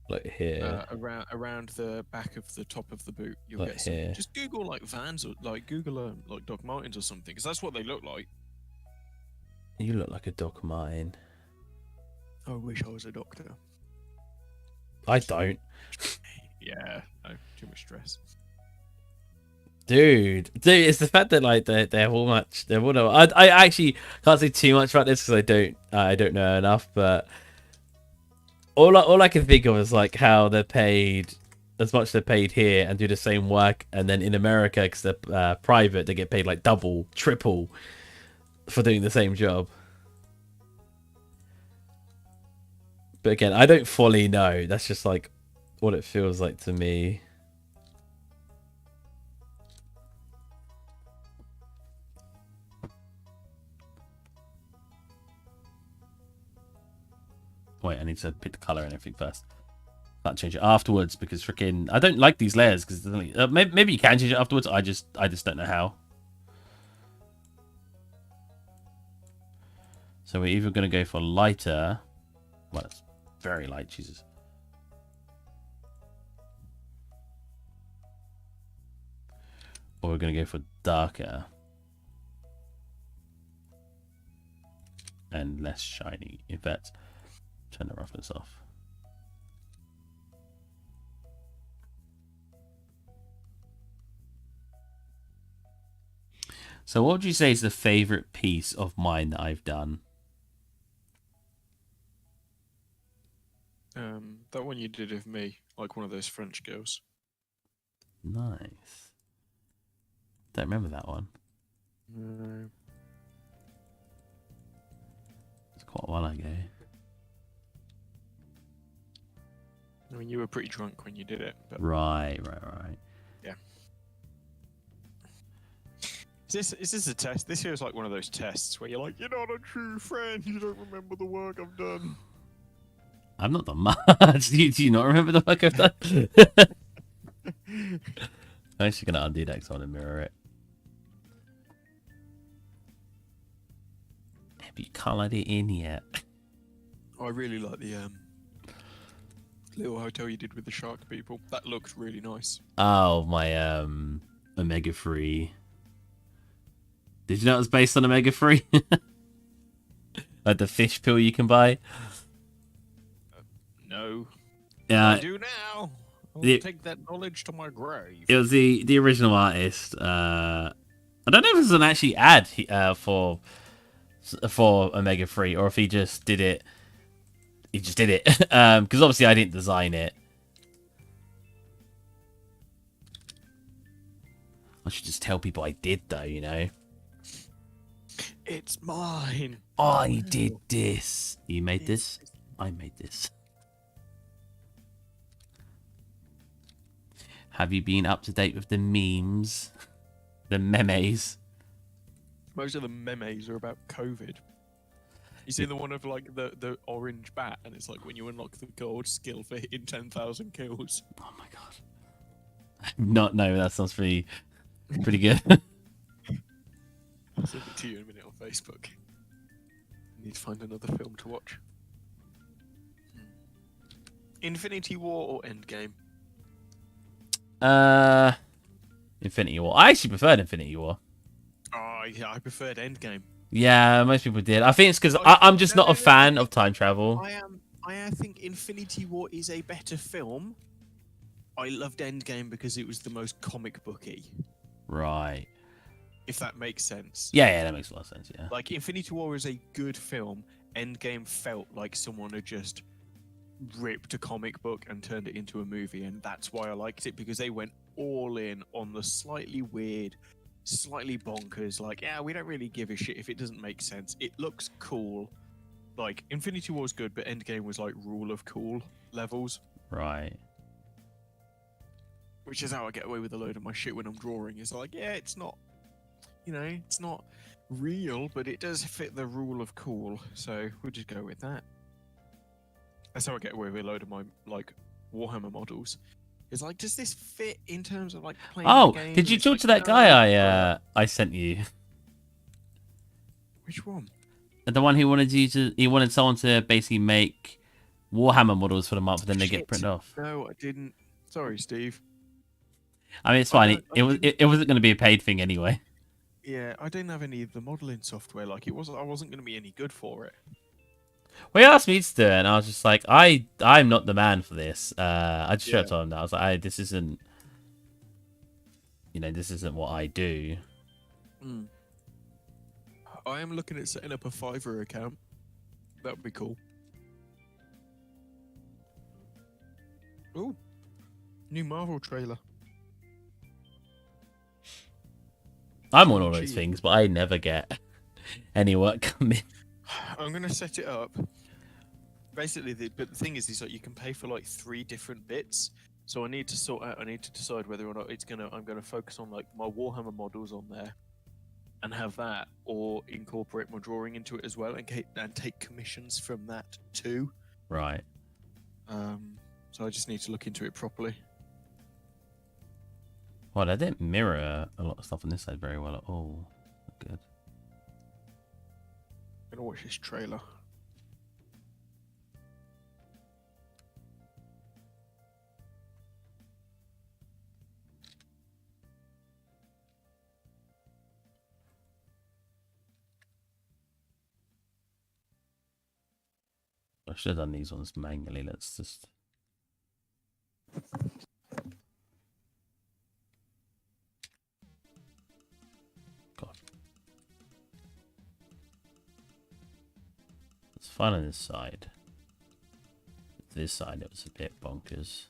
Like here. around the back of the top of the boot, you'll Like get some. here. Just Google like Vans or like Google like Doc Martens or something, because that's what they look like. You look like a Doc Marten. I wish I was a doctor. I don't. Yeah, no, too much stress. Dude, it's the fact that like they're all much. They're all. I actually can't say too much about this because I don't know enough. But all I can think of is like how they're paid as much they're paid here and do the same work, and then in America because they're private, they get paid like double, triple for doing the same job. But again, I don't fully know. That's just like what it feels like to me. Wait, I need to pick the color and everything first. Can't change it afterwards because freaking I don't like these layers because maybe you can change it afterwards. I just don't know how. So we're either going to go for lighter. Well, it's very light, Jesus. Or we're going to go for darker. And less shiny, in fact. Turn the roughness off. So what would you say is the favorite piece of mine that I've done? That one you did of me, like one of those French girls. Nice. Don't remember that one. No. It's quite a while ago. I mean, you were pretty drunk when you did it. But Right. yeah. Is this a test? This feels like one of those tests where you're like, you're not a true friend. You don't remember the work I've done. I've not done much. Do you not remember the work I've done? I'm actually gonna undo that because I want to mirror it. But you can't let it in yet. I really like the little hotel you did with the shark people. That looked really nice. Oh, my Omega 3. Did you know it was based on Omega 3? Like the fish pill you can buy? No. Yeah. I do now. I'll take that knowledge to my grave. It was the original artist. I don't know if it's an actually ad for Omega 3 or if he just did it. He just did it. Because obviously I didn't design it. I should just tell people I did though, you know. It's mine. I did this. You made this? I made this. Have you been up to date with the memes? The memes? Most of the memes are about COVID. You see the one of like the orange bat, and it's like when you unlock the gold skill for hitting 10,000 kills. Oh my god. Not no, that sounds pretty good. I'll send it to you in a minute on Facebook. I need to find another film to watch. Infinity War or Endgame? Infinity War. I actually preferred Infinity War. Oh, yeah, I preferred Endgame. Yeah, most people did. I think it's because I'm just not a fan of time travel. I think Infinity War is a better film. I loved Endgame because it was the most comic booky. Right. If that makes sense. Yeah, that makes a lot of sense, yeah. Like, Infinity War is a good film. Endgame felt like someone had just ripped a comic book and turned it into a movie, and that's why I liked it, because they went all in on the slightly weird, slightly bonkers, like, yeah, we don't really give a shit if it doesn't make sense. It looks cool. Like, Infinity War was good, but Endgame was like rule of cool levels. Right. Which is how I get away with a load of my shit when I'm drawing. It's like, yeah, it's not, you know, it's not real, but it does fit the rule of cool. So we'll just go with that. That's how I get away with a load of my, like, Warhammer models. It's like, does this fit in terms of, like, playing the game? Did you It's talk like, to that no. guy I sent you? Which one? The one who he wanted someone to basically make Warhammer models for the month, but then they get Shit. printed off. No, I didn't. Sorry, Steve. I mean, it's fine. It wasn't going to be a paid thing anyway. Yeah, I didn't have any of the modeling software. Like, I wasn't going to be any good for it. Well, he asked me to do it, and I was just like, I'm not the man for this. I just straight up told him that. I was like, this isn't, this isn't what I do. I am looking at setting up a Fiverr account. That would be cool. Ooh, new Marvel trailer. I'm on all those things, but I never get any work coming. I'm gonna set it up. Basically, but the thing is like you can pay for like 3 different bits. So I need to decide whether or not I'm gonna focus on like my Warhammer models on there, and have that, or incorporate my drawing into it as well, and take commissions from that too. Right. So I just need to look into it properly. Well, I didn't mirror a lot of stuff on this side very well at all. Good. I'm gonna watch this trailer. I should have done these ones manually. Let's just. God. It's fun on this side. This side, it was a bit bonkers.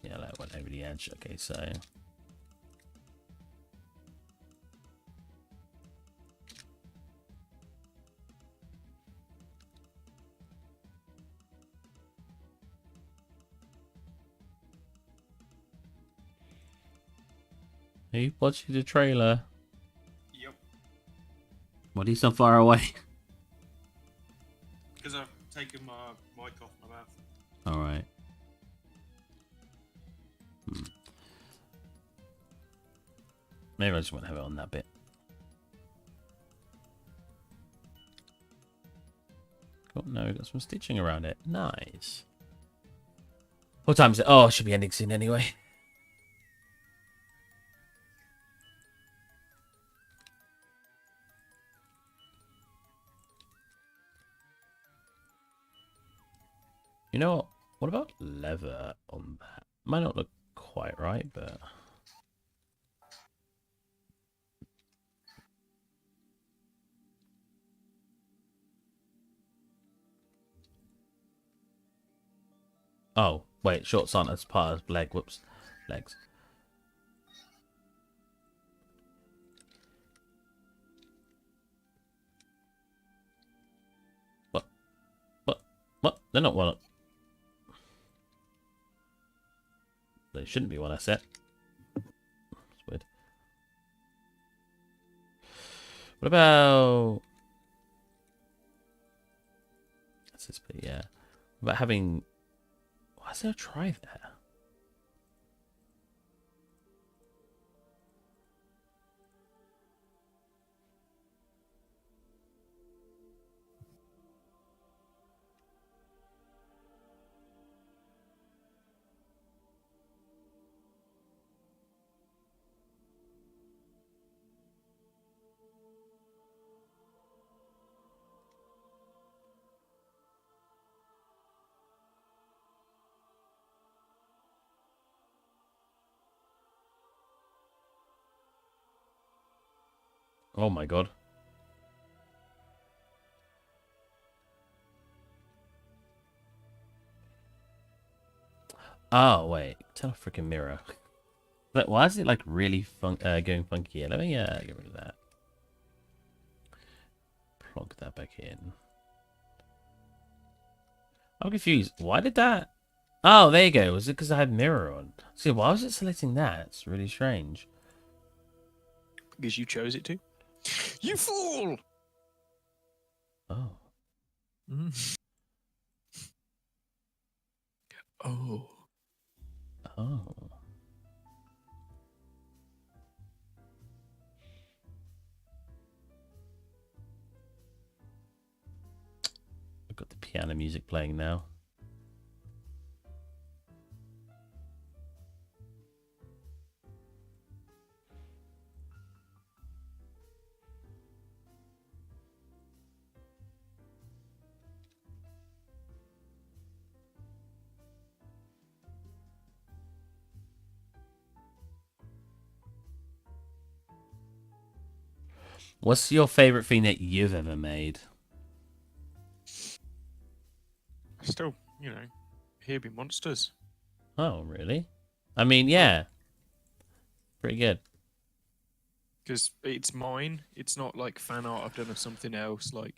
Yeah, that went over the edge. Okay, so. Hey, watching the trailer. Yep. Why are you so far away? Because I've taken my mic off my mouth. Alright. Maybe I just won't have it on that bit. Oh no, got some stitching around it. Nice. What time is it? Oh, it should be ending soon anyway. You know what? What about leather on that? Might not look quite right, but... Oh, wait, shorts aren't as part of leg. Whoops. Legs. What? What? What? They're not one. They shouldn't be one I set. That's weird. What about... That's this bit, yeah. What about having... Why is there a try there? Oh my god. Oh, wait. Turn off freaking mirror. But why is it like really going funky? Let me get rid of that. Plug that back in. I'm confused. Why did that? Oh, there you go. Was it because I had mirror on? See, why was it selecting that? It's really strange. Because you chose it to. You fool! Oh. Oh. Oh. I've got the piano music playing now. What's your favorite thing that you've ever made? Still, you know, here be monsters. Oh, really? I mean, yeah. Pretty good. Because it's mine. It's not like fan art I've done of something else. Like,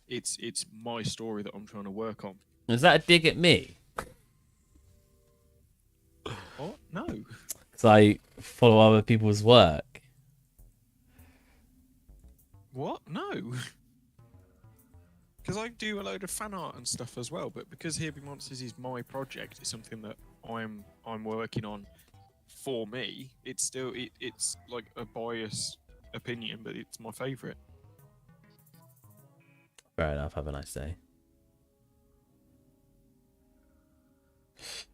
it's my story that I'm trying to work on. Is that a dig at me? What? No. Because I follow other people's work. What? No. Because I do a load of fan art and stuff as well, but because Here Be Monsters is my project, it's something that I'm working on for me. It's still it's like a biased opinion, but it's my favourite. Fair enough. Have a nice day.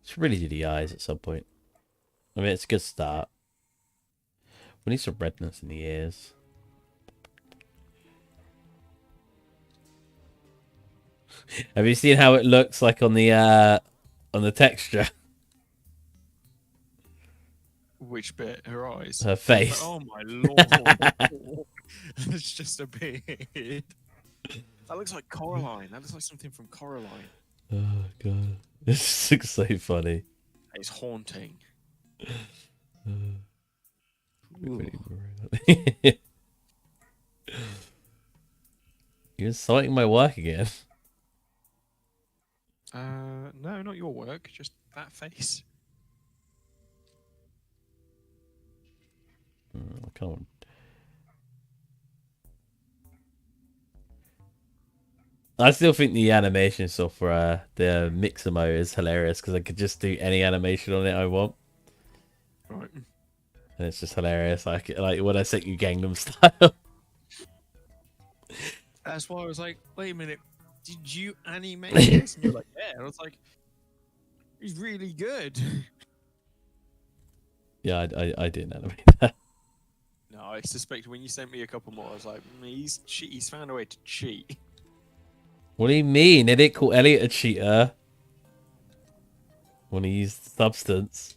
Should really do the eyes at some point. I mean, it's a good start. We need some redness in the ears. Have you seen how it looks like on the texture? Which bit? Her eyes. Her face. Oh my lord! It's just a beard. That looks like Coraline. That looks like something from Coraline. Oh god, this looks so funny. It's haunting. You're citing my work again. No, not your work. Just that face. Come on. I still think the animation software, the mixer mode, is hilarious because I could just do any animation on it I want, Right. and it's just hilarious. Like when I set you Gangnam Style. That's why I was like, wait a minute, did you animate this? And you're like, yeah. And I was like, he's really good. Yeah, I didn't animate that. No, I suspect when you sent me a couple more, I was like, he's found a way to cheat. What do you mean? They didn't call Elliot a cheater when he used substance.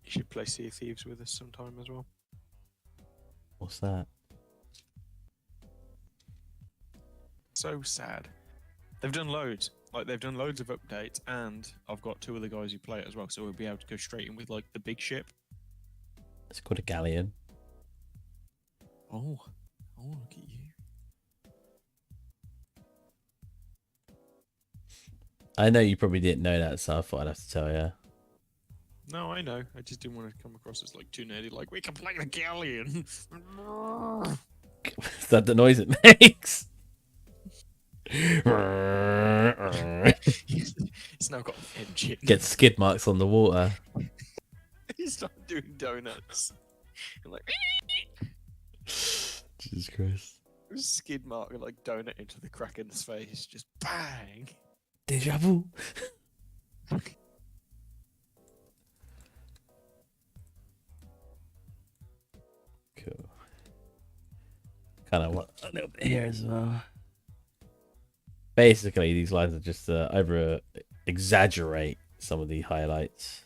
You should play Sea of Thieves with us sometime as well. What's that? So sad. They've done loads. Like, they've done loads of updates, and I've got 2 of the guys who play it as well, so we'll be able to go straight in with, like, the big ship. It's called a galleon. Oh, look at you. I know you probably didn't know that, so I thought I'd have to tell you. No, I know. I just didn't want to come across as, like, too nerdy. Like, we can play the galleon. Is that the noise it makes? It's now got an engine. Get skid marks on the water. He started doing donuts. And like, Jesus Christ. skid mark and like donut into the Kraken's face. Just bang. Deja vu. Cool. Kind of want a little bit here as well. Basically, these lines are just over exaggerate some of the highlights.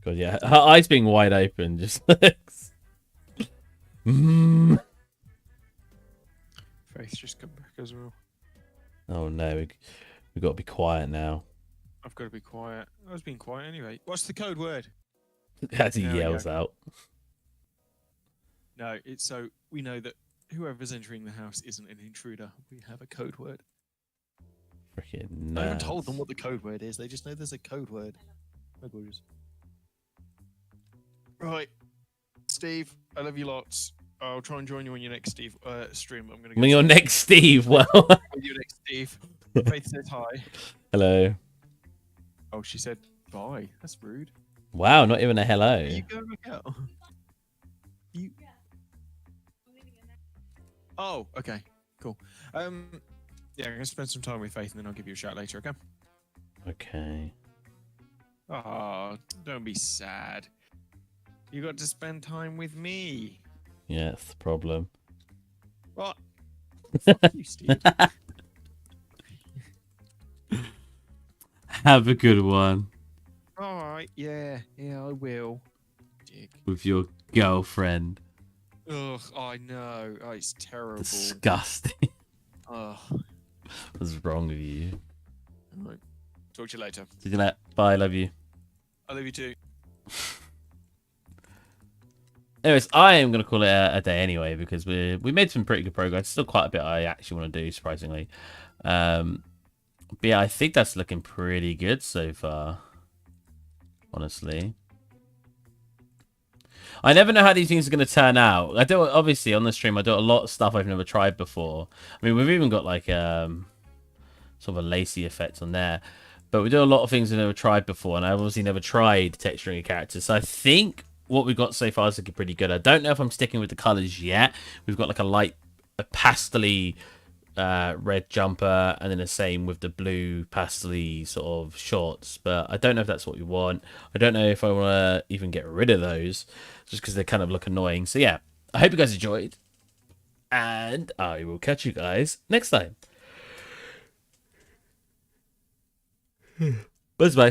God, yeah, her eyes being wide open just looks. Faith's just come back as well. Oh no, we got to be quiet now. I've got to be quiet. I was being quiet anyway. What's the code word? As he There we yells go. out. No, it's so we know that whoever's entering the house isn't an intruder. We have a code word. Freaking I haven't told them nuts. what the code word is. They just know there's a code word. Code words. Right, Steve. I love you lots. I'll try and join you on your next stream. I'm gonna go When your sleep. next Steve, well. With you next, Steve. Faith says hi. Hello. Oh, she said bye. That's rude. Wow, not even a hello. Are you going back out? You. Oh, okay, cool. Yeah, I'm gonna spend some time with Faith, and then I'll give you a shout later. Okay. Okay. Oh, don't be sad. You got to spend time with me. Yeah, that's the problem. What? Fuck you, Steve. Have a good one All right. Yeah, I will. Dick. with your girlfriend. Ugh, I know. Oh, it's terrible. Disgusting. Ugh. What's wrong with you? Right. Talk to you later. Did you let? Bye. Love you. I love you too. Anyways, I am going to call it a day anyway because we made some pretty good progress. Still quite a bit I actually want to do, surprisingly. But yeah, I think that's looking pretty good so far. Honestly, I never know how these things are going to turn out. I do, obviously on the stream. I do a lot of stuff I've never tried before. I mean, we've even got like sort of a lacy effect on there. But we do a lot of things we've never tried before, and I obviously never tried texturing a character. So I think what we've got so far is looking pretty good. I don't know if I'm sticking with the colours yet. We've got like a pastel-y red jumper, and then the same with the blue pastel-y sort of shorts. But I don't know if that's what we want. I don't know if I want to even get rid of those, just because they kind of look annoying. So yeah, I hope you guys enjoyed, and I will catch you guys next time. Bye bye.